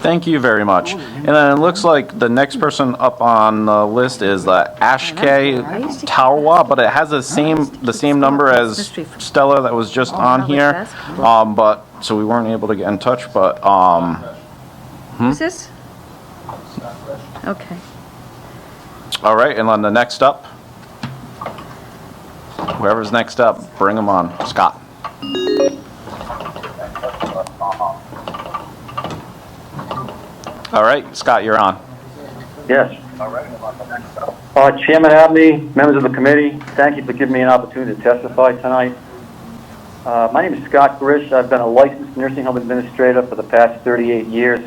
[SPEAKER 13] Thank you very much. And then it looks like the next person up on the list is Ashkay Tawa, but it has the same number as Stella that was just on here. But so we weren't able to get in touch. But
[SPEAKER 7] Who's this? Okay.
[SPEAKER 13] All right, and then the next up, whoever's next up, bring them on. Scott. All right, Scott, you're on.
[SPEAKER 19] Yes. Chairman Abney, members of the committee, thank you for giving me an opportunity to testify tonight. My name is Scott Grish. I've been a licensed nursing home administrator for the past 38 years.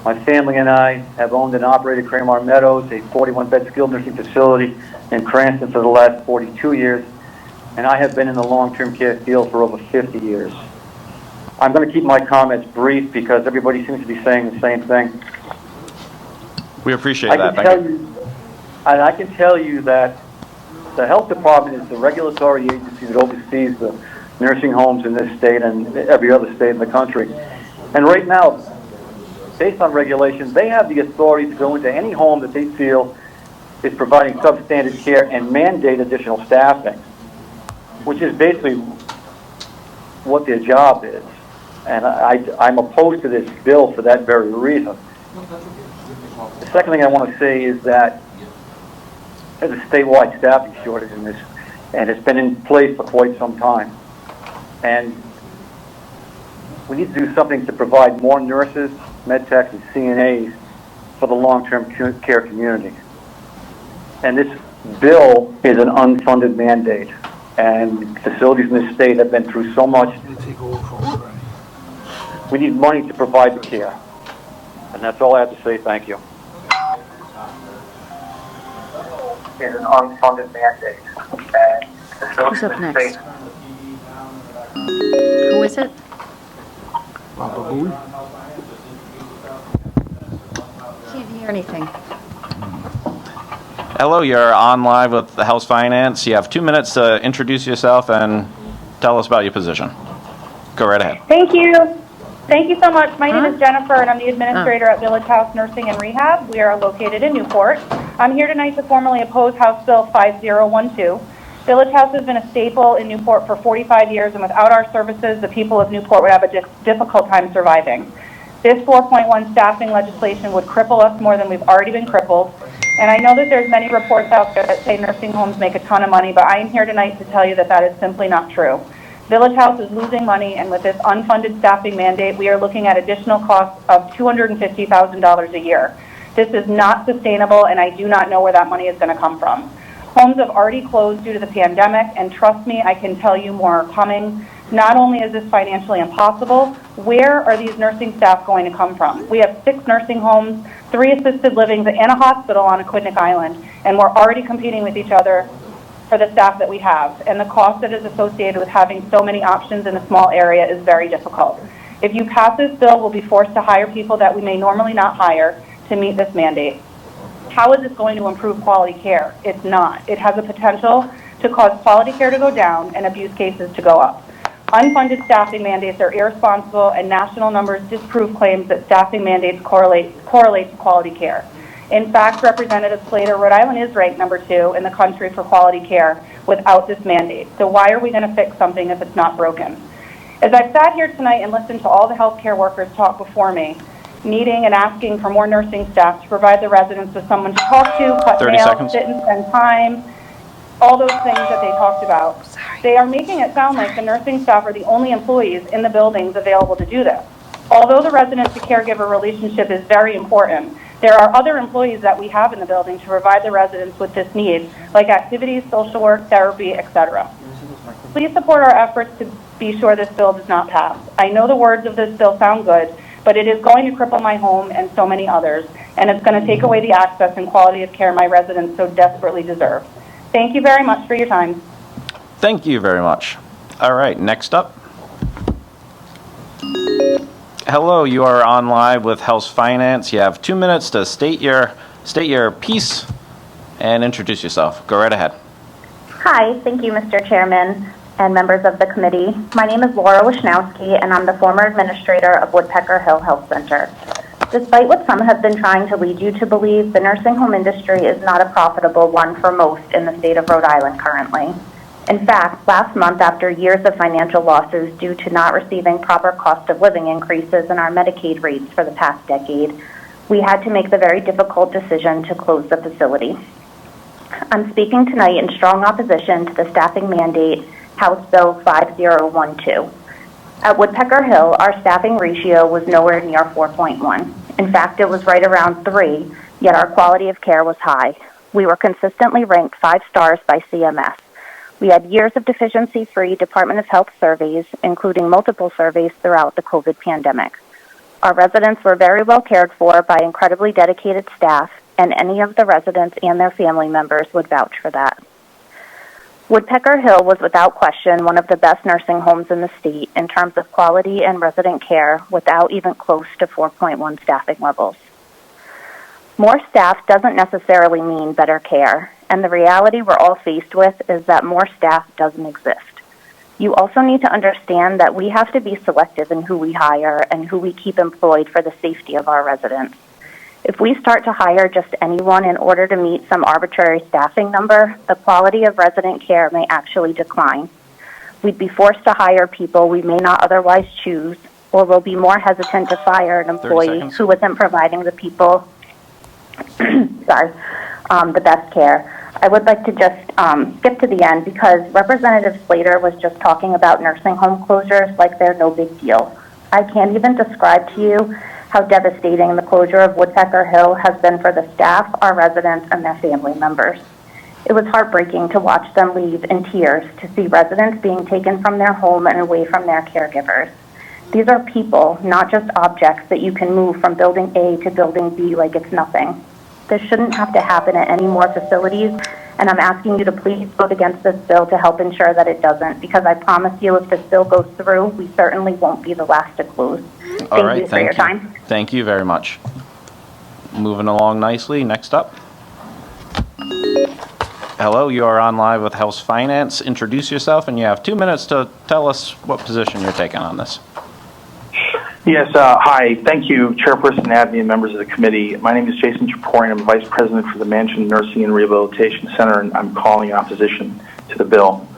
[SPEAKER 19] My family and I have owned and operated Cramer Meadows, a 41-bed skilled nursing facility in Cranston for the last 42 years, and I have been in the long-term care field for over 50 years. I'm going to keep my comments brief because everybody seems to be saying the same thing.
[SPEAKER 13] We appreciate that. Thank you.
[SPEAKER 19] And I can tell you that the health department is the regulatory agency that oversees the nursing homes in this state and every other state in the country. And right now, based on regulations, they have the authority to go into any home that they feel is providing substandard care and mandate additional staffing, which is basically what their job is. And I'm opposed to this bill for that very reason. The second thing I want to say is that there's a statewide staffing shortage in this, and it's been in place for quite some time. And we need to do something to provide more nurses, med techs, and CNAs for the long-term care community. And this bill is an unfunded mandate, and facilities in this state have been through so much. We need money to provide the care. And that's all I have to say. Thank you. Is an unfunded mandate.
[SPEAKER 7] Who's up next? Who is it? Can't hear anything.
[SPEAKER 13] Hello, you're on live with the House Finance. You have 2 minutes to introduce yourself and tell us about your position. Go right ahead.
[SPEAKER 21] Thank you. Thank you so much. My name is Jennifer, and I'm the administrator at Village House Nursing and Rehab. We are located in Newport. I'm here tonight to formally oppose House Bill 5012. Village House has been a staple in Newport for 45 years, and without our services, the people of Newport would have a difficult time surviving. This 4.1 staffing legislation would cripple us more than we've already been crippled. And I know that there's many reports out there that say nursing homes make a ton of money, but I am here tonight to tell you that that is simply not true. Village House is losing money, and with this unfunded staffing mandate, we are looking at additional costs of $250,000 a year. This is not sustainable, and I do not know where that money is going to come from. Homes have already closed due to the pandemic, and trust me, I can tell you more are coming. Not only is this financially impossible, where are these nursing staff going to come from? We have 6 nursing homes, 3 assisted livings, and a hospital on Aquidneck Island, and we're already competing with each other for the staff that we have. And the cost that is associated with having so many options in a small area is very difficult. If you pass this bill, we'll be forced to hire people that we may normally not hire to meet this mandate. How is this going to improve quality care? It's not. It has a potential to cause quality care to go down and abuse cases to go up. Unfunded staffing mandates are irresponsible, and national numbers disprove claims that staffing mandates correlate to quality care. In fact, Representative Slater, Rhode Island is ranked number 2 in the country for quality care without this mandate. So why are we going to fix something if it's not broken? As I've sat here tonight and listened to all the healthcare workers talk before me, needing and asking for more nursing staff to provide the residents with someone to talk to, cut nails, sit and spend time, all those things that they talked about. They are making it sound like the nursing staff are the only employees in the buildings available to do this. Although the resident to caregiver relationship is very important, there are other employees that we have in the building to provide the residents with this need, like activities, social work, therapy, etc. Please support our efforts to be sure this bill does not pass. I know the words of this bill sound good, but it is going to cripple my home and so many others, and it's going to take away the access and quality of care my residents so desperately deserve. Thank you very much for your time.
[SPEAKER 13] Thank you very much. All right, next up. Hello, you are on live with House Finance. You have 2 minutes to state your piece and introduce yourself. Go right ahead.
[SPEAKER 22] Hi, thank you, Mr. Chairman and members of the committee. My name is Laura Wisnowski, and I'm the former administrator of Woodpecker Hill Health Center. Despite what some have been trying to lead you to believe, the nursing home industry is not a profitable one for most in the state of Rhode Island currently. In fact, last month, after years of financial losses due to not receiving proper cost of living increases in our Medicaid rates for the past decade, we had to make the very difficult decision to close the facility. I'm speaking tonight in strong opposition to the staffing mandate, House Bill 5012. At Woodpecker Hill, our staffing ratio was nowhere near 4.1. In fact, it was right around 3, yet our quality of care was high. We were consistently ranked 5 stars by CMS. We had years of deficiency-free Department of Health surveys, including multiple surveys throughout the COVID pandemic. Our residents were very well cared for by incredibly dedicated staff, and any of the residents and their family members would vouch for that. Woodpecker Hill was without question one of the best nursing homes in the state in terms of quality and resident care without even close to 4.1 staffing levels. More staff doesn't necessarily mean better care, and the reality we're all faced with is that more staff doesn't exist. You also need to understand that we have to be selective in who we hire and who we keep employed for the safety of our residents. If we start to hire just anyone in order to meet some arbitrary staffing number, the quality of resident care may actually decline. We'd be forced to hire people we may not otherwise choose, or we'll be more hesitant to fire an employee who isn't providing the people the best care. I would like to just skip to the end because Representative Slater was just talking about nursing home closures like they're no big deal. I can't even describe to you how devastating the closure of Woodpecker Hill has been for the staff, our residents, and their family members. It was heartbreaking to watch them leave in tears to see residents being taken from their home and away from their caregivers. These are people, not just objects that you can move from building A to building B like it's nothing. This shouldn't have to happen at any more facilities, and I'm asking you to please vote against this bill to help ensure that it doesn't, because I promise you if this bill goes through, we certainly won't be the last to close. Thank you for your time.
[SPEAKER 13] Thank you very much. Moving along nicely. Next up. Hello, you are on live with House Finance. Introduce yourself, and you have 2 minutes to tell us what position you're taking on this.
[SPEAKER 4] Yes, hi. Thank you, Chairperson Abney and members of the committee. My name is Jason Traporian. I'm Vice President for the Mansion Nursing and Rehabilitation Center, and I'm calling in opposition to the bill.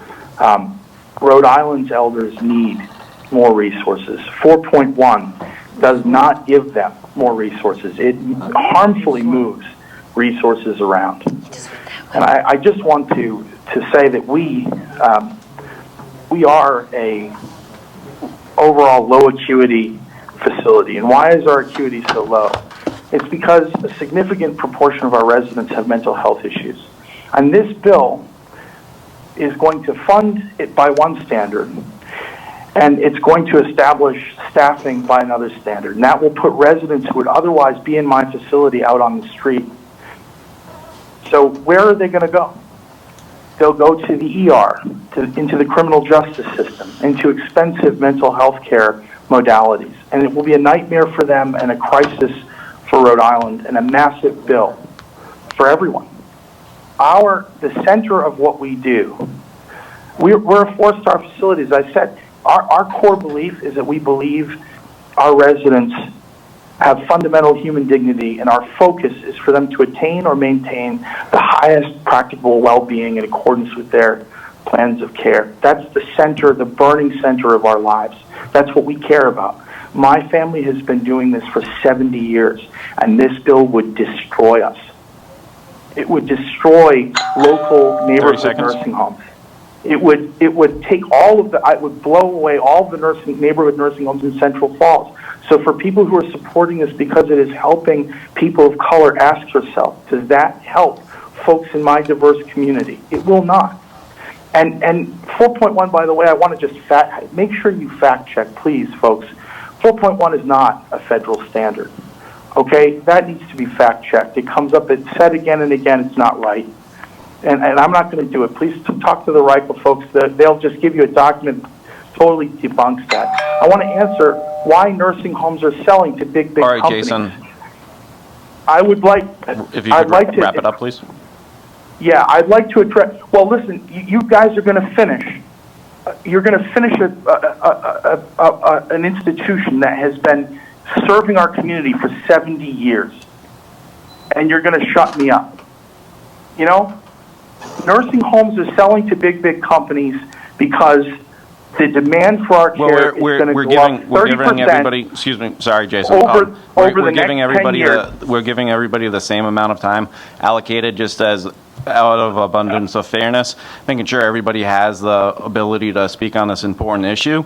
[SPEAKER 4] Rhode Island's elders need more resources. 4.1 does not give them more resources. It harmfully moves resources around. And I just want to say that we are a overall low acuity facility. And why is our acuity so low? It's because a significant proportion of our residents have mental health issues. And this bill is going to fund it by one standard, and it's going to establish staffing by another standard. And that will put residents who would otherwise be in my facility out on the street. So where are they going to go? They'll go to the ER, into the criminal justice system, into expensive mental health care modalities. And it will be a nightmare for them and a crisis for Rhode Island and a massive bill for everyone. The center of what we do, we're a 4-star facility. As I said, our core belief is that we believe our residents have fundamental human dignity, and our focus is for them to attain or maintain the highest practicable well-being in accordance with their plans of care. That's the center, the burning center of our lives. That's what we care about. My family has been doing this for 70 years, and this bill would destroy us. It would destroy local neighborhood nursing homes. It would take all of the, it would blow away all the neighborhood nursing homes in Central Falls. So for people who are supporting this because it is helping people of color, ask yourself, does that help folks in my diverse community? It will not. And 4.1, by the way, I want to just make sure you fact check, please, folks. 4.1 is not a federal standard. Okay, that needs to be fact checked. It comes up, it's said again and again, it's not right. And I'm not going to do it. Please talk to the RIPA folks. They'll just give you a document totally debunks that. I want to answer why nursing homes are selling to big
[SPEAKER 13] All right,
[SPEAKER 4] companies.
[SPEAKER 13] Jason.
[SPEAKER 4] I would like,
[SPEAKER 13] If you could wrap it up, please.
[SPEAKER 4] yeah, I'd like to address, well, listen, you guys are going to finish. You're going to finish an institution that has been serving our community for 70 years. And you're going to shut me up. You know, nursing homes are selling to big companies because the demand for our care is going to go up 30%.
[SPEAKER 13] We're giving everybody, excuse me, sorry, Jason. We're giving everybody the same amount of time allocated, just as out of abundance of fairness, making sure everybody has the ability to speak on this important issue.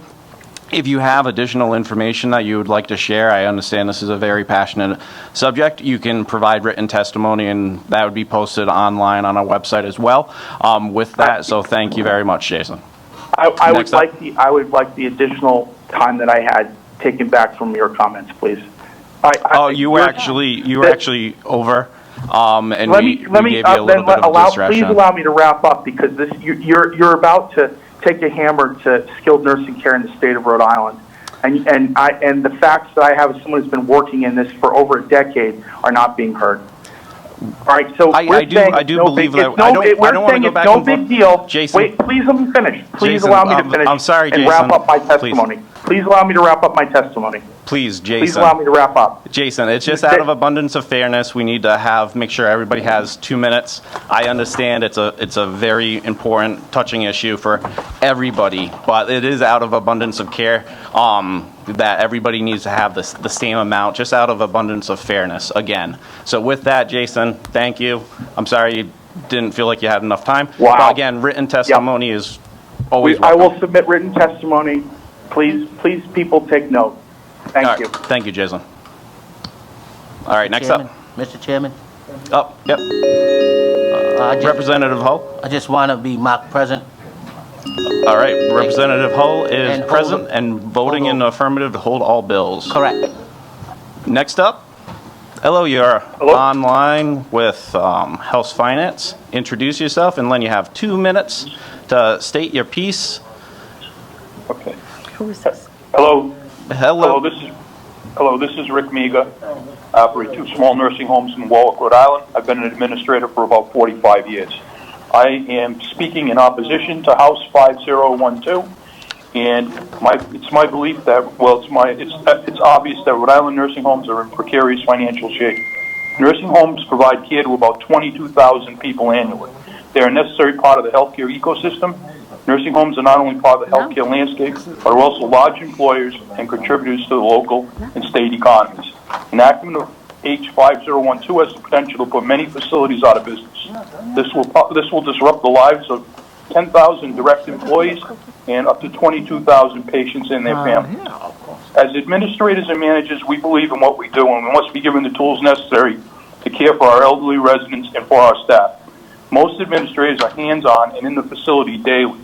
[SPEAKER 13] If you have additional information that you would like to share, I understand this is a very passionate subject. You can provide written testimony, and that would be posted online on our website as well. With that, so thank you very much, Jason.
[SPEAKER 4] I would like the additional time that I had taken back from your comments, please.
[SPEAKER 13] You were actually over, and we gave you a little bit of discretion.
[SPEAKER 4] Please allow me to wrap up, because you're about to take a hammer to skilled nursing care in the state of Rhode Island, and the facts that I have as someone who's been working in this for over a decade are not being heard. All right, so I do believe that. I don't want to go back. No big deal. Jason, wait, please let me finish. Please allow me to finish.
[SPEAKER 13] I'm sorry, Jason.
[SPEAKER 4] And wrap up my testimony. Please allow me to wrap up my testimony.
[SPEAKER 13] Please, Jason.
[SPEAKER 4] Please allow me to wrap up.
[SPEAKER 13] Jason, it's just out of abundance of fairness. We need to make sure everybody has 2 minutes. I understand it's a very important, touching issue for everybody, but it is out of abundance of care that everybody needs to have the same amount, just out of abundance of fairness, again. So with that, Jason, thank you. I'm sorry you didn't feel like you had enough time.
[SPEAKER 4] Wow.
[SPEAKER 13] But again, written testimony is always
[SPEAKER 4] I
[SPEAKER 13] welcome.
[SPEAKER 4] will submit written testimony. Please, people take note. Thank you.
[SPEAKER 13] Thank you, Jason. All right, next up.
[SPEAKER 10] Mr. Chairman?
[SPEAKER 13] Oh, yep. Representative Hull?
[SPEAKER 10] I just want to be marked present.
[SPEAKER 13] All right, Representative Hull is present and voting in the affirmative to hold all bills.
[SPEAKER 10] Correct.
[SPEAKER 13] Next up, hello, you're online with House Finance. Introduce yourself, and then you have 2 minutes to state your piece.
[SPEAKER 17] Okay.
[SPEAKER 7] Who is this?
[SPEAKER 17] Hello.
[SPEAKER 13] Hello.
[SPEAKER 17] This is Rick Miga. I operate 2 small nursing homes in Warwick, Rhode Island. I've been an administrator for about 45 years. I am speaking in opposition to House 5012, and it's my belief that it's obvious that Rhode Island nursing homes are in precarious financial shape. Nursing homes provide care to about 22,000 people annually. They are a necessary part of the healthcare ecosystem. Nursing homes are not only part of the healthcare landscape, but are also large employers and contributors to the local and state economies. Enactment of H5012 has the potential to put many facilities out of business. This will disrupt the lives of 10,000 direct employees and up to 22,000 patients and their families. As administrators and managers, we believe in what we do, and we must be given the tools necessary to care for our elderly residents and for our staff. Most administrators are hands-on and in the facility daily.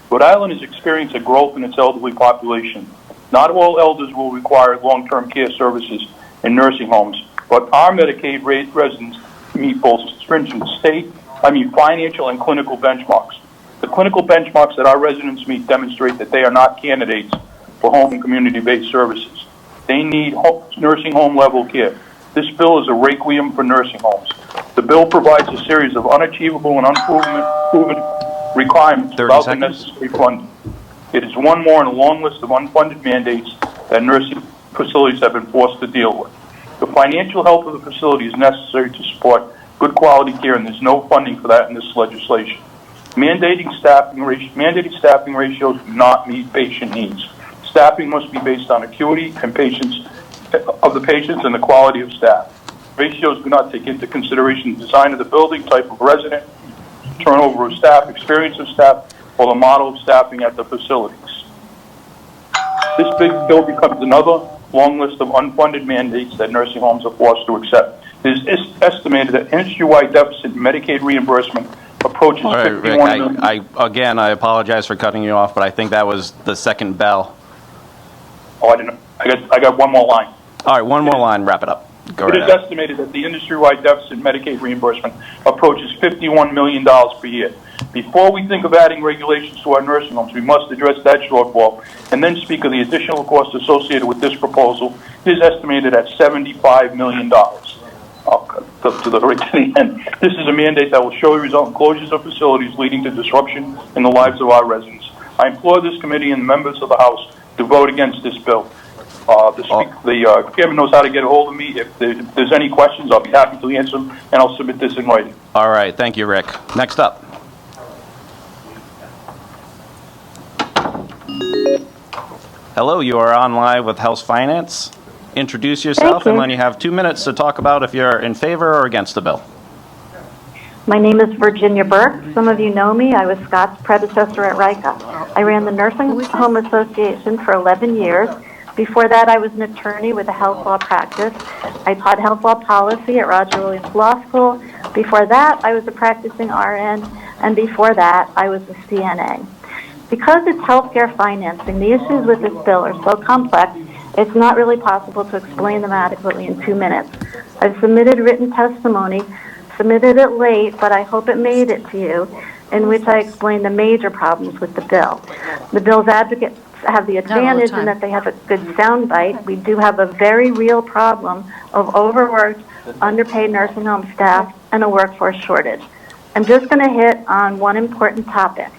[SPEAKER 17] Rhode Island is experiencing a growth in its elderly population. Not all elders will require long-term care services in nursing homes, but our Medicaid residents meet both stringent financial and clinical benchmarks. The clinical benchmarks that our residents meet demonstrate that they are not candidates for home and community-based services. They need nursing home level care. This bill is a requiem for nursing homes. The bill provides a series of unachievable and unproven requirements without the necessary funding. It is one more in a long list of unfunded mandates that nursing facilities have been forced to deal with. The financial health of the facility is necessary to support good quality care, and there's no funding for that in this legislation. Mandating staffing ratios do not meet patient needs. Staffing must be based on acuity and of the patients and the quality of staff. Ratios do not take into consideration the design of the building, type of resident, turnover of staff, experience of staff, or the model of staffing at the facilities. This big bill becomes another long list of unfunded mandates that nursing homes are forced to accept. It is estimated that industry-wide deficit in Medicaid reimbursement approaches
[SPEAKER 13] All right, Rick,
[SPEAKER 17] 51 million.
[SPEAKER 13] again, I apologize for cutting you off, but I think that was the second bell.
[SPEAKER 17] Oh, I didn't. I got one more line.
[SPEAKER 13] All right, one more line, wrap it up. Go
[SPEAKER 17] It
[SPEAKER 13] right
[SPEAKER 17] is
[SPEAKER 13] ahead.
[SPEAKER 17] estimated that the industry-wide deficit in Medicaid reimbursement approaches $51 million per year. Before we think of adding regulations to our nursing homes, we must address that shortfall and then speak of the additional costs associated with this proposal. It is estimated at $75 million. I'll cut to the right to the end. This is a mandate that will surely result in closures of facilities leading to disruption in the lives of our residents. I implore this committee and members of the House to vote against this bill. The chairman knows how to get a hold of me. If there's any questions, I'll be happy to answer them, and I'll submit this in writing.
[SPEAKER 13] All right, thank you, Rick. Next up. Hello, you are on live with House Finance. Introduce yourself, and then you have 2 minutes to talk about if you're in favor or against the bill.
[SPEAKER 2] My name is Virginia Burke. Some of you know me. I was Scott's predecessor at RICA. I ran the Nursing Home Association for 11 years. Before that, I was an attorney with a health law practice. I taught health law policy at Roger Williams Law School. Before that, I was a practicing RN, and before that, I was a CNA. Because it's healthcare financing, the issues with this bill are so complex, it's not really possible to explain them adequately in 2 minutes. I've submitted written testimony, submitted it late, but I hope it made it to you, in which I explain the major problems with the bill. The bill's advocates have the advantage in that they have a good soundbite. We do have a very real problem of overworked, underpaid nursing home staff and a workforce shortage. I'm just going to hit on one important topic,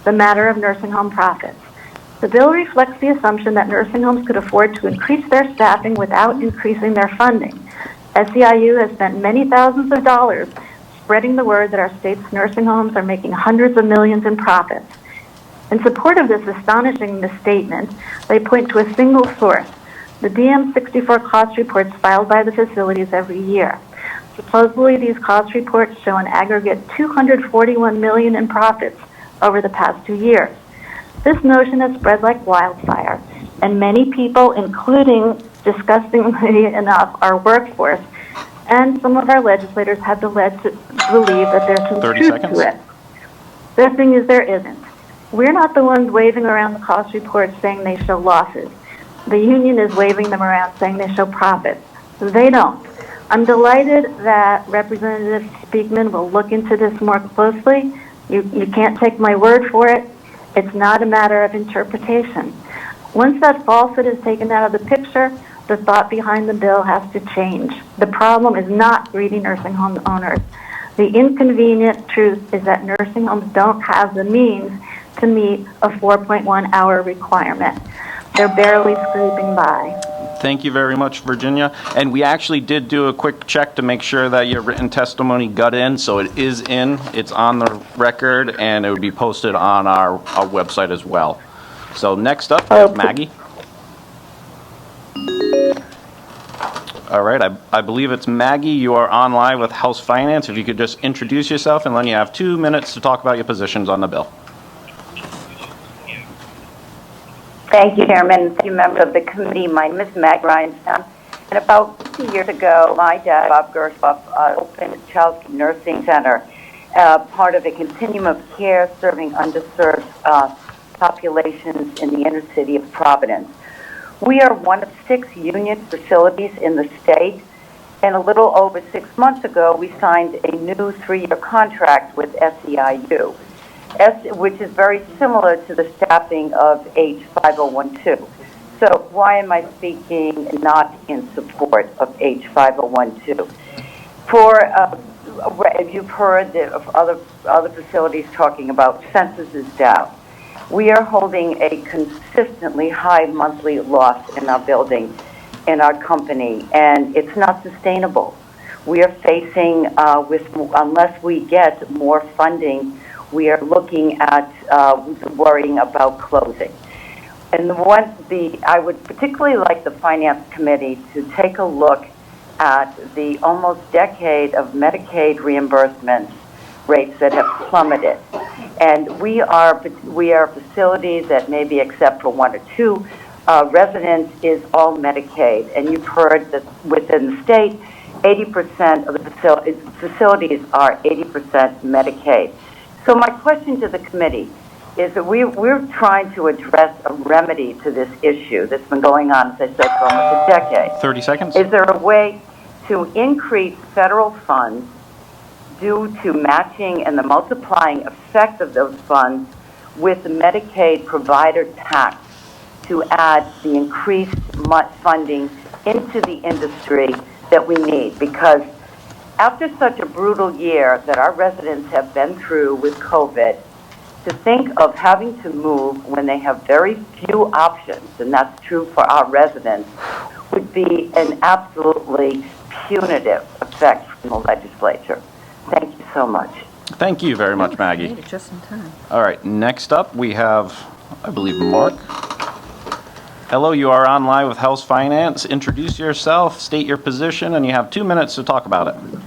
[SPEAKER 2] the matter of nursing home profits. The bill reflects the assumption that nursing homes could afford to increase their staffing without increasing their funding. SEIU has spent many thousands of dollars spreading the word that our state's nursing homes are making hundreds of millions in profits. In support of this astonishing misstatement, they point to a single source, the DM64 cost reports filed by the facilities every year. Supposedly, these cost reports show an aggregate $241 million in profits over the past 2 years. This notion has spread like wildfire, and many people, including, disgustingly enough, our workforce, and some of our legislators have been led to believe that there's some truth to it. The thing is, there isn't. We're not the ones waving around the cost reports saying they show losses. The union is waving them around saying they show profits. They don't. I'm delighted that Representative Speakman will look into this more closely. You can't take my word for it. It's not a matter of interpretation. Once that falsehood is taken out of the picture, the thought behind the bill has to change. The problem is not greedy nursing home owners. The inconvenient truth is that nursing homes don't have the means to meet a 4.1-hour requirement. They're barely scraping by.
[SPEAKER 13] Thank you very much, Virginia. And we actually did do a quick check to make sure that your written testimony got in, so it is in, it's on the record, and it would be posted on our website as well. So next up, we have Maggie. All right, I believe it's Maggie. You are on live with House Finance. If you could just introduce yourself, and then you have 2 minutes to talk about your positions on the bill.
[SPEAKER 20] Thank you, Chairman. Thank you, members of the committee. My name is Mag Rhinestone. And about 2 years ago, my dad, Bob Gershoff, opened a child nursing center, part of a continuum of care serving underserved populations in the inner city of Providence. We are one of 6 union facilities in the state, and a little over 6 months ago, we signed a new 3-year contract with SEIU, which is very similar to the staffing of H5012. So why am I speaking not in support of H5012? You've heard of other facilities talking about census is down. We are holding a consistently high monthly loss in our building, in our company, and it's not sustainable. We are facing, unless we get more funding, we are looking at worrying about closing. And I would particularly like the Finance Committee to take a look at the almost decade of Medicaid reimbursement rates that have plummeted. And we are facilities that maybe except for one or two residents is all Medicaid. And you've heard that within the state, 80% of the facilities are 80% Medicaid. So my question to the committee is that we're trying to address a remedy to this issue that's been going on, as I said, for almost a decade.
[SPEAKER 13] 30 seconds.
[SPEAKER 20] Is there a way to increase federal funds due to matching and the multiplying effect of those funds with the Medicaid provider tax to add the increased funding into the industry that we need? Because after such a brutal year that our residents have been through with COVID, to think of having to move when they have very few options, and that's true for our residents, would be an absolutely punitive effect from the legislature. Thank you so much.
[SPEAKER 13] Thank you very much, Maggie.
[SPEAKER 7] Made it just in time.
[SPEAKER 13] All right, next up we have, I believe, Mark. Hello, you are on live with House Finance. Introduce yourself, state your position, and you have 2 minutes to talk about it.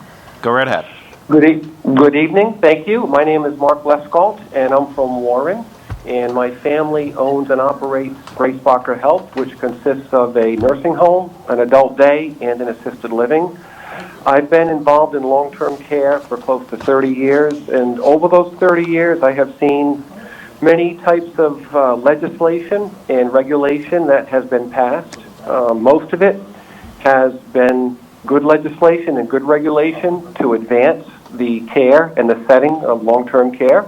[SPEAKER 13] Go right ahead.
[SPEAKER 3] Good evening. Thank you. My name is Mark Lescalt, and I'm from Warren. And my family owns and operates Grace Barker Health, which consists of a nursing home, an adult day, and an assisted living. I've been involved in long-term care for close to 30 years, and over those 30 years, I have seen many types of legislation and regulation that has been passed. Most of it has been good legislation and good regulation to advance the care and the setting of long-term care.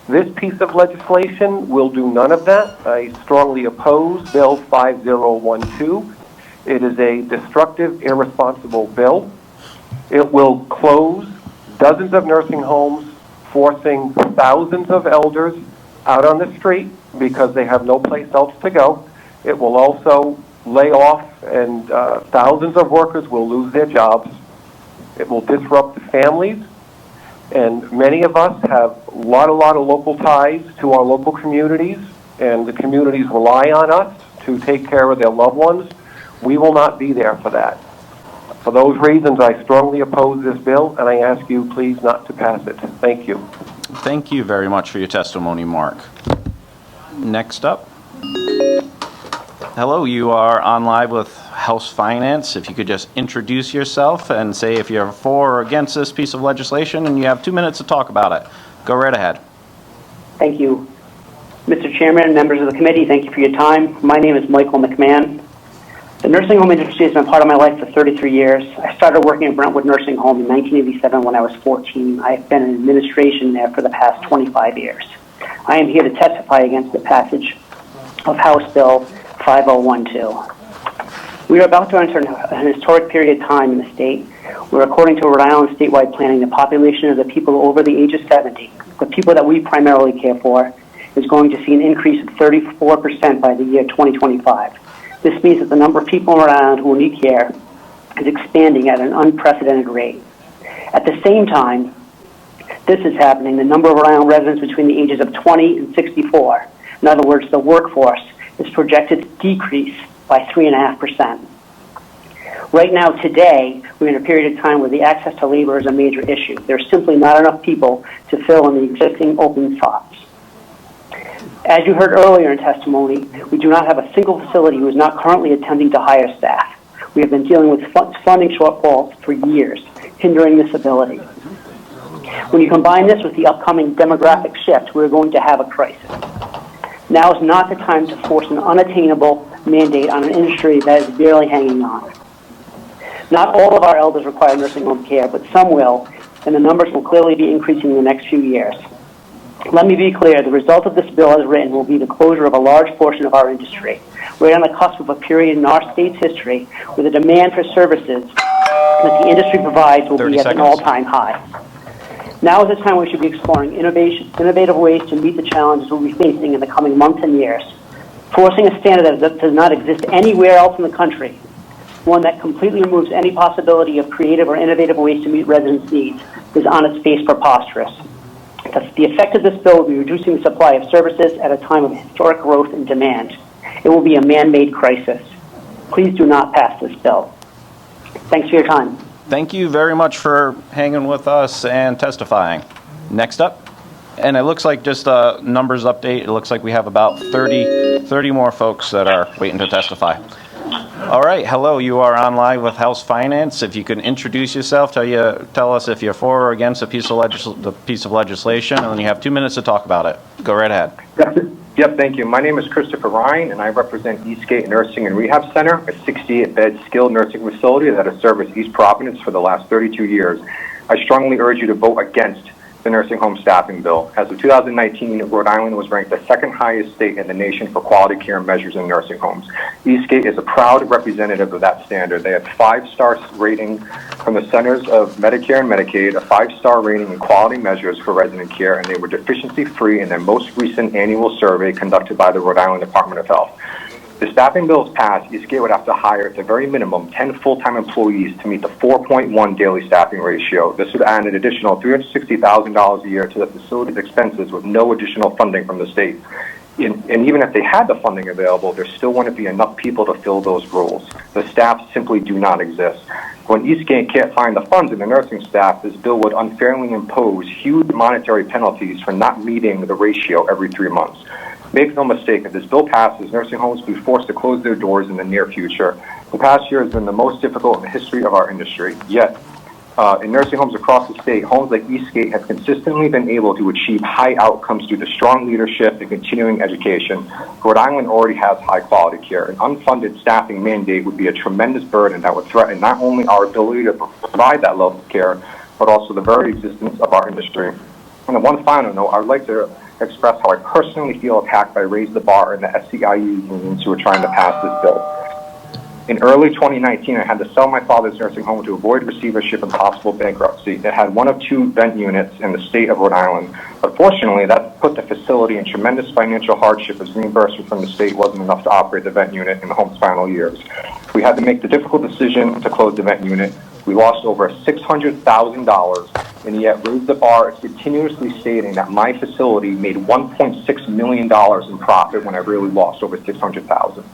[SPEAKER 3] This piece of legislation will do none of that. I strongly oppose Bill 5012. It is a destructive, irresponsible bill. It will close dozens of nursing homes, forcing thousands of elders out on the street because they have no place else to go. It will also lay off, and thousands of workers will lose their jobs. It will disrupt the families, and many of us have a lot of local ties to our local communities, and the communities rely on us to take care of their loved ones. We will not be there for that. For those reasons, I strongly oppose this bill, and I ask you please not to pass it. Thank you.
[SPEAKER 13] Thank you very much for your testimony, Mark. Next up. Hello, you are on live with House Finance. If you could just introduce yourself and say if you're for or against this piece of legislation, and you have 2 minutes to talk about it. Go right ahead.
[SPEAKER 8] Thank you. Mr. Chairman, members of the committee, thank you for your time. My name is Michael McMahon. The nursing home industry has been part of my life for 33 years. I started working at Brentwood Nursing Home in 1987 when I was 14. I have been in administration there for the past 25 years. I am here to testify against the passage of House Bill 5012. We are about to enter an historic period of time in the state where, according to Rhode Island statewide planning, the population of the people over the age of 70, the people that we primarily care for, is going to see an increase of 34% by the year 2025. This means that the number of people in Rhode Island who will need care is expanding at an unprecedented rate. At the same time this is happening, the number of Rhode Island residents between the ages of 20 and 64, in other words, the workforce, is projected to decrease by 3.5%. Right now, today, we're in a period of time where the access to labor is a major issue. There's simply not enough people to fill in the existing open spots. As you heard earlier in testimony, we do not have a single facility who is not currently attempting to hire staff. We have been dealing with funding shortfalls for years, hindering this ability. When you combine this with the upcoming demographic shift, we're going to have a crisis. Now is not the time to force an unattainable mandate on an industry that is barely hanging on. Not all of our elders require nursing home care, but some will, and the numbers will clearly be increasing in the next few years. Let me be clear, the result of this bill as written will be the closure of a large portion of our industry. We're on the cusp of a period in our state's history where the demand for services that the industry provides will be at an all-time high. Now is the time we should be exploring innovative ways to meet the challenges we'll be facing in the coming months and years. Forcing a standard that does not exist anywhere else in the country, one that completely removes any possibility of creative or innovative ways to meet residents' needs, is on its face preposterous. The effect of this bill will be reducing the supply of services at a time of historic growth and demand. It will be a man-made crisis. Please do not pass this bill. Thanks for your time.
[SPEAKER 13] Thank you very much for hanging with us and testifying. Next up, and it looks like just a numbers update, it looks like we have about 30 more folks that are waiting to testify. All right, hello, you are on live with House Finance. If you can introduce yourself, tell us if you're for or against the piece of legislation, and then you have 2 minutes to talk about it. Go right ahead.
[SPEAKER 5] Yep, thank you. My name is Christopher Ryan, and I represent Eastgate Nursing and Rehab Center, a 68-bed skilled nursing facility that has serviced East Providence for the last 32 years. I strongly urge you to vote against the nursing home staffing bill. As of 2019, Rhode Island was ranked the second highest state in the nation for quality care measures in nursing homes. Eastgate is a proud representative of that standard. They have 5-star rating from the Centers of Medicare and Medicaid, a 5-star rating in quality measures for resident care, and they were deficiency-free in their most recent annual survey conducted by the Rhode Island Department of Health. If the staffing bill is passed, Eastgate would have to hire at the very minimum 10 full-time employees to meet the 4.1 daily staffing ratio. This would add an additional $360,000 a year to the facility's expenses with no additional funding from the state. And even if they had the funding available, there still wouldn't be enough people to fill those roles. The staff simply do not exist. When Eastgate can't find the funds in the nursing staff, this bill would unfairly impose huge monetary penalties for not meeting the ratio every 3 months. Make no mistake, if this bill passes, nursing homes will be forced to close their doors in the near future. The past year has been the most difficult in the history of our industry. Yet, in nursing homes across the state, homes like Eastgate have consistently been able to achieve high outcomes due to strong leadership and continuing education. Rhode Island already has high-quality care. An unfunded staffing mandate would be a tremendous burden that would threaten not only our ability to provide that level of care, but also the very existence of our industry. And one final note, I would like to express how I personally feel attacked by Raise the Bar and the SEIU unions who are trying to pass this bill. In early 2019, I had to sell my father's nursing home to avoid receivership and possible bankruptcy. It had 1 of 2 vent units in the state of Rhode Island. But fortunately, that put the facility in tremendous financial hardship as reimbursement from the state wasn't enough to operate the vent unit in the home's final years. We had to make the difficult decision to close the vent unit. We lost over $600,000, and yet Raise the Bar is continuously stating that my facility made $1.6 million in profit when I really lost over $600,000.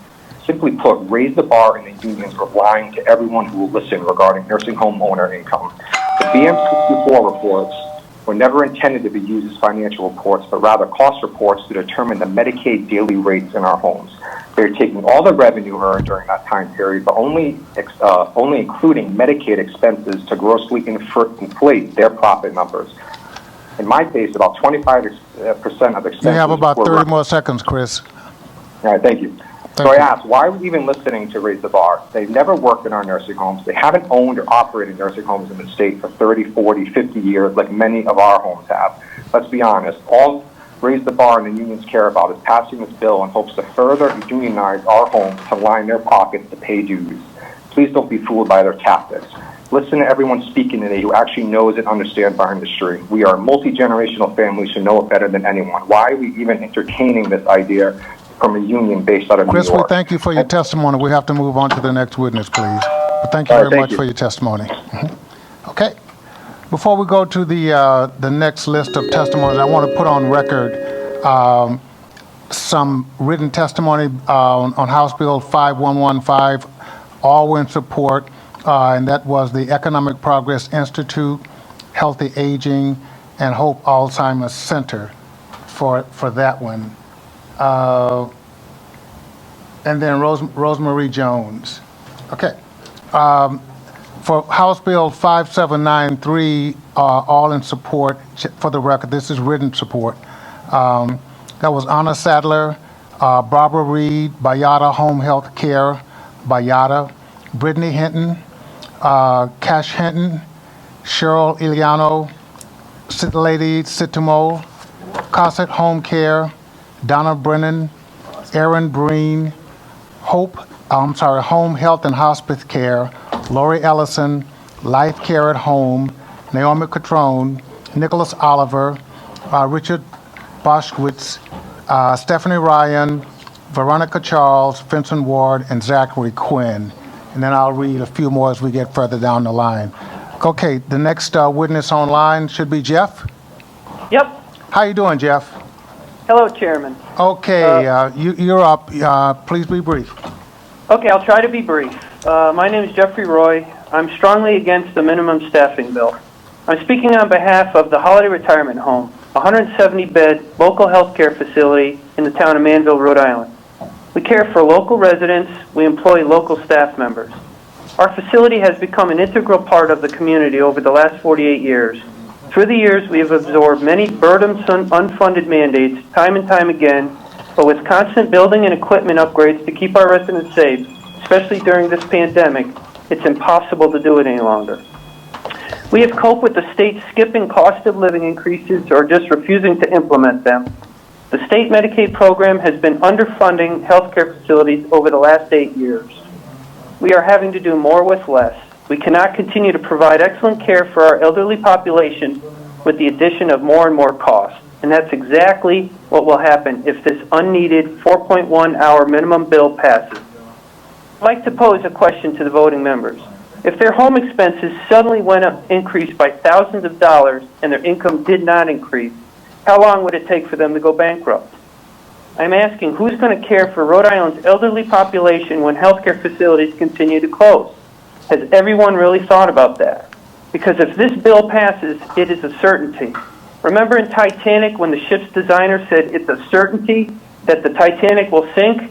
[SPEAKER 5] Simply put, Raise the Bar and the unions were lying to everyone who will listen regarding nursing home owner income. The BM64 reports were never intended to be used as financial reports, but rather cost reports to determine the Medicaid daily rates in our homes. They're taking all the revenue earned during that time period, but only including Medicaid expenses to grossly inflate their profit numbers. In my case, about 25% of expenses.
[SPEAKER 1] You have about 30 more seconds, Chris.
[SPEAKER 5] All right, thank you. So I asked, why are we even listening to Raise the Bar? They've never worked in our nursing homes. They haven't owned or operated nursing homes in the state for 30, 40, 50 years like many of our homes have. Let's be honest. All Raise the Bar and the unions care about is passing this bill in hopes to further unionize our homes to line their pockets to pay dues. Please don't be fooled by their tactics. Listen to everyone speaking today who actually knows and understands our industry. We are multi-generational families who know it better than anyone. Why are we even entertaining this idea from a union based out of New York?
[SPEAKER 1] Chris, we thank you for your testimony. We have to move on to the next witness, please. But thank you very much for your testimony. Okay. Before we go to the next list of testimonies, I want to put on record some written testimony on House Bill 5115, all in support, and that was the Economic Progress Institute, Healthy Aging, and Hope Alzheimer's Center for that one. And then Rosemary Jones. Okay. For House Bill 5793, all in support, for the record, this is written support. That was Anna Sadler, Barbara Reed, Bayada Home Health Care, Bayada, Brittany Hinton, Cash Hinton, Cheryl Iliano, Lady Sitimo, Cosset Home Care, Donna Brennan, Aaron Breen, Home Health and Hospice Care, Lori Ellison, Life Care at Home, Naomi Catrone, Nicholas Oliver, Richard Boschwitz, Stephanie Ryan, Veronica Charles, Vincent Ward, and Zachary Quinn. And then I'll read a few more as we get further down the line. Okay, the next witness online should be Jeff.
[SPEAKER 6] Yep.
[SPEAKER 1] How you doing, Jeff?
[SPEAKER 6] Hello, Chairman.
[SPEAKER 1] Okay, you're up. Please be brief.
[SPEAKER 6] Okay, I'll try to be brief. My name is Jeffrey Roy. I'm strongly against the minimum staffing bill. I'm speaking on behalf of the Holiday Retirement Home, a 170-bed local health care facility in the town of Manville, Rhode Island. We care for local residents. We employ local staff members. Our facility has become an integral part of the community over the last 48 years. Through the years, we have absorbed many burdensome, unfunded mandates time and time again, but with constant building and equipment upgrades to keep our residents safe, especially during this pandemic, it's impossible to do it any longer. We have coped with the state skipping cost of living increases or just refusing to implement them. The state Medicaid program has been underfunding healthcare facilities over the last 8 years. We are having to do more with less. We cannot continue to provide excellent care for our elderly population with the addition of more and more costs. And that's exactly what will happen if this unneeded 4.1-hour minimum bill passes. I'd like to pose a question to the voting members. If their home expenses suddenly increased by thousands of dollars and their income did not increase, how long would it take for them to go bankrupt? I'm asking, who's going to care for Rhode Island's elderly population when healthcare facilities continue to close? Has everyone really thought about that? Because if this bill passes, it is a certainty. Remember in Titanic when the ship's designer said it's a certainty that the Titanic will sink?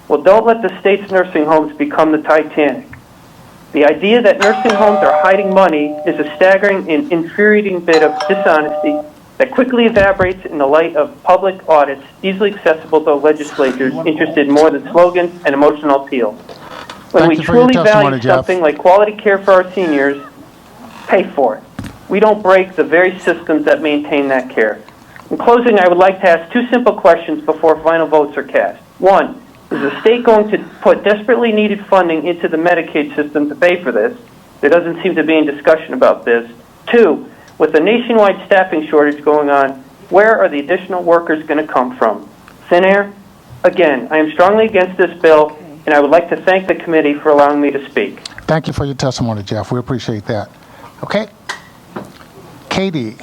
[SPEAKER 6] Well, don't let the state's nursing homes become the Titanic. The idea that nursing homes are hiding money is a staggering and infuriating bit of dishonesty that quickly evaporates in the light of public audits easily accessible to legislators interested in more than slogans and emotional appeal. When we truly value something like quality care for our seniors, pay for it. We don't break the very systems that maintain that care. In closing, I would like to ask two simple questions before final votes are cast. One, is the state going to put desperately needed funding into the Medicaid system to pay for this? There doesn't seem to be any discussion about this. Two, with a nationwide staffing shortage going on, where are the additional workers going to come from? Thin air? Again, I am strongly against this bill, and I would like to thank the committee for allowing me to speak.
[SPEAKER 1] Thank you for your testimony, Jeff. We appreciate that. Okay. Katie.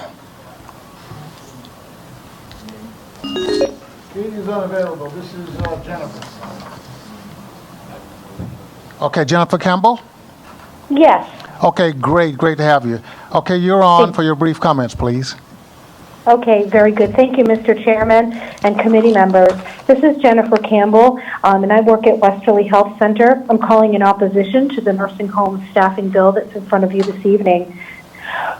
[SPEAKER 11] Katie's unavailable. This is Jennifer.
[SPEAKER 1] Okay, Jennifer Campbell?
[SPEAKER 22] Yes.
[SPEAKER 1] Okay, great to have you. Okay, you're on for your brief comments, please.
[SPEAKER 22] Okay, very good. Thank you, Mr. Chairman and committee members. This is Jennifer Campbell, and I work at Westerly Health Center. I'm calling in opposition to the nursing home staffing bill that's in front of you this evening.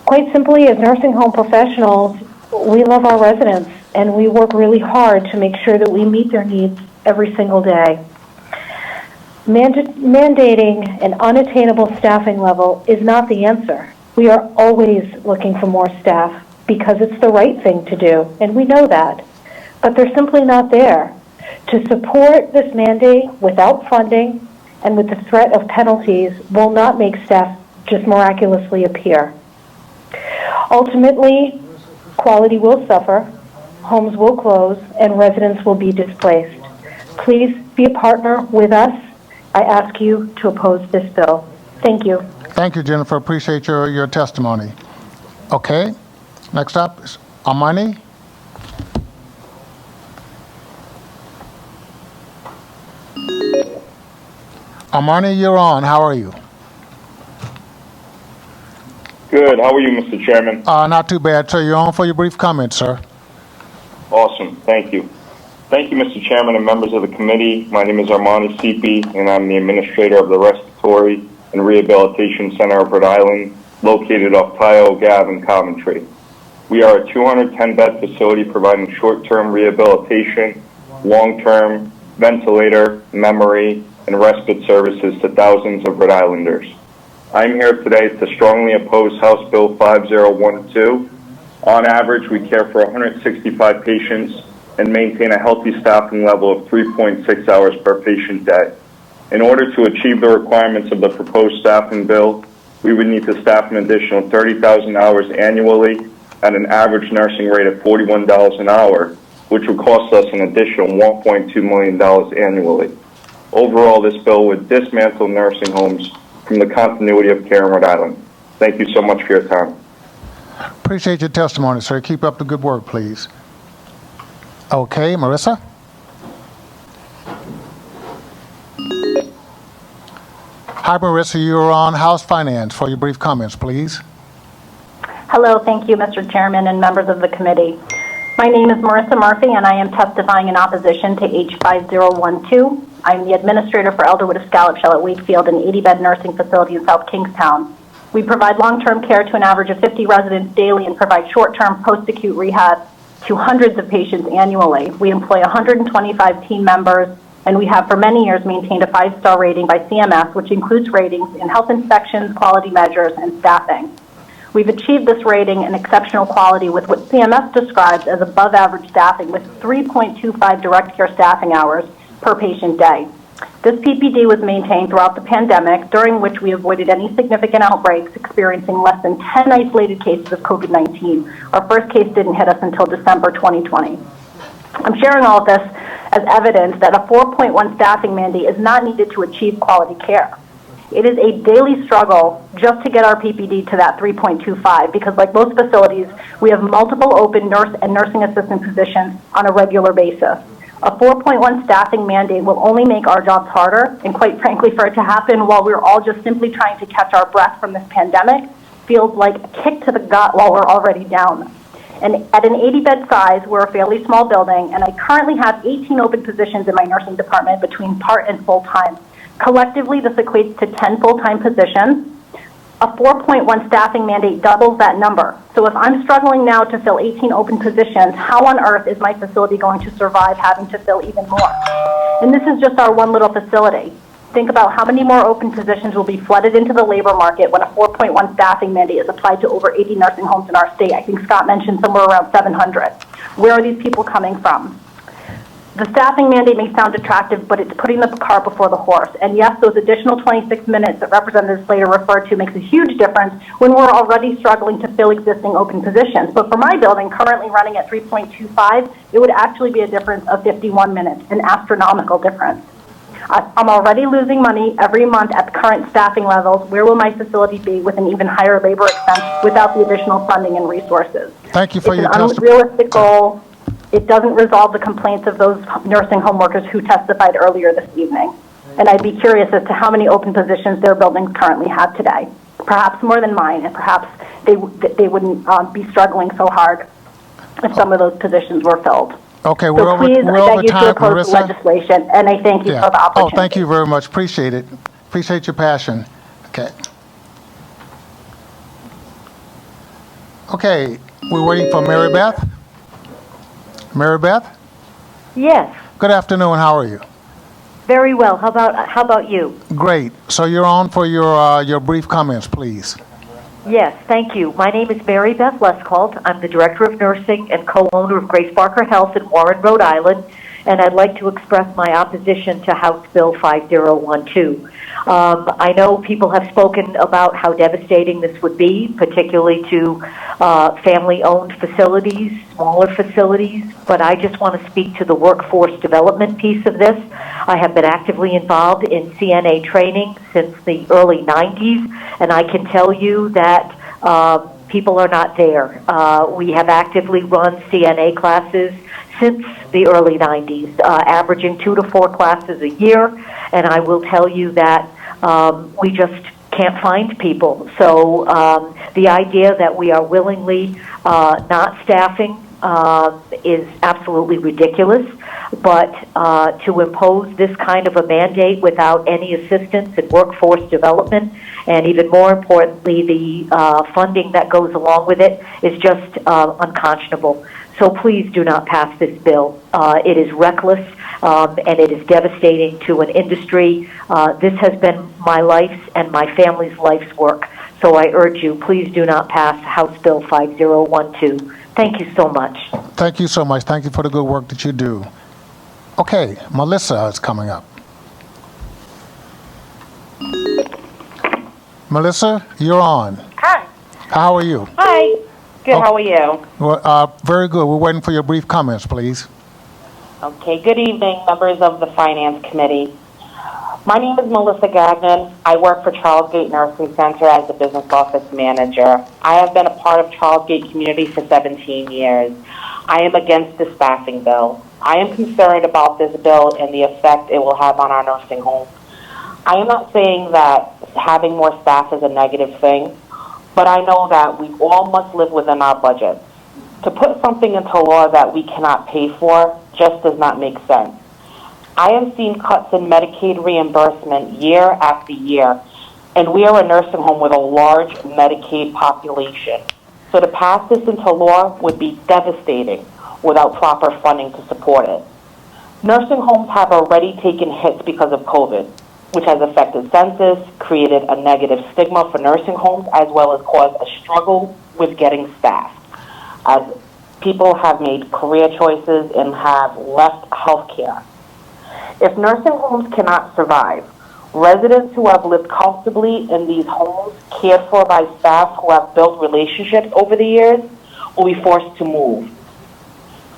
[SPEAKER 22] Quite simply, as nursing home professionals, we love our residents, and we work really hard to make sure that we meet their needs every single day. Mandating an unattainable staffing level is not the answer. We are always looking for more staff because it's the right thing to do, and we know that. But they're simply not there. To support this mandate without funding and with the threat of penalties will not make staff just miraculously appear. Ultimately, quality will suffer, homes will close, and residents will be displaced. Please be a partner with us. I ask you to oppose this bill. Thank you.
[SPEAKER 1] Thank you, Jennifer. Appreciate your testimony. Okay. Next up is Amani. Amani, you're on. How are you?
[SPEAKER 12] Good. How are you, Mr. Chairman?
[SPEAKER 1] Not too bad, sir. You're on for your brief comment, sir.
[SPEAKER 12] Awesome. Thank you. Thank you, Mr. Chairman and members of the committee. My name is Armani Sipi, and I'm the administrator of the Respiratory and Rehabilitation Center of Rhode Island, located off Tyo Ave in Coventry. We are a 210-bed facility providing short-term rehabilitation, long-term ventilator, memory, and respite services to thousands of Rhode Islanders. I'm here today to strongly oppose House Bill 5012. On average, we care for 165 patients and maintain a healthy staffing level of 3.6 hours per patient day. In order to achieve the requirements of the proposed staffing bill, we would need to staff an additional 30,000 hours annually at an average nursing rate of $41 an hour, which would cost us an additional $1.2 million annually. Overall, this bill would dismantle nursing homes from the continuity of care in Rhode Island. Thank you so much for your time.
[SPEAKER 1] Appreciate your testimony, sir. Keep up the good work, please. Okay, Marissa? Hi, Marissa, you're on House Finance for your brief comments, please.
[SPEAKER 22] Hello, thank you, Mr. Chairman and members of the committee. My name is Marissa Murphy, and I am testifying in opposition to H5012. I'm the administrator for Elderwood Escallop Shell at Wakefield, an 80-bed nursing facility in South Kingstown. We provide long-term care to an average of 50 residents daily and provide short-term post-acute rehab to hundreds of patients annually. We employ 125 team members, and we have for many years maintained a 5-star rating by CMS, which includes ratings in health inspections, quality measures, and staffing. We've achieved this rating and exceptional quality with what CMS describes as above average staffing with 3.25 direct care staffing hours per patient day. This PPD was maintained throughout the pandemic, during which we avoided any significant outbreaks, experiencing less than 10 isolated cases of COVID-19. Our first case didn't hit us until December 2020. I'm sharing all of this as evidence that a 4.1 staffing mandate is not needed to achieve quality care. It is a daily struggle just to get our PPD to that 3.25 because, like most facilities, we have multiple open nurse and nursing assistant positions on a regular basis. A 4.1 staffing mandate will only make our jobs harder, and quite frankly, for it to happen while we're all just simply trying to catch our breath from this pandemic feels like a kick to the gut while we're already down. And at an 80-bed size, we're a fairly small building, and I currently have 18 open positions in my nursing department between part and full-time. Collectively, this equates to 10 full-time positions. A 4.1 staffing mandate doubles that number. So if I'm struggling now to fill 18 open positions, how on earth is my facility going to survive having to fill even more? And this is just our one little facility. Think about how many more open positions will be flooded into the labor market when a 4.1 staffing mandate is applied to over 80 nursing homes in our state. I think Scott mentioned somewhere around 700. Where are these people coming from? The staffing mandate may sound attractive, but it's putting the cart before the horse. And yes, those additional 26 minutes that Representative Slater referred to makes a huge difference when we're already struggling to fill existing open positions. But for my building, currently running at 3.25, it would actually be a difference of 51 minutes, an astronomical difference. I'm already losing money every month at the current staffing levels. Where will my facility be with an even higher labor expense without the additional funding and resources?
[SPEAKER 1] Thank you for your
[SPEAKER 22] testimony. It's an unrealistic goal. It doesn't resolve the complaints of those nursing home workers who testified earlier this evening. And I'd be curious as to how many open positions their buildings currently have today. Perhaps more than mine, and perhaps they wouldn't be struggling so hard if some of those positions were filled.
[SPEAKER 1] Okay,
[SPEAKER 22] So
[SPEAKER 1] we're over
[SPEAKER 22] please, I beg you
[SPEAKER 1] time,
[SPEAKER 22] to oppose the
[SPEAKER 1] Marissa.
[SPEAKER 22] legislation, and I thank you for the opportunity.
[SPEAKER 1] Oh, thank you very much. Appreciate it. Appreciate your passion. Okay. Okay, we're waiting for Mary Beth. Mary Beth?
[SPEAKER 9] Yes,
[SPEAKER 1] Good afternoon. How are you?
[SPEAKER 9] very well. How about you?
[SPEAKER 1] Great. So you're on for your brief comments, please.
[SPEAKER 9] Yes, thank you. My name is Mary Beth Lescalt. I'm the Director of Nursing and co-owner of Grace Barker Health in Warren, Rhode Island, and I'd like to express my opposition to House Bill 5012. I know people have spoken about how devastating this would be, particularly to family-owned facilities, smaller facilities, but I just want to speak to the workforce development piece of this. I have been actively involved in CNA training since the early 90s, and I can tell you that people are not there. We have actively run CNA classes since the early 90s, averaging 2 to 4 classes a year, and I will tell you that we just can't find people. So the idea that we are willingly not staffing is absolutely ridiculous, but to impose this kind of a mandate without any assistance in workforce development, and even more importantly, the funding that goes along with it, is just unconscionable. So please do not pass this bill. It is reckless, and it is devastating to an industry. This has been my life's and my family's life's work. So I urge you, please do not pass House Bill 5012. Thank you so much.
[SPEAKER 1] Thank you so much. Thank you for the good work that you do. Okay, Melissa is coming up. Melissa, you're on.
[SPEAKER 14] Hi.
[SPEAKER 1] How are you?
[SPEAKER 14] Hi. Good. How are you?
[SPEAKER 1] Well, very good. We're waiting for your brief comments, please.
[SPEAKER 14] Okay. Good evening, members of the Finance Committee. My name is Melissa Gagnon. I work for Charlesgate Nursing Center as the business office manager. I have been a part of Charlesgate community for 17 years. I am against the staffing bill. I am concerned about this bill and the effect it will have on our nursing homes. I am not saying that having more staff is a negative thing, but I know that we all must live within our budget. To put something into law that we cannot pay for just does not make sense. I have seen cuts in Medicaid reimbursement year after year, and we are a nursing home with a large Medicaid population. So to pass this into law would be devastating without proper funding to support it. Nursing homes have already taken hits because of COVID, which has affected census, created a negative stigma for nursing homes, as well as caused a struggle with getting staff, as people have made career choices and have left healthcare. If nursing homes cannot survive, residents who have lived comfortably in these homes, cared for by staff who have built relationships over the years, will be forced to move.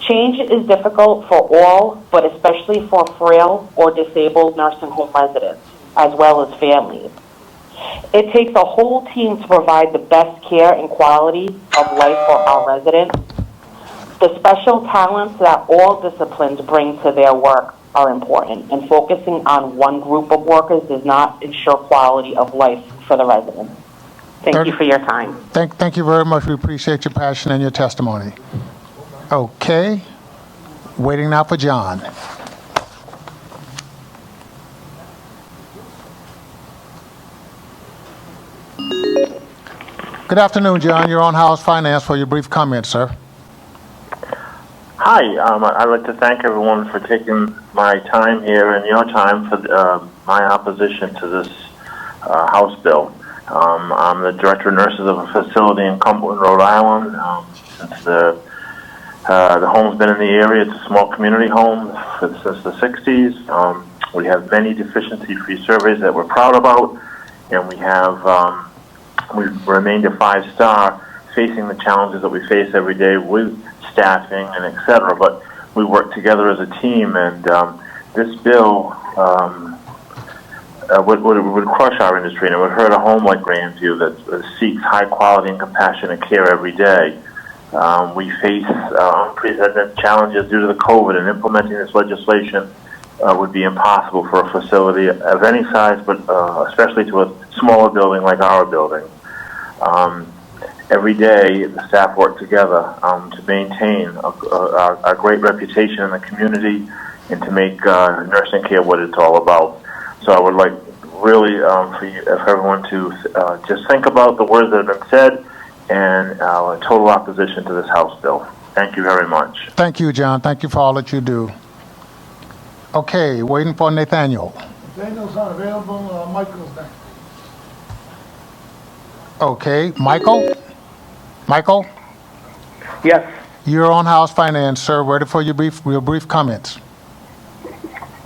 [SPEAKER 14] Change is difficult for all, but especially for frail or disabled nursing home residents, as well as families. It takes a whole team to provide the best care and quality of life for our residents. The special talents that all disciplines bring to their work are important, and focusing on one group of workers does not ensure quality of life for the residents. Thank you for your time.
[SPEAKER 1] Thank you very much. We appreciate your passion and your testimony. Okay. Waiting now for John. Good afternoon, John. You're on House Finance for your brief comment, sir.
[SPEAKER 15] Hi, I'd like to thank everyone for taking my time here and your time for my opposition to this House bill. I'm the Director of Nurses of a facility in Cumberland, Rhode Island. Since the home's been in the area, it's a small community home since the 60s. We have many deficiency-free surveys that we're proud about, and we've remained a 5-star, facing the challenges that we face every day with staffing and et cetera, but we work together as a team, and this bill would crush our industry, and it would hurt a home like Grandview that seeks high quality and compassionate care every day. We face unprecedented challenges due to the COVID, and implementing this legislation would be impossible for a facility of any size, but especially to a smaller building like our building. Every day, the staff work together to maintain a great reputation in the community and to make nursing care what it's all about. So I would like really for everyone to just think about the words that have been said and total opposition to this House bill. Thank you very much.
[SPEAKER 1] Thank you, John. Thank you for all that you do. Okay, waiting for Nathaniel.
[SPEAKER 11] Daniel's not available. Michael's next.
[SPEAKER 1] Okay, Michael? Michael?
[SPEAKER 16] Yes.
[SPEAKER 1] You're on House Finance, sir. Ready for your brief comments.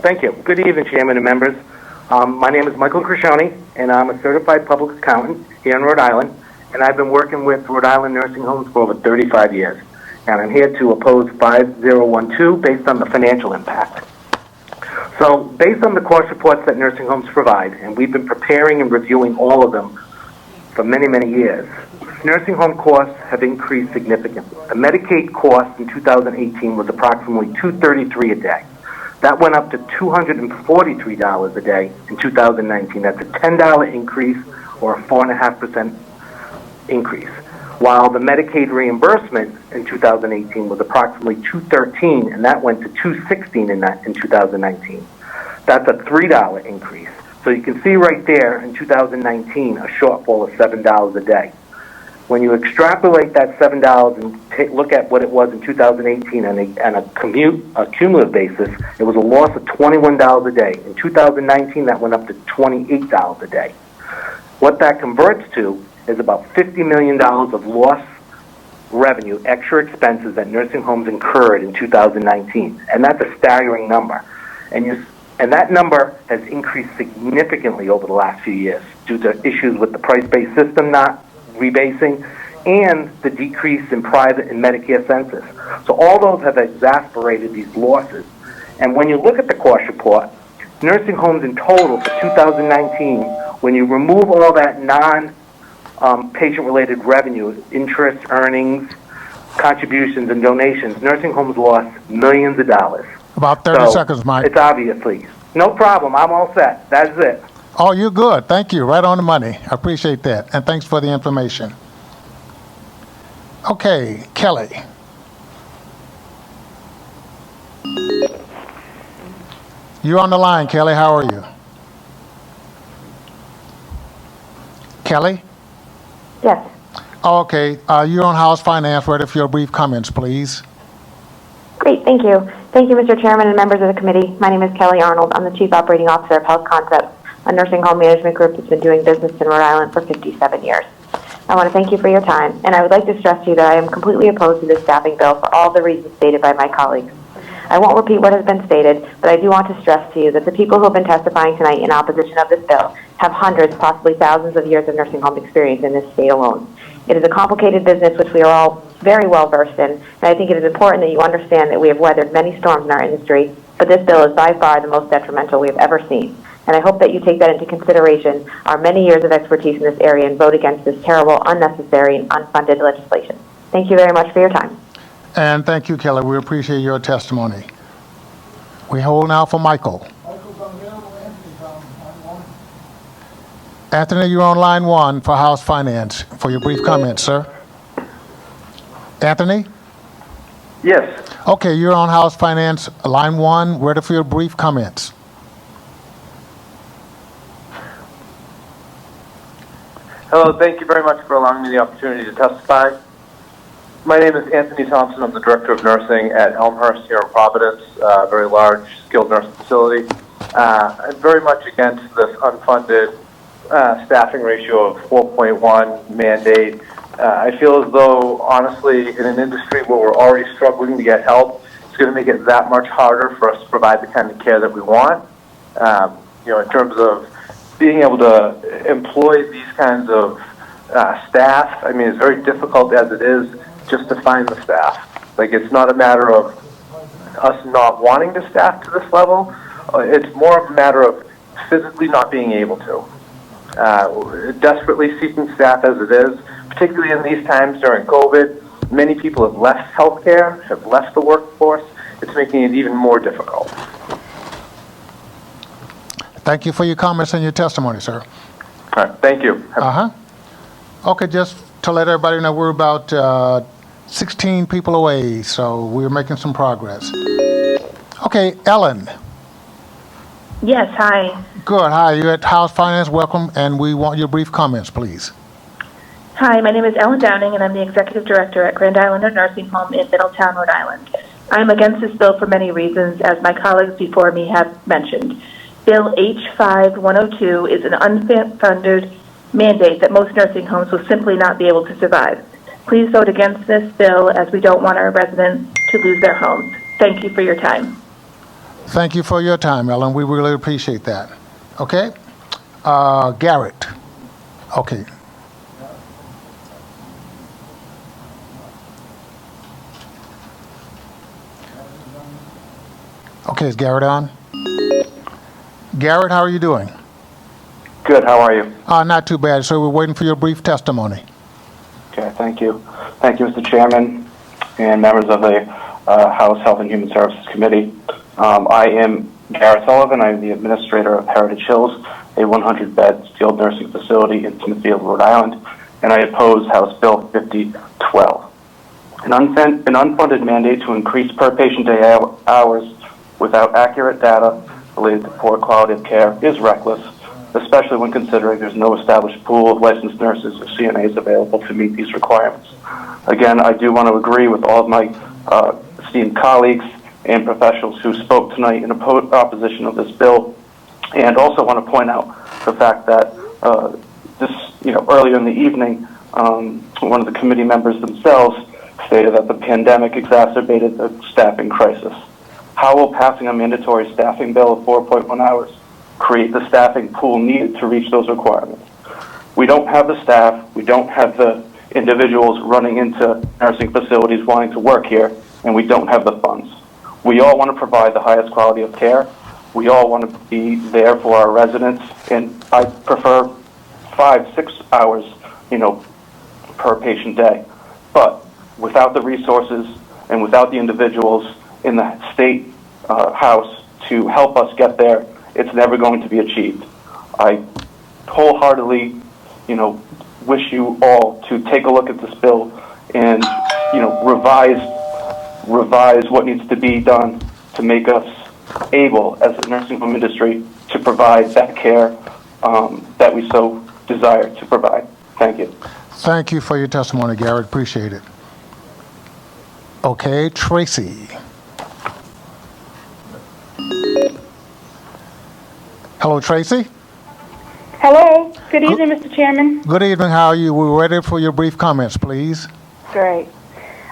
[SPEAKER 16] Thank you. Good evening, Chairman and members. My name is Michael Crescione, and I'm a certified public accountant here in Rhode Island, and I've been working with Rhode Island nursing homes for over 35 years. And I'm here to oppose 5012 based on the financial impact. So, based on the cost reports that nursing homes provide, and we've been preparing and reviewing all of them for many, many years, nursing home costs have increased significantly. The Medicaid cost in 2018 was approximately $233 a day. That went up to $243 a day in 2019. That's a $10 increase or a 4.5% increase. While the Medicaid reimbursement in 2018 was approximately $213, and that went to $216 in 2019. That's a $3 increase. So you can see right there in 2019 a shortfall of $7 a day. When you extrapolate that $7 and look at what it was in 2018 on a cumulative basis, it was a loss of $21 a day. In 2019, that went up to $28 a day. What that converts to is about $50 million of lost revenue, extra expenses that nursing homes incurred in 2019. And that's a staggering number. And that number has increased significantly over the last few years due to issues with the price-based system not rebasing and the decrease in private and Medicare census. So all those have exacerbated these losses. And when you look at the cost report, nursing homes in total for 2019, when you remove all that non-patient-related revenue, interest, earnings, contributions, and donations, nursing homes lost millions of dollars.
[SPEAKER 1] About 30 seconds, Mike.
[SPEAKER 16] It's obviously. No problem. I'm all set. That's it.
[SPEAKER 1] Oh, you're good. Thank you. Right on the money. I appreciate that. And thanks for the information. Okay, Kelly. You're on the line, Kelly. How are you? Kelly?
[SPEAKER 18] Yes.
[SPEAKER 1] Okay, you're on House Finance. Ready for your brief comments, please.
[SPEAKER 18] Great, thank you. Thank you, Mr. Chairman and members of the committee. My name is Kelly Arnold. I'm the Chief Operating Officer of Health Concepts, a nursing home management group that's been doing business in Rhode Island for 57 years. I want to thank you for your time, and I would like to stress to you that I am completely opposed to this staffing bill for all the reasons stated by my colleagues. I won't repeat what has been stated, but I do want to stress to you that the people who have been testifying tonight in opposition of this bill have hundreds, possibly thousands of years of nursing home experience in this state alone. It is a complicated business which we are all very well versed in, and I think it is important that you understand that we have weathered many storms in our industry, but this bill is by far the most detrimental we have ever seen. And I hope that you take that into consideration, our many years of expertise in this area, and vote against this terrible, unnecessary, and unfunded legislation. Thank you very much for your time.
[SPEAKER 1] And thank you, Kelly. We appreciate your testimony. We hold now for Michael. Anthony, you're on line 1 for House Finance for your brief comments, sir. Anthony?
[SPEAKER 19] Yes.
[SPEAKER 1] Okay, you're on House Finance, line 1, ready for your brief comments.
[SPEAKER 19] Hello, thank you very much for allowing me the opportunity to testify. My name is Anthony Thompson. I'm the Director of Nursing at Elmhurst here in Providence, a very large skilled nursing facility. I'm very much against this unfunded staffing ratio of 4.1 mandate. I feel as though, honestly, in an industry where we're already struggling to get help, it's going to make it that much harder for us to provide the kind of care that we want. In terms of being able to employ these kinds of staff, I mean, it's very difficult as it is just to find the staff. Like, it's not a matter of us not wanting to staff to this level. It's more of a matter of physically not being able to. Desperately seeking staff as it is, particularly in these times during COVID. Many people have left healthcare, have left the workforce. It's making it even more difficult.
[SPEAKER 1] Thank you for your comments and your testimony, sir.
[SPEAKER 19] All right, thank you.
[SPEAKER 1] Okay, just to let everybody know, we're about 16 people away, so we're making some progress. Okay, Ellen.
[SPEAKER 23] Yes, hi.
[SPEAKER 1] Good, hi, you're at House Finance, welcome, and we want your brief comments, please.
[SPEAKER 23] Hi, my name is Ellen Downing, and I'm the Executive Director at Grand Islander Nursing Home in Middletown, Rhode Island. I'm against this bill for many reasons, as my colleagues before me have mentioned. Bill H5102 is an unfunded mandate that most nursing homes will simply not be able to survive. Please vote against this bill, as we don't want our residents to lose their homes. Thank you for your time.
[SPEAKER 1] Thank you for your time, Ellen. We really appreciate that. Okay? Garrett. Okay. Okay, is Garrett on? Garrett, how are you doing?
[SPEAKER 19] Good, how are you?
[SPEAKER 1] Not too bad. So we're waiting for your brief testimony.
[SPEAKER 19] Okay, thank you. Thank you, Mr. Chairman and members of the House Health and Human Services Committee. I am Garrett Sullivan. I'm the administrator of Heritage Hills, a 100-bed skilled nursing facility in Smithfield, Rhode Island, and I oppose House Bill 5012. An unfunded mandate to increase per patient day hours without accurate data related to poor quality of care is reckless, especially when considering there's no established pool of licensed nurses or CNAs available to meet these requirements. Again, I do want to agree with all of my esteemed colleagues and professionals who spoke tonight in opposition of this bill, and also want to point out the fact that earlier in the evening, one of the committee members themselves stated that the pandemic exacerbated the staffing crisis. How will passing a mandatory staffing bill of 4.1 hours create the staffing pool needed to reach those requirements? We don't have the staff, we don't have the individuals running into nursing facilities wanting to work here, and we don't have the funds. We all want to provide the highest quality of care. We all want to be there for our residents, and I prefer 5-6 hours, per patient day. But without the resources and without the individuals in the state house to help us get there, it's never going to be achieved. I wholeheartedly, wish you all to take a look at this bill and, revise what needs to be done to make us able, as a nursing home industry, to provide that care that we so desire to provide. Thank you.
[SPEAKER 1] Thank you for your testimony, Garrett. Appreciate it. Okay, Tracy. Hello, Tracy.
[SPEAKER 4] Hello. Good evening, Mr. Chairman.
[SPEAKER 1] Good evening. How are you? We're ready for your brief comments, please.
[SPEAKER 4] Great.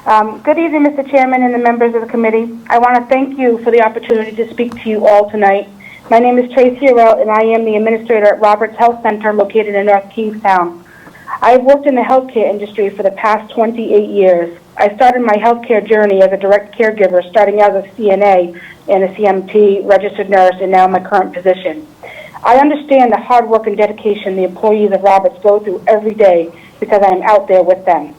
[SPEAKER 4] Good evening, Mr. Chairman and the members of the committee. I want to thank you for the opportunity to speak to you all tonight. My name is Tracy Arell, and I am the administrator at Roberts Health Center located in North Kingstown. I have worked in the healthcare industry for the past 28 years. I started my healthcare journey as a direct caregiver, starting as a CNA and a CMT registered nurse, and now my current position. I understand the hard work and dedication the employees of Roberts go through every day because I am out there with them.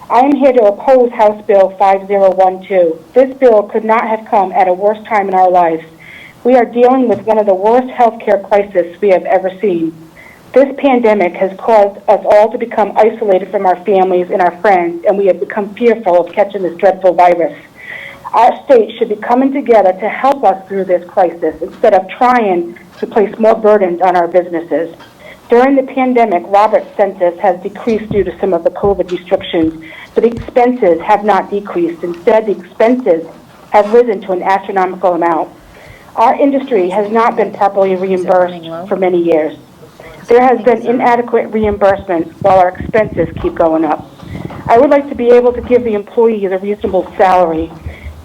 [SPEAKER 4] I am here to oppose House Bill 5012. This bill could not have come at a worse time in our lives. We are dealing with one of the worst healthcare crises we have ever seen. This pandemic has caused us all to become isolated from our families and our friends, and we have become fearful of catching this dreadful virus. Our state should be coming together to help us through this crisis instead of trying to place more burdens on our businesses. During the pandemic, Roberts' census has decreased due to some of the COVID restrictions, but the expenses have not decreased. Instead, the expenses have risen to an astronomical amount. Our industry has not been properly reimbursed for many years. There has been inadequate reimbursement while our expenses keep going up. I would like to be able to give the employees a reasonable salary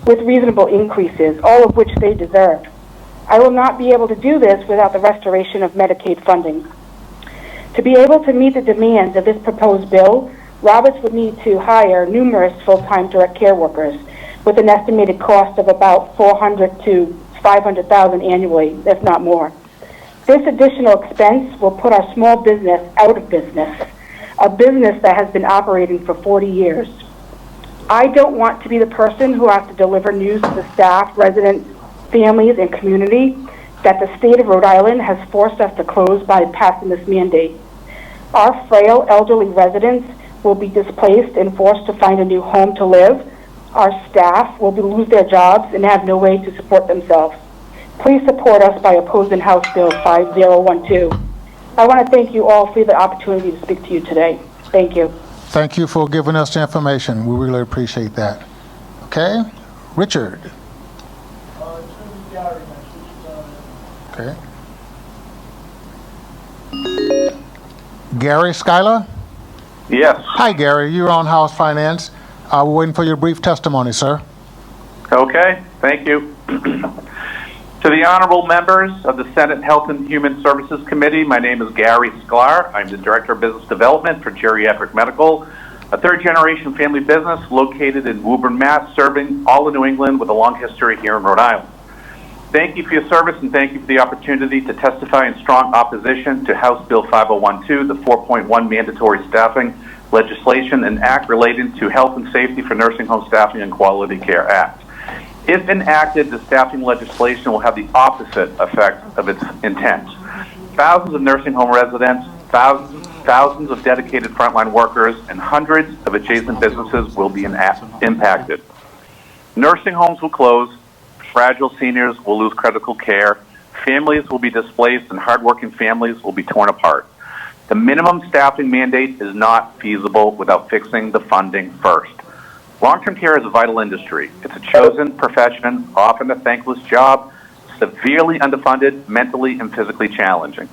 [SPEAKER 4] with reasonable increases, all of which they deserve. I will not be able to do this without the restoration of Medicaid funding. To be able to meet the demands of this proposed bill, Roberts would need to hire numerous full-time direct care workers with an estimated cost of about $400,000 to $500,000 annually, if not more. This additional expense will put our small business out of business, a business that has been operating for 40 years. I don't want to be the person who has to deliver news to the staff, residents, families, and community that the state of Rhode Island has forced us to close by passing this mandate. Our frail elderly residents will be displaced and forced to find a new home to live. Our staff will lose their jobs and have no way to support themselves. Please support us by opposing House Bill 5012. I want to thank you all for the opportunity to speak to you today. Thank you.
[SPEAKER 1] Thank you for giving us the information. We really appreciate that. Okay, Richard. Okay. Gary Schuyler?
[SPEAKER 17] Yes.
[SPEAKER 1] Hi, Gary. You're on House Finance. We're waiting for your brief testimony, sir.
[SPEAKER 17] Okay, thank you. To the honorable members of the Senate Health and Human Services Committee, my name is Gary Sklar. I'm the Director of Business Development for Geriatric Medical, a third-generation family business located in Woburn, Mass., serving all of New England with a long history here in Rhode Island. Thank you for your service and thank you for the opportunity to testify in strong opposition to House Bill 5012, the 4.1 mandatory staffing legislation and act related to health and safety for nursing home staffing and quality care act. If enacted, the staffing legislation will have the opposite effect of its intent. Thousands of nursing home residents, thousands of dedicated frontline workers, and hundreds of adjacent businesses will be impacted. Nursing homes will close, fragile seniors will lose critical care, families will be displaced, and hardworking families will be torn apart. The minimum staffing mandate is not feasible without fixing the funding first. Long-term care is a vital industry. It's a chosen profession, often a thankless job, severely underfunded, mentally and physically challenging.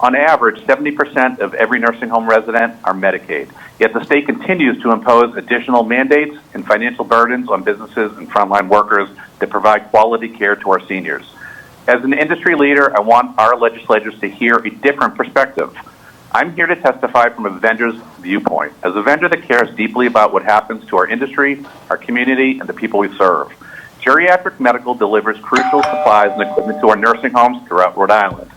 [SPEAKER 17] On average, 70% of every nursing home resident are Medicaid, yet the state continues to impose additional mandates and financial burdens on businesses and frontline workers that provide quality care to our seniors. As an industry leader, I want our legislators to hear a different perspective. I'm here to testify from a vendor's viewpoint, as a vendor that cares deeply about what happens to our industry, our community, and the people we serve. Geriatric Medical delivers crucial supplies and equipment to our nursing homes throughout Rhode Island.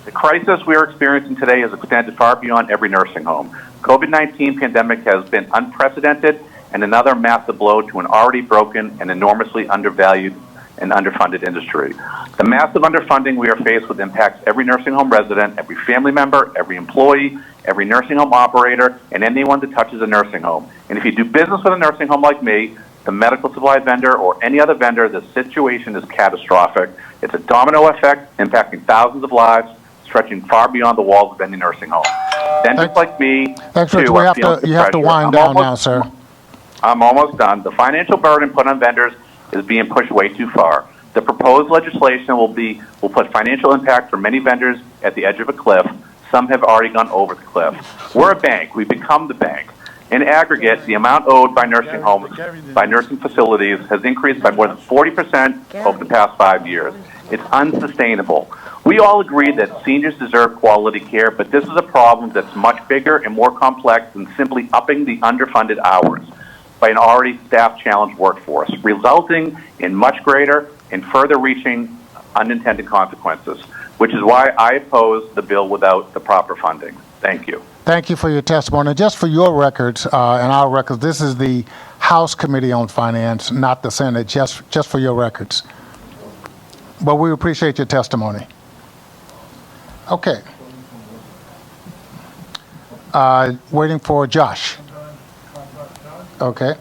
[SPEAKER 17] The crisis we are experiencing today has extended far beyond every nursing home. COVID-19 pandemic has been unprecedented and another massive blow to an already broken and enormously undervalued
[SPEAKER 2] and underfunded industry. The massive underfunding we are faced with impacts every nursing home resident, every family member, every employee, every nursing home operator, and anyone that touches a nursing home. And if you do business with a nursing home like me, the medical supply vendor, or any other vendor, the situation is catastrophic. It's a domino effect impacting thousands of lives, stretching far beyond the walls of any nursing home. Vendors like me,
[SPEAKER 1] Thanks,
[SPEAKER 2] too,
[SPEAKER 1] Rich.
[SPEAKER 2] are feeling the
[SPEAKER 1] You have to
[SPEAKER 2] pressure.
[SPEAKER 1] wind down now, sir.
[SPEAKER 2] I'm almost done. The financial burden put on vendors is being pushed way too far. The proposed legislation will put financial impact for many vendors at the edge of a cliff. Some have already gone over the cliff. We're a bank. We've become the bank. In aggregate, the amount owed by nursing homes, by nursing facilities, has increased by more than 40% over the past 5 years. It's unsustainable. We all agree that seniors deserve quality care, but this is a problem that's much bigger and more complex than simply upping the underfunded hours by an already staff-challenged workforce, resulting in much greater and further-reaching unintended consequences, which is why I oppose the bill without the proper funding. Thank you.
[SPEAKER 1] Thank you for your testimony. Just for your records and our records, this is the House Committee on Finance, not the Senate, just for your records. But we appreciate your testimony. Okay. Waiting for Josh. Okay.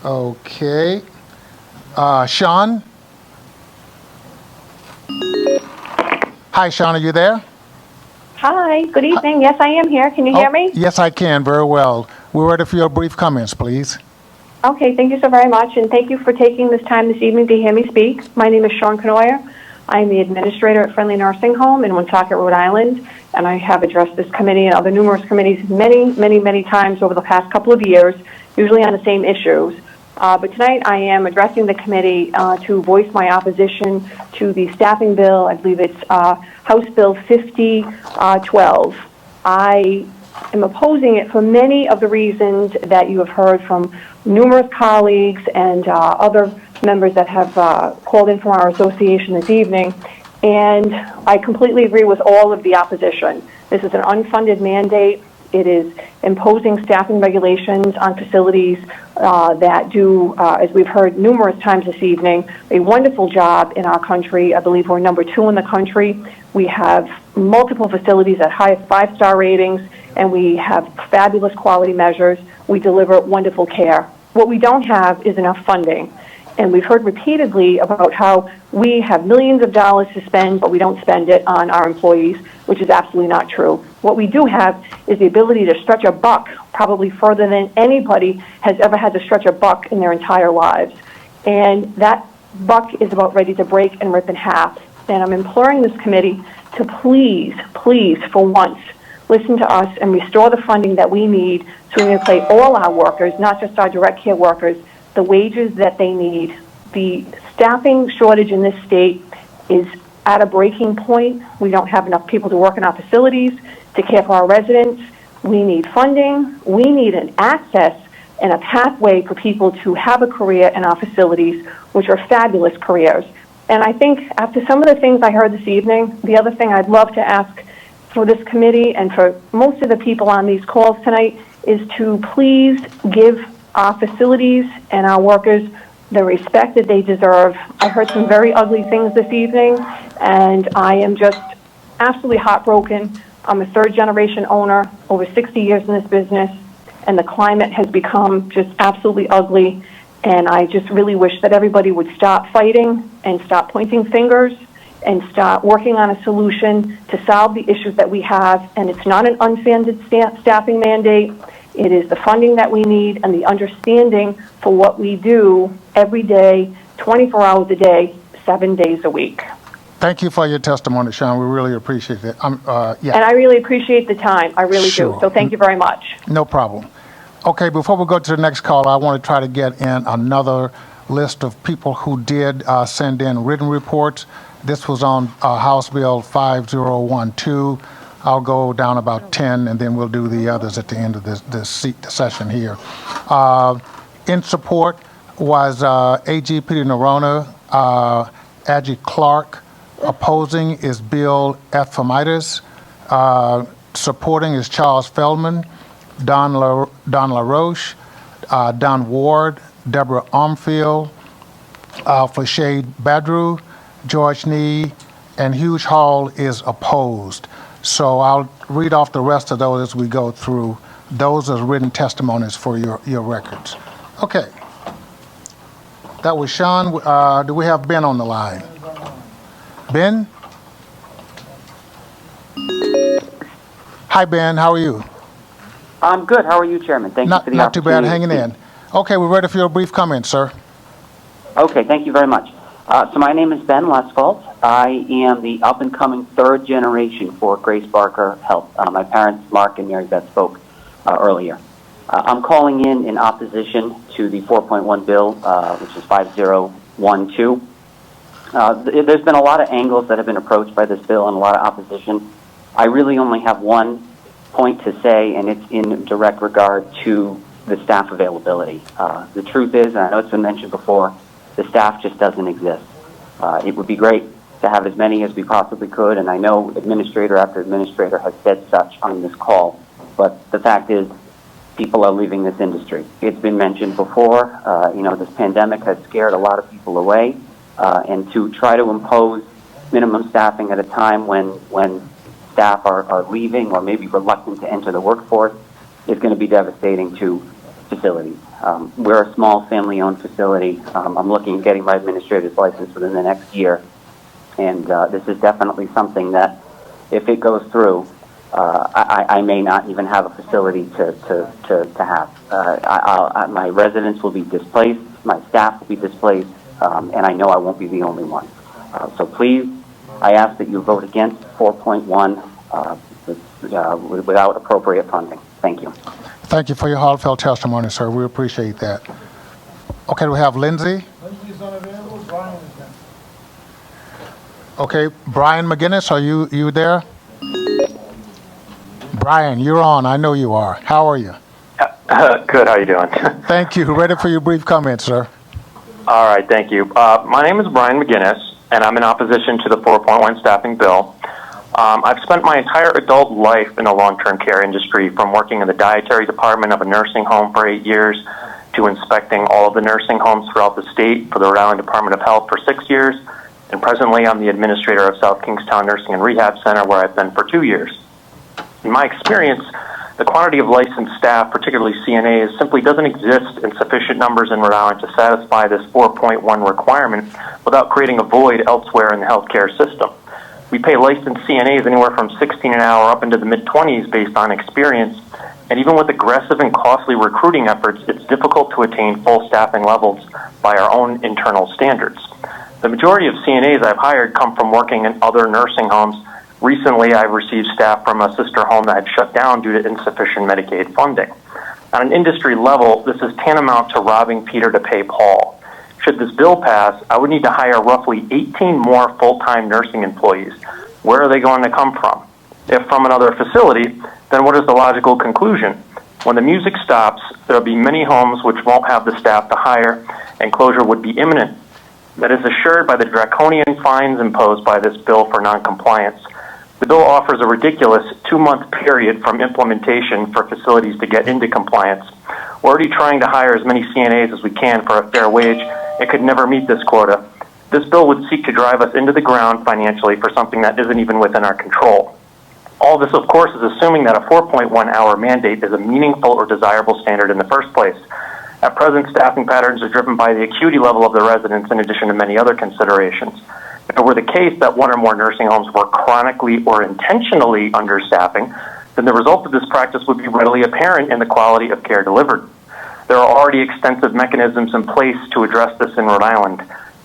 [SPEAKER 1] Okay. Sean? Hi, Sean, are you there?
[SPEAKER 22] Hi, good evening. Yes, I am here. Can you hear me?
[SPEAKER 1] Yes, I can, very well. We're ready for your brief comments, please.
[SPEAKER 22] Okay, thank you so very much, and thank you for taking this time this evening to hear me speak. My name is Sean Canoyer. I'm the administrator at Friendly Nursing Home in Woonsocket, Rhode Island, and I have addressed this committee and other numerous committees many times over the past couple of years, usually on the same issues. But tonight I am addressing the committee to voice my opposition to the staffing bill. I believe it's House Bill 5012. I am opposing it for many of the reasons that you have heard from numerous colleagues and other members that have called in from our association this evening. And I completely agree with all of the opposition. This is an unfunded mandate. It is imposing staffing regulations on facilities that do, as we've heard numerous times this evening, a wonderful job in our country. I believe we're number 2 in the country. We have multiple facilities at high 5-star ratings, and we have fabulous quality measures. We deliver wonderful care. What we don't have is enough funding. And we've heard repeatedly about how we have millions of dollars to spend, but we don't spend it on our employees, which is absolutely not true. What we do have is the ability to stretch a buck probably further than anybody has ever had to stretch a buck in their entire lives. And that buck is about ready to break and rip in half. And I'm imploring this committee to please, for once, listen to us and restore the funding that we need so we can pay all our workers, not just our direct care workers, the wages that they need. The staffing shortage in this state is at a breaking point. We don't have enough people to work in our facilities, to care for our residents. We need funding. We need an access and a pathway for people to have a career in our facilities, which are fabulous careers. And I think after some of the things I heard this evening, the other thing I'd love to ask for this committee and for most of the people on these calls tonight is to please give our facilities and our workers the respect that they deserve. I heard some very ugly things this evening, and I am just absolutely heartbroken. I'm a third-generation owner, over 60 years in this business, and the climate has become just absolutely ugly, and I just really wish that everybody would stop fighting and stop pointing fingers and start working on a solution to solve the issues that we have. And it's not an unfunded staffing mandate. It is the funding that we need and the understanding for what we do every day, 24 hours a day, 7 days a week.
[SPEAKER 1] Thank you for your testimony, Sean. We really appreciate it.
[SPEAKER 22] And I really appreciate the time. I really do. So thank you very much.
[SPEAKER 1] No problem. Okay, before we go to the next call, I want to try to get in another list of people who did send in written reports. This was on House Bill 5012. I'll go down about 10, and then we'll do the others at the end of this session here. In support was A.G. Peter Nerona, Adji Clark. Opposing is Bill F. Famitas. Supporting is Charles Feldman, Don LaRoche, Don Ward, Deborah Armfield, Flashade Badru, George Nee, and Hugh Hall is opposed. So I'll read off the rest of those as we go through. Those are written testimonies for your records. Okay. That was Sean. Do we have Ben on the line? Ben? Hi, Ben. How are you?
[SPEAKER 10] I'm good. How are you, Chairman? Thank you for the
[SPEAKER 1] Not too
[SPEAKER 10] opportunity.
[SPEAKER 1] bad. Hanging in. Okay, we're ready for your brief comment, sir.
[SPEAKER 10] Okay, thank you very much. So my name is Ben Lescalt. I am the up-and-coming third generation for Grace Barker Health. My parents, Mark and Mary Beth, spoke earlier. I'm calling in opposition to the 4.1 bill, which is 5012. There's been a lot of angles that have been approached by this bill and a lot of opposition. I really only have one point to say, and it's in direct regard to the staff availability. The truth is, and I know it's been mentioned before, the staff just doesn't exist. It would be great to have as many as we possibly could, and I know administrator after administrator has said such on this call, but the fact is, people are leaving this industry. It's been mentioned before, this pandemic has scared a lot of people away, and to try to impose minimum staffing at a time when staff are leaving or maybe reluctant to enter the workforce is going to be devastating to facilities. We're a small family-owned facility. I'm looking at getting my administrator's license within the next year, and this is definitely something that, if it goes through, I may not even have a facility to have. My residents will be displaced, my staff will be displaced, and I know I won't be the only one. So please, I ask that you vote against 4.1 without appropriate funding. Thank you.
[SPEAKER 1] Thank you for your heartfelt testimony, sir. We appreciate that. Okay, we have Lindsay.
[SPEAKER 11] Lindsay's unavailable. Brian is next.
[SPEAKER 1] Okay, Brian McGinnis, are you there? Brian, you're on. I know you are. How are you?
[SPEAKER 20] Good. How you doing?
[SPEAKER 1] Thank you. Ready for your brief comment, sir.
[SPEAKER 20] All right. Thank you. My name is Brian McGinnis, and I'm in opposition to the 4.1 staffing bill. I've spent my entire adult life in the long-term care industry, from working in the dietary department of a nursing home for 8 years to inspecting all of the nursing homes throughout the state for the Rhode Island Department of Health for 6 years, and presently I'm the administrator of South Kingstown Nursing and Rehab Center, where I've been for 2 years. In my experience, the quantity of licensed staff, particularly CNAs, simply doesn't exist in sufficient numbers in Rhode Island to satisfy this 4.1 requirement without creating a void elsewhere in the healthcare system. We pay licensed CNAs anywhere from $16 an hour up into the mid-20s based on experience, and even with aggressive and costly recruiting efforts, it's difficult to attain full staffing levels by our own internal standards. The majority of CNAs I've hired come from working in other nursing homes. Recently, I've received staff from a sister home that had shut down due to insufficient Medicaid funding. On an industry level, this is tantamount to robbing Peter to pay Paul. Should this bill pass, I would need to hire roughly 18 more full-time nursing employees. Where are they going to come from? If from another facility, then what is the logical conclusion? When the music stops, there will be many homes which won't have the staff to hire, and closure would be imminent. That is assured by the draconian fines imposed by this bill for noncompliance. The bill offers a ridiculous 2-month period from implementation for facilities to get into compliance. We're already trying to hire as many CNAs as we can for a fair wage. It could never meet this quota. This bill would seek to drive us into the ground financially for something that isn't even within our control. All this, of course, is assuming that a 4.1-hour mandate is a meaningful or desirable standard in the first place. At present, staffing patterns are driven by the acuity level of the residents in addition to many other considerations. If it were the case that one or more nursing homes were chronically or intentionally understaffing, then the result of this practice would be readily apparent in the quality of care delivered. There are already extensive mechanisms in place to address this in Rhode Island.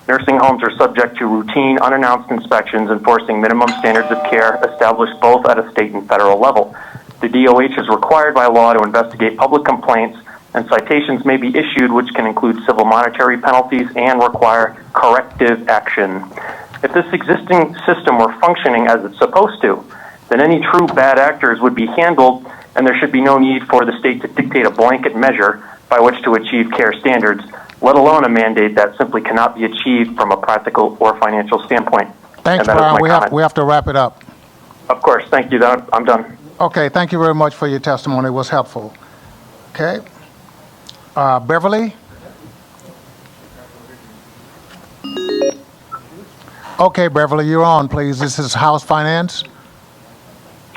[SPEAKER 20] Nursing homes are subject to routine, unannounced inspections enforcing minimum standards of care established both at a state and federal level. The DOH is required by law to investigate public complaints, and citations may be issued which can include civil monetary penalties and require corrective action. If this existing system were functioning as it's supposed to, then any true bad actors would be handled, and there should be no need for the state to dictate a blanket measure by which to achieve care standards, let alone a mandate that simply cannot be achieved from a practical or financial standpoint.
[SPEAKER 1] Thanks, Brian. We have to wrap it up.
[SPEAKER 20] Of course. Thank you. I'm done.
[SPEAKER 1] Okay, thank you very much for your testimony. It was helpful. Okay. Beverly? Okay, Beverly, you're on, please. This is House Finance.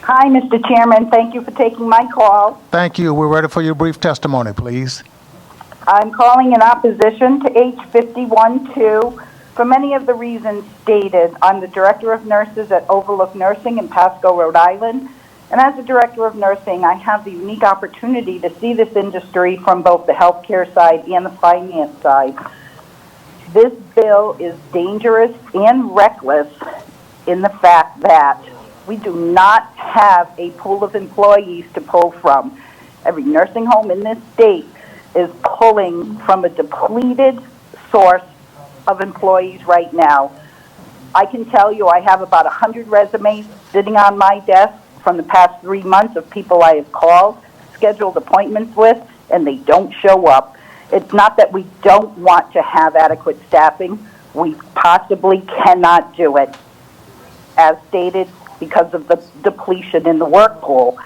[SPEAKER 3] Hi, Mr. Chairman. Thank you for taking my call.
[SPEAKER 1] Thank you. We're ready for your brief testimony, please.
[SPEAKER 3] I'm calling in opposition to H51-2 for many of the reasons stated. I'm the Director of Nurses at Overlook Nursing in Pasco, Rhode Island. And as the Director of Nursing, I have the unique opportunity to see this industry from both the healthcare side and the finance side. This bill is dangerous and reckless in the fact that we do not have a pool of employees to pull from. Every nursing home in this state is pulling from a depleted source of employees right now. I can tell you I have about 100 resumes sitting on my desk from the past 3 months of people I have called, scheduled appointments with, and they don't show up. It's not that we don't want to have adequate staffing. We possibly cannot do it, as stated, because of the depletion in the work pool.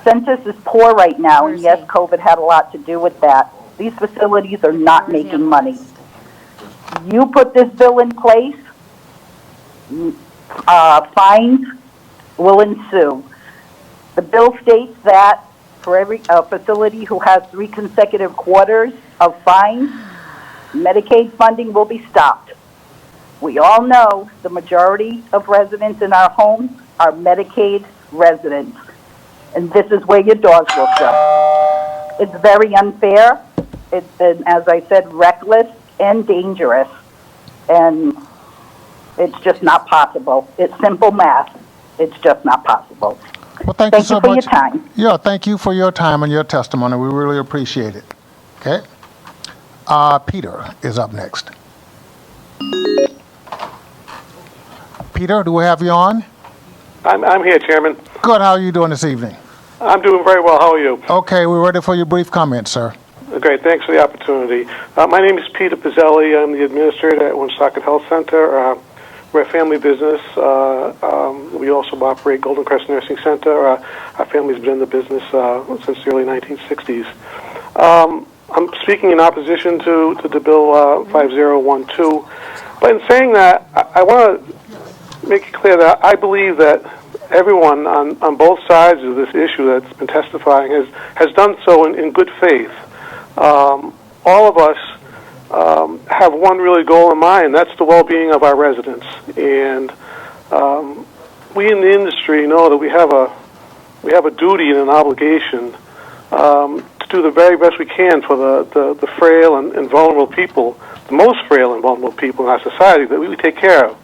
[SPEAKER 3] Census is poor right now, and yes, COVID had a lot to do with that. These facilities are not making money. You put this bill in place, fines will ensue. The bill states that for every facility who has 3 consecutive quarters of fines, Medicaid funding will be stopped. We all know the majority of residents in our homes are Medicaid residents, and this is where your dogs will show. It's very unfair. It's, as I said, reckless and dangerous, and it's just not possible. It's simple math. It's just not possible.
[SPEAKER 1] Well, thank you so
[SPEAKER 3] for
[SPEAKER 1] much.
[SPEAKER 3] your time.
[SPEAKER 1] Yeah, thank you for your time and your testimony. We really appreciate it. Okay. Peter is up next. Peter, do we have you on?
[SPEAKER 7] I'm here, Chairman.
[SPEAKER 1] Good. How are you doing this evening?
[SPEAKER 7] I'm doing very well. How are you?
[SPEAKER 1] Okay, we're ready for your brief comment, sir.
[SPEAKER 7] Great. Thanks for the opportunity. My name is Peter Pizzelli. I'm the administrator at Woonsocket Health Center. We're a family business. We also operate Golden Crest Nursing Center. Our family's been in the business since the early 1960s. I'm speaking in opposition to the bill 5012. But in saying that, I want to make it clear that I believe that everyone on both sides of this issue that's been testifying has done so in good faith. All of us have one really goal in mind. That's the well-being of our residents. And we in the industry know that we have a duty and an obligation to do the very best we can for the frail and vulnerable people, the most frail and vulnerable people in our society that we take care of.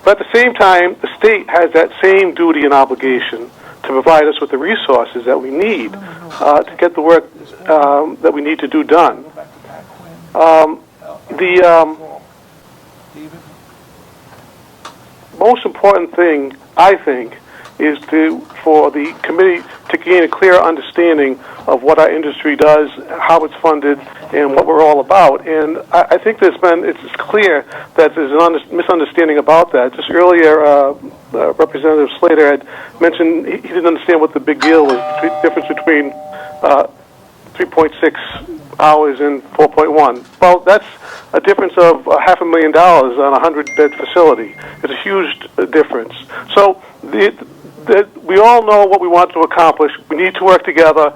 [SPEAKER 7] But at the same time, the state has that same duty and obligation to provide us with the resources that we need to get the work that we need to do done. The most important thing, I think, is for the committee to gain a clear understanding of what our industry does, how it's funded, and what we're all about. And I think it's clear that there's a misunderstanding about that. Just earlier, Representative Slater had mentioned he didn't understand what the big deal was, the difference between 3.6 hours and 4.1. Well, that's a difference of $500,000 on a 100-bed facility. It's a huge difference. So we all know what we want to accomplish. We need to work together.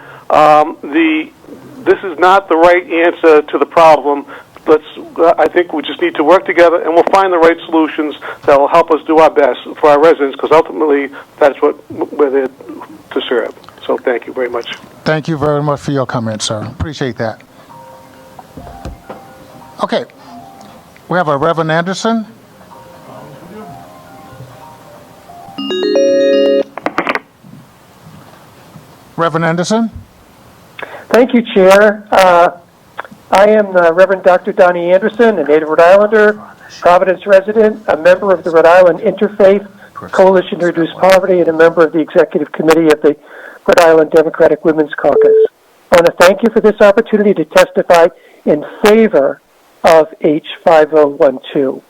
[SPEAKER 7] This is not the right answer to the problem. I think we just need to work together, and we'll find the right solutions that will help us do our best for our residents, because ultimately that's what we're there to serve. So thank you very much.
[SPEAKER 1] Thank you very much for your comment, sir. Appreciate that. Okay. We have a Reverend Anderson. Reverend Anderson.
[SPEAKER 21] Thank you, Chair. I am Reverend Dr. Donnie Anderson, a native Rhode Islander, Providence resident, a member of the Rhode Island Interfaith Coalition to Reduce Poverty, and a member of the Executive Committee of the Rhode Island Democratic Women's Caucus. I want to thank you for this opportunity to testify in favor of H5012.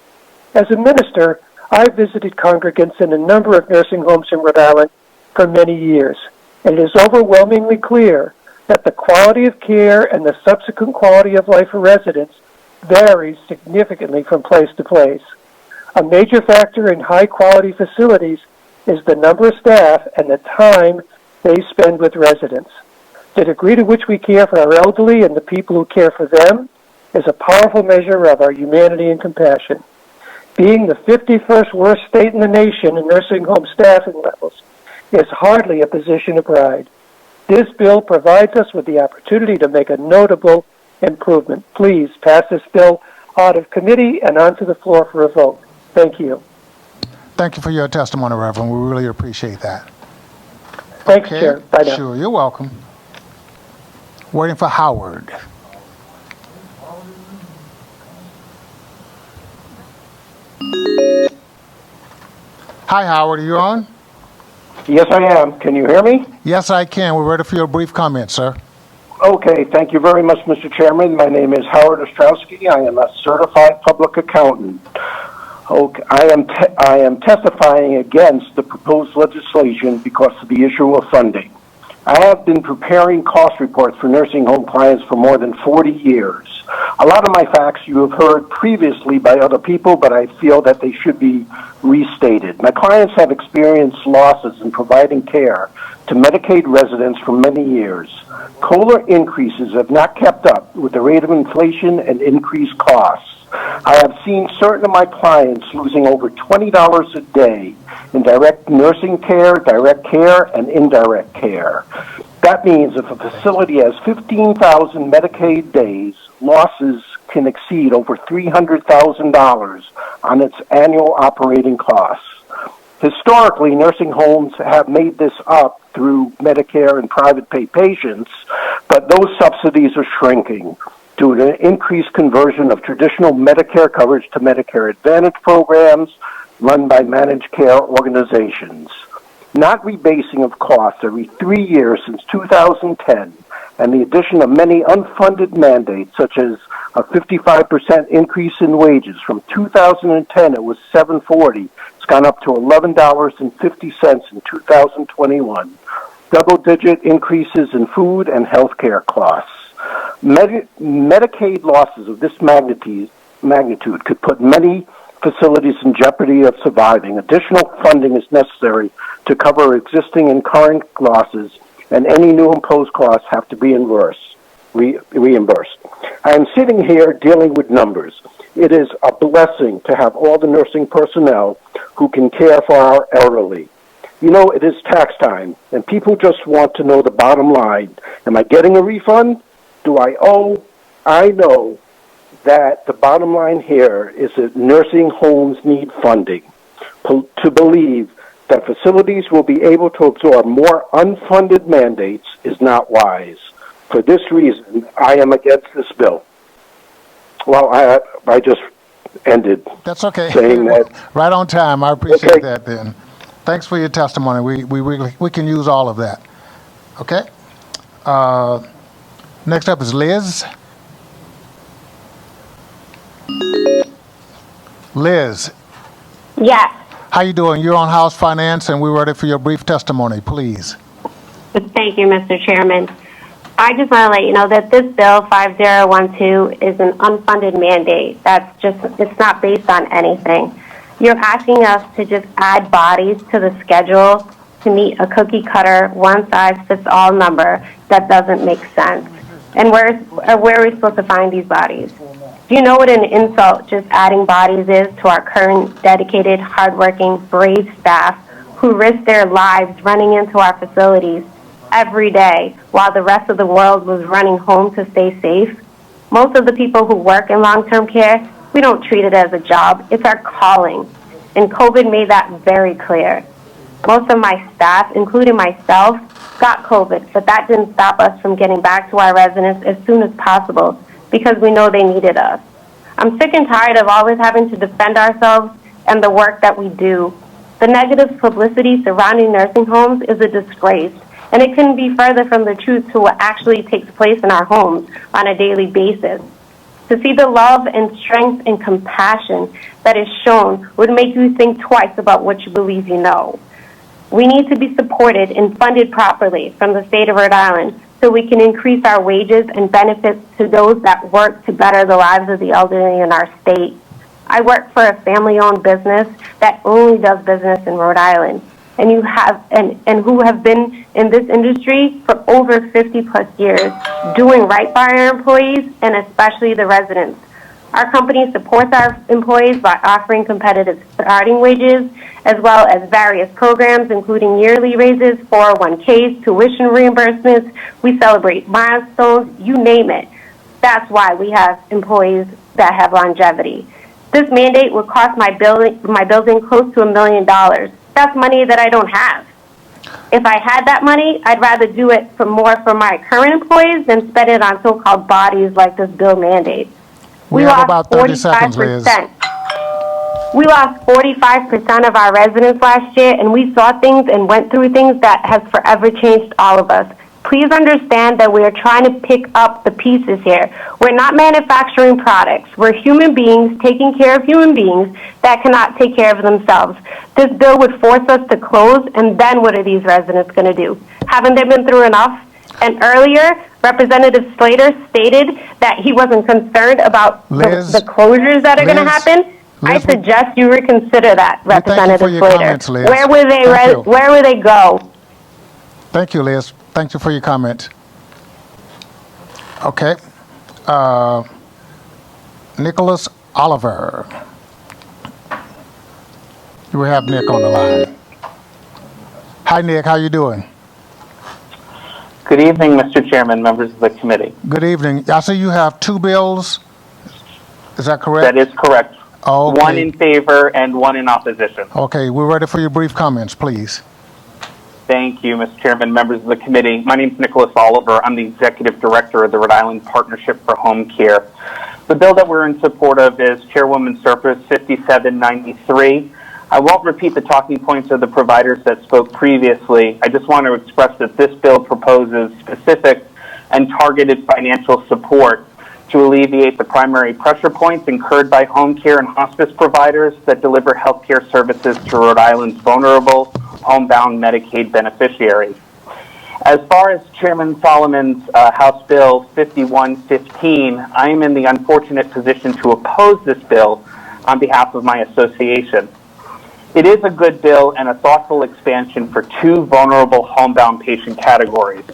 [SPEAKER 21] As a minister, I visited congregants in a number of nursing homes in Rhode Island for many years, and it is overwhelmingly clear that the quality of care and the subsequent quality of life for residents varies significantly from place to place. A major factor in high-quality facilities is the number of staff and the time they spend with residents. The degree to which we care for our elderly and the people who care for them is a powerful measure of our humanity and compassion. Being the 51st worst state in the nation in nursing home staffing levels is hardly a position of pride. This bill provides us with the opportunity to make a notable improvement. Please pass this bill out of committee and onto the floor for a vote. Thank you.
[SPEAKER 1] Thank you for your testimony, Reverend. We really appreciate that.
[SPEAKER 21] Thanks, Chair. Bye now.
[SPEAKER 1] Sure, you're welcome. Waiting for Howard. Hi, Howard. Are you on?
[SPEAKER 5] Yes, I am. Can you hear me?
[SPEAKER 1] Yes, I can. We're ready for your brief comment, sir.
[SPEAKER 5] Okay. Thank you very much, Mr. Chairman. My name is Howard Ostrowski. I am a certified public accountant. Okay. I am testifying against the proposed legislation because of the issue of funding. I have been preparing cost reports for nursing home clients for more than 40 years. A lot of my facts you have heard previously by other people, but I feel that they should be restated. My clients have experienced losses in providing care to Medicaid residents for many years. COLA increases have not kept up with the rate of inflation and increased costs. I have seen certain of my clients losing over $20 a day in direct nursing care, direct care, and indirect care. That means if a facility has 15,000 Medicaid days, losses can exceed over $300,000 on its annual operating costs. Historically, nursing homes have made this up through Medicare and private pay patients, but those subsidies are shrinking due to an increased conversion of traditional Medicare coverage to Medicare Advantage programs run by managed care organizations. Not rebasing of costs every 3 years since 2010, and the addition of many unfunded mandates, such as a 55% increase in wages. From 2010, it was $7.40. It's gone up to $11.50 in 2021. Double-digit increases in food and health care costs. Medicaid losses of this magnitude could put many facilities in jeopardy of surviving. Additional funding is necessary to cover existing and current losses, and any new imposed costs have to be reimbursed. I am sitting here dealing with numbers. It is a blessing to have all the nursing personnel who can care for our elderly. You know, it is tax time, and people just want to know the bottom line. Am I getting a refund? Do I owe? I know that the bottom line here is that nursing homes need funding. To believe that facilities will be able to absorb more unfunded mandates is not wise. For this reason, I am against this bill. Well, I just ended.
[SPEAKER 1] That's okay.
[SPEAKER 5] Saying that.
[SPEAKER 1] Right on time. I appreciate that then. Thanks for your testimony. We can use all of that. Okay? Next up is Liz. Liz.
[SPEAKER 22] Yes.
[SPEAKER 1] How you doing? You're on House Finance, and we're ready for your brief testimony, please.
[SPEAKER 22] Thank you, Mr. Chairman. I just want to let you know that this bill 5012 is an unfunded mandate. It's not based on anything. You're asking us to just add bodies to the schedule to meet a cookie cutter, one-size-fits-all number that doesn't make sense. And where are we supposed to find these bodies? Do you know what an insult just adding bodies is to our current dedicated, hardworking, brave staff who risk their lives running into our facilities every day while the rest of the world was running home to stay safe? Most of the people who work in long-term care, we don't treat it as a job. It's our calling. And COVID made that very clear. Most of my staff, including myself, got COVID, but that didn't stop us from getting back to our residents as soon as possible because we know they needed us. I'm sick and tired of always having to defend ourselves and the work that we do. The negative publicity surrounding nursing homes is a disgrace, and it couldn't be further from the truth to what actually takes place in our homes on a daily basis. To see the love and strength and compassion that is shown would make you think twice about what you believe you know. We need to be supported and funded properly from the state of Rhode Island so we can increase our wages and benefits to those that work to better the lives of the elderly in our state. I work for a family-owned business that only does business in Rhode Island, and who have been in this industry for over 50 plus years, doing right by our employees and especially the residents. Our company supports our employees by offering competitive starting wages, as well as various programs, including yearly raises, 401ks, tuition reimbursements. We celebrate milestones, you name it. That's why we have employees that have longevity. This mandate would cost my building close to $1 million. That's money that I don't have. If I had that money, I'd rather do it for my current employees than spend it on so-called bodies like this bill mandates.
[SPEAKER 1] We have about 30 seconds, Liz.
[SPEAKER 22] We lost 45% of our residents last year, and we saw things and went through things that has forever changed all of us. Please understand that we are trying to pick up the pieces here. We're not manufacturing products. We're human beings taking care of human beings that cannot take care of themselves. This bill would force us to close, and then what are these residents going to do? Haven't they been through enough? And earlier, Representative Slater stated that he wasn't concerned about the closures that are going to happen. I suggest you reconsider that, Representative Slater.
[SPEAKER 1] Comments, Liz.
[SPEAKER 22] Where will they go?
[SPEAKER 1] Thank you, Liz. Thank you for your comment. Okay. Nicholas Oliver. We have Nick on the line. Hi, Nick. How you doing?
[SPEAKER 6] Good evening, Mr. Chairman, members of the committee.
[SPEAKER 1] Good evening. I see you have two bills. Is that correct?
[SPEAKER 6] That is correct.
[SPEAKER 1] Okay.
[SPEAKER 6] One in favor and one in opposition.
[SPEAKER 1] Okay, we're ready for your brief comments, please.
[SPEAKER 6] Thank you, Mr. Chairman, members of the committee. My name is Nicholas Oliver. I'm the Executive Director of the Rhode Island Partnership for Home Care. The bill that we're in support of is Chairwoman Surface 5793. I won't repeat the talking points of the providers that spoke previously. I just want to express that this bill proposes specific and targeted financial support to alleviate the primary pressure points incurred by home care and hospice providers that deliver health care services to Rhode Island's vulnerable, homebound Medicaid beneficiaries. As far as Chairman Solomon's House Bill 5115, I am in the unfortunate position to oppose this bill on behalf of my association. It is a good bill and a thoughtful expansion for two vulnerable homebound patient categories.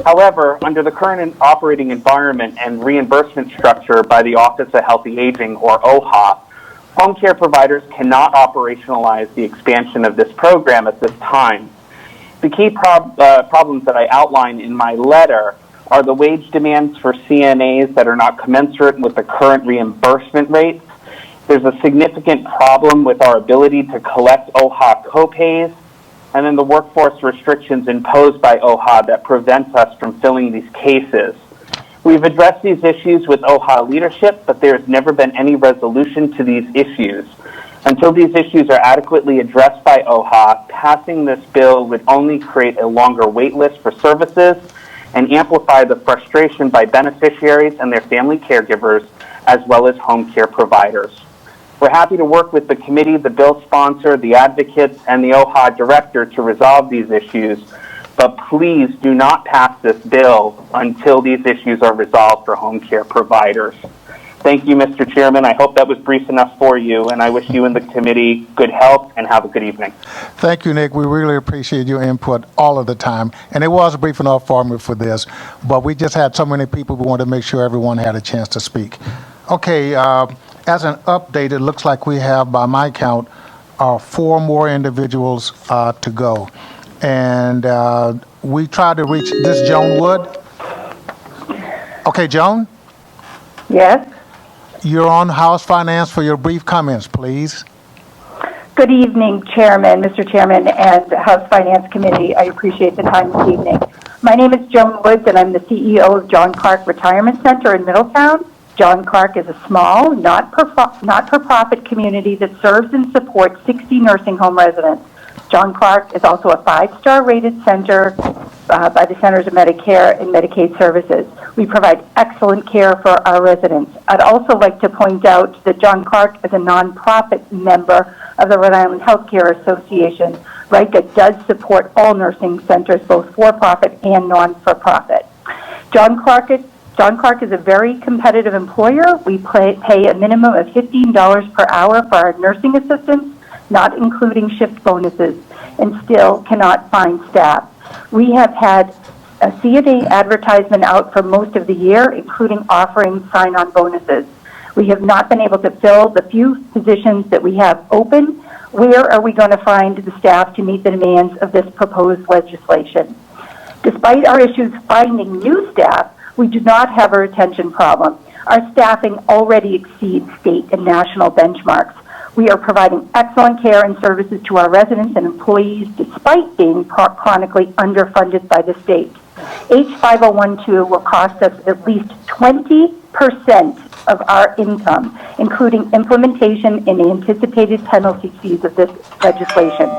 [SPEAKER 6] However, under the current operating environment and reimbursement structure by the Office of Healthy Aging, or OHA, home care providers cannot operationalize the expansion of this program at this time. The key problems that I outline in my letter are the wage demands for CNAs that are not commensurate with the current reimbursement rates. There's a significant problem with our ability to collect OHA copays, and then the workforce restrictions imposed by OHA that prevent us from filling these cases. We've addressed these issues with OHA leadership, but there's never been any resolution to these issues. Until these issues are adequately addressed by OHA, passing this bill would only create a longer wait list for services and amplify the frustration by beneficiaries and their family caregivers, as well as home care providers. We're happy to work with the committee, the bill sponsor, the advocates, and the OHA director to resolve these issues, but please do not pass this bill until these issues are resolved for home care providers. Thank you, Mr. Chairman. I hope that was brief enough for you, and I wish you and the committee good health and have a good evening.
[SPEAKER 1] Thank you, Nick. We really appreciate your input all of the time, and it was brief enough for me for this, but we just had so many people. We wanted to make sure everyone had a chance to speak. Okay, as an update, it looks like we have, by my count, 4 more individuals to go. And we tried to reach this Joan Wood. Okay, Joan?
[SPEAKER 3] Yes?
[SPEAKER 1] You're on House Finance for your brief comments, please.
[SPEAKER 3] Good evening, Chairman, Mr. Chairman, and House Finance Committee. I appreciate the time this evening. My name is Joan Woods, and I'm the CEO of John Clark Retirement Center in Middletown. John Clark is a small, not-for-profit community that serves and supports 60 nursing home residents. John Clark is also a 5-star rated center by the Centers of Medicare and Medicaid Services. We provide excellent care for our residents. I'd also like to point out that John Clark is a nonprofit member of the Rhode Island Healthcare Association, right, that does support all nursing centers, both for-profit and non-for-profit. John Clark is a very competitive employer. We pay a minimum of $15 per hour for our nursing assistants, not including shift bonuses, and still cannot find staff. We have had a CNA advertisement out for most of the year, including offering sign-on bonuses. We have not been able to fill the few positions that we have open. Where are we going to find the staff to meet the demands of this proposed legislation? Despite our issues finding new staff, we do not have a retention problem. Our staffing already exceeds state and national benchmarks. We are providing excellent care and services to our residents and employees despite being chronically underfunded by the state. H5012 will cost us at least 20% of our income, including implementation and anticipated penalty fees of this legislation.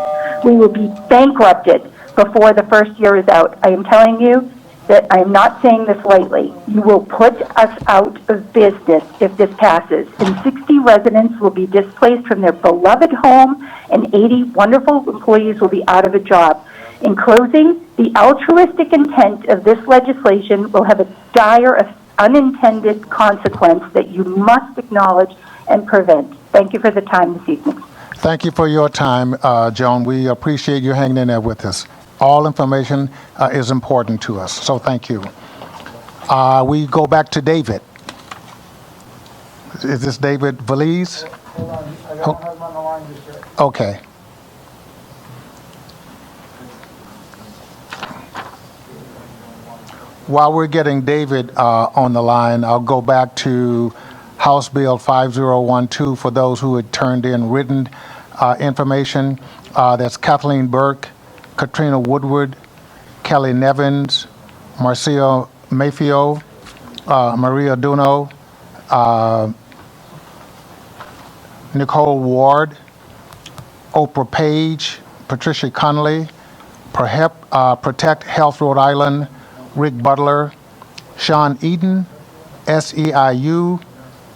[SPEAKER 3] We will be bankrupted before the first year is out. I am telling you that I am not saying this lightly. You will put us out of business if this passes, and 60 residents will be displaced from their beloved home, and 80 wonderful employees will be out of a job. In closing, the altruistic intent of this legislation will have a dire unintended consequence that you must acknowledge and prevent. Thank you for the time this evening.
[SPEAKER 1] Thank you for your time, Joan. We appreciate you hanging in there with us. All information is important to us, so thank you. We go back to David. Is this David Valise?
[SPEAKER 11] Hold on, I don't have him on the line just yet.
[SPEAKER 1] Okay. While we're getting David on the line, I'll go back to House Bill 5012 for those who had turned in written information. That's Kathleen Burke, Katrina Woodward, Kelly Nevins, Marcia Mayfio, Maria Duno, Nicole Ward, Oprah Page, Patricia Connolly, Protect Health Rhode Island, Rick Butler, Sean Eden, SEIU,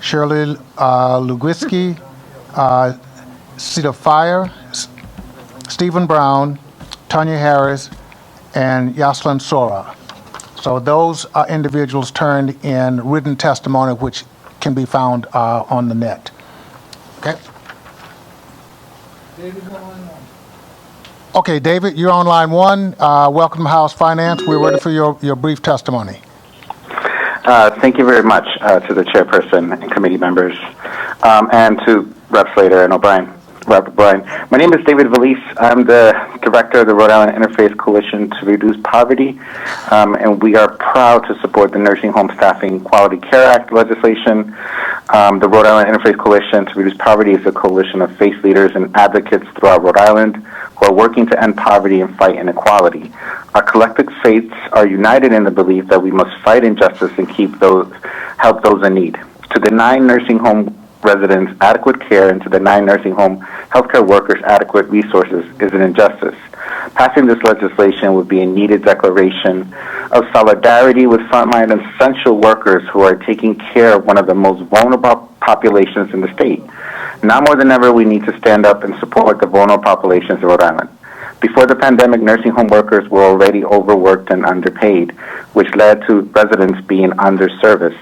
[SPEAKER 1] Shirley Lugwiski, Cedar Fire, Stephen Brown, Tanya Harris, and Yaslin Sora. So those individuals turned in written testimony, which can be found on the net. Okay.
[SPEAKER 11] David's on line one.
[SPEAKER 1] Okay, David, you're on line one. Welcome to House Finance. We're ready for your brief testimony.
[SPEAKER 8] Thank you very much to the chairperson and committee members, and to Rep. Slater and Rep. O'Brien. My name is David Valise. I'm the director of the Rhode Island Interfaith Coalition to Reduce Poverty, and we are proud to support the Nursing Home Staffing Quality Care Act legislation. The Rhode Island Interfaith Coalition to Reduce Poverty is a coalition of faith leaders and advocates throughout Rhode Island who are working to end poverty and fight inequality. Our collective faiths are united in the belief that we must fight injustice and help those in need. To deny nursing home residents adequate care and to deny nursing home healthcare workers adequate resources is an injustice. Passing this legislation would be a needed declaration of solidarity with frontline and essential workers who are taking care of one of the most vulnerable populations in the state. Now more than ever, we need to stand up and support the vulnerable populations of Rhode Island. Before the pandemic, nursing home workers were already overworked and underpaid, which led to residents being underserviced.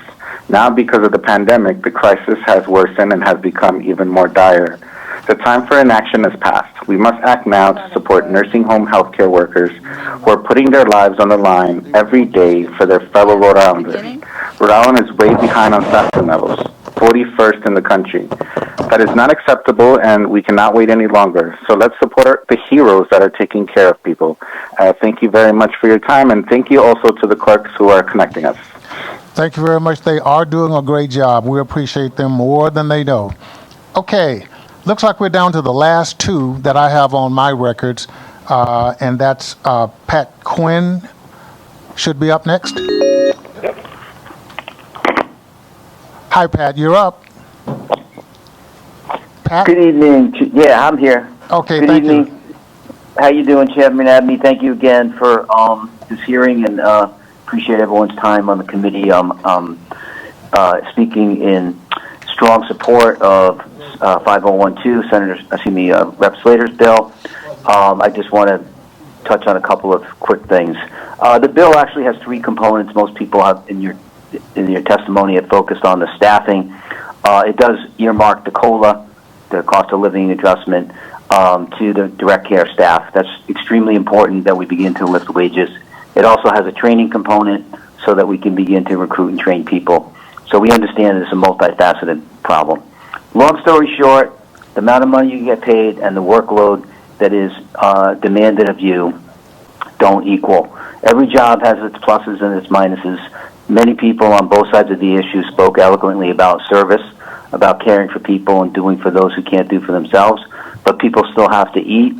[SPEAKER 8] Now, because of the pandemic, the crisis has worsened and has become even more dire. The time for inaction has passed. We must act now to support nursing home healthcare workers who are putting their lives on the line every day for their fellow Rhode Islanders. Rhode Island is way behind on staffing levels, 41st in the country. That is not acceptable, and we cannot wait any longer. So let's support the heroes that are taking care of people. Thank you very much for your time, and thank you also to the clerks who are connecting us.
[SPEAKER 1] Thank you very much. They are doing a great job. We appreciate them more than they know. Okay, looks like we're down to the last two that I have on my records, and that's Pat Quinn should be up next. Hi, Pat, you're up. Pat?
[SPEAKER 12] Good evening. Yeah, I'm here.
[SPEAKER 1] Okay,
[SPEAKER 12] Good
[SPEAKER 1] thank
[SPEAKER 12] evening.
[SPEAKER 1] you.
[SPEAKER 12] How you doing, Chairman Abney? Thank you again for this hearing, and appreciate everyone's time on the committee. Speaking in strong support of 5012, Rep. Slater's bill. I just want to touch on a couple of quick things. The bill actually has three components. Most people have in your testimony have focused on the staffing. It does earmark the COLA, the cost of living adjustment, to the direct care staff. That's extremely important that we begin to lift wages. It also has a training component so that we can begin to recruit and train people. So we understand it's a multifaceted problem. Long story short, the amount of money you get paid and the workload that is demanded of you don't equal. Every job has its pluses and its minuses. Many people on both sides of the issue spoke eloquently about service, about caring for people and doing for those who can't do for themselves, but people still have to eat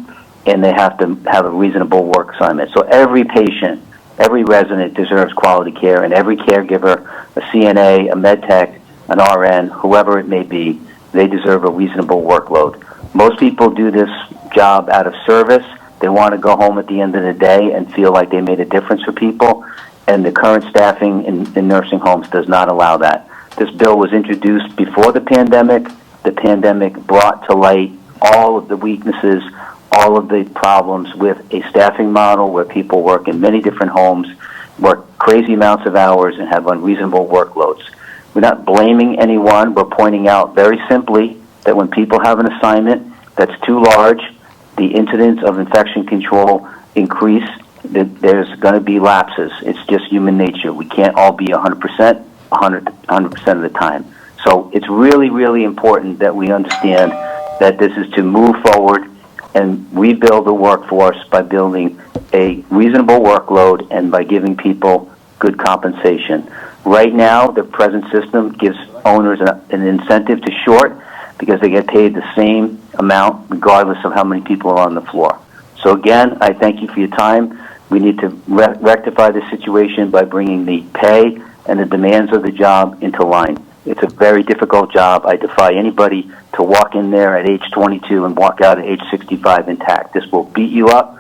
[SPEAKER 12] and they have to have a reasonable work assignment. So every patient, every resident deserves quality care, and every caregiver, a CNA, a med tech, an RN, whoever it may be, they deserve a reasonable workload. Most people do this job out of service. They want to go home at the end of the day and feel like they made a difference for people, and the current staffing in nursing homes does not allow that. This bill was introduced before the pandemic. The pandemic brought to light all of the weaknesses, all of the problems with a staffing model where people work in many different homes, work crazy amounts of hours, and have unreasonable workloads. We're not blaming anyone. We're pointing out very simply that when people have an assignment that's too large, the incidence of infection control increase, that there's going to be lapses. It's just human nature. We can't all be 100% of the time. So it's really, really important that we understand that this is to move forward and rebuild the workforce by building a reasonable workload and by giving people good compensation. Right now, the present system gives owners an incentive to short because they get paid the same amount regardless of how many people are on the floor. So again, I thank you for your time. We need to rectify the situation by bringing the pay and the demands of the job into line. It's a very difficult job. I defy anybody to walk in there at age 22 and walk out at age 65 intact. This will beat you up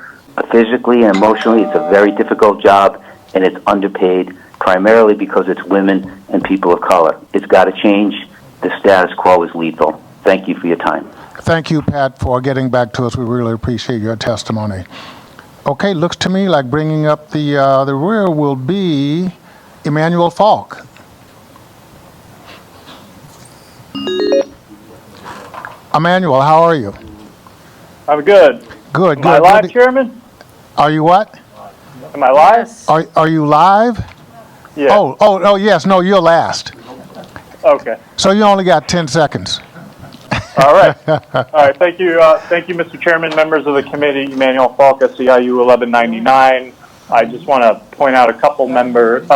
[SPEAKER 12] physically and emotionally. It's a very difficult job, and it's underpaid primarily because it's women and people of color. It's got to change. The status quo is lethal. Thank you for your time.
[SPEAKER 1] Thank you, Pat, for getting back to us. We really appreciate your testimony. Okay, looks to me like bringing up the rear will be Emmanuel Falk. Emmanuel, how are you?
[SPEAKER 9] I'm good.
[SPEAKER 1] Good,
[SPEAKER 9] Am
[SPEAKER 1] good.
[SPEAKER 9] I live, Chairman?
[SPEAKER 1] Are you what?
[SPEAKER 9] Am I live?
[SPEAKER 1] Are you live?
[SPEAKER 9] Yeah.
[SPEAKER 1] Oh, yes. No, you're last.
[SPEAKER 9] Okay.
[SPEAKER 1] So you only got 10 seconds.
[SPEAKER 9] All right. All right. Thank you, Mr. Chairman, members of the committee. Emmanuel Falk, SEIU 1199. I just want to point out a couple numbers.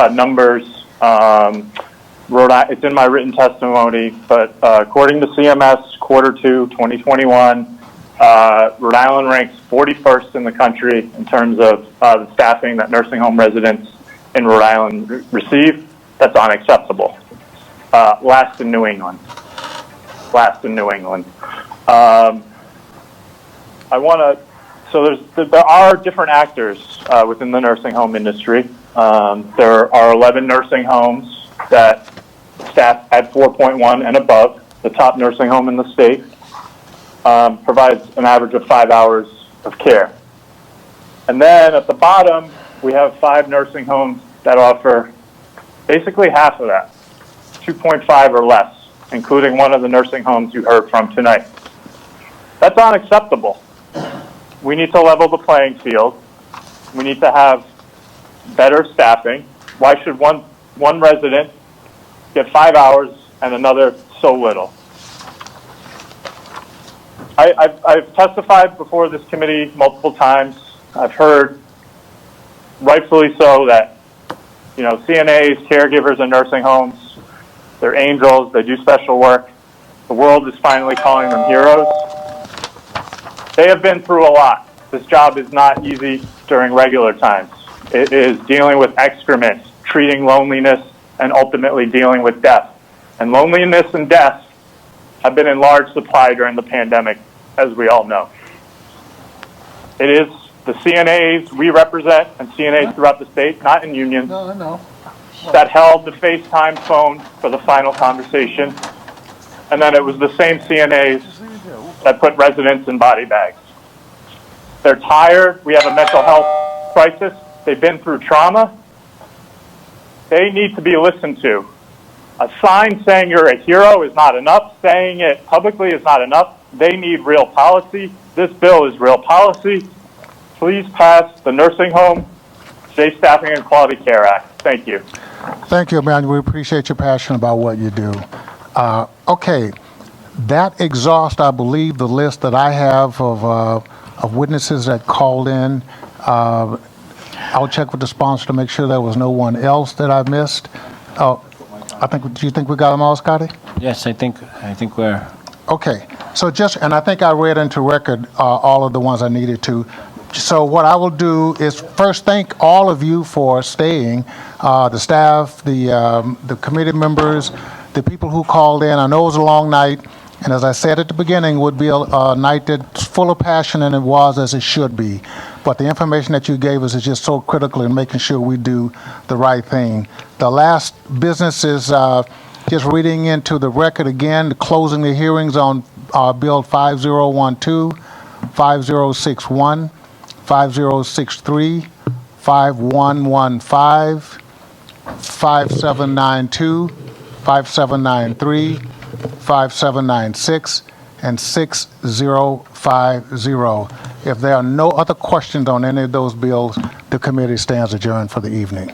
[SPEAKER 9] It's in my written testimony, but according to CMS, quarter 2, 2021, Rhode Island ranks 41st in the country in terms of the staffing that nursing home residents in Rhode Island receive. That's unacceptable. Last in New England. There are different actors within the nursing home industry. There are 11 nursing homes that staff at 4.1 and above. The top nursing home in the state provides an average of 5 hours of care. And then at the bottom, we have 5 nursing homes that offer basically half of that, 2.5 or less, including one of the nursing homes you heard from tonight. That's unacceptable. We need to level the playing field. We need to have better staffing. Why should one resident get 5 hours and another so little? I've testified before this committee multiple times. I've heard, rightfully so, that CNAs, caregivers in nursing homes, they're angels, they do special work. The world is finally calling them heroes. They have been through a lot. This job is not easy during regular times. It is dealing with excrement, treating loneliness, and ultimately dealing with death. And loneliness and death have been in large supply during the pandemic, as we all know. It is the CNAs we represent and CNAs throughout the state, not in unions, that held the FaceTime phone for the final conversation. And then it was the same CNAs that put residents in body bags. They're tired. We have a mental health crisis. They've been through trauma. They need to be listened to. A sign saying you're a hero is not enough. Saying it publicly is not enough. They need real policy. This bill is real policy. Please pass the Nursing Home Safe Staffing and Quality Care Act. Thank you.
[SPEAKER 1] Thank you, Emmanuel. We appreciate your passion about what you do. Okay, that exhausts, I believe, the list that I have of witnesses that called in. I'll check with the sponsor to make sure there was no one else that I missed. Do you think we got them all, Scotty?
[SPEAKER 13] Yes, I think we're...
[SPEAKER 1] Okay, so and I think I read into record all of the ones I needed to. So what I will do is first thank all of you for staying, the staff, the committee members, the people who called in. I know it was a long night, and as I said at the beginning, would be a night that's full of passion, and it was as it should be. But the information that you gave us is just so critical in making sure we do the right thing. The last business is just reading into the record again, closing the hearings on Bill 5012, 5061, 5063, 5115, 5792, 5793, 5796, and 6050. If there are no other questions on any of those bills, the committee stands adjourned for the evening.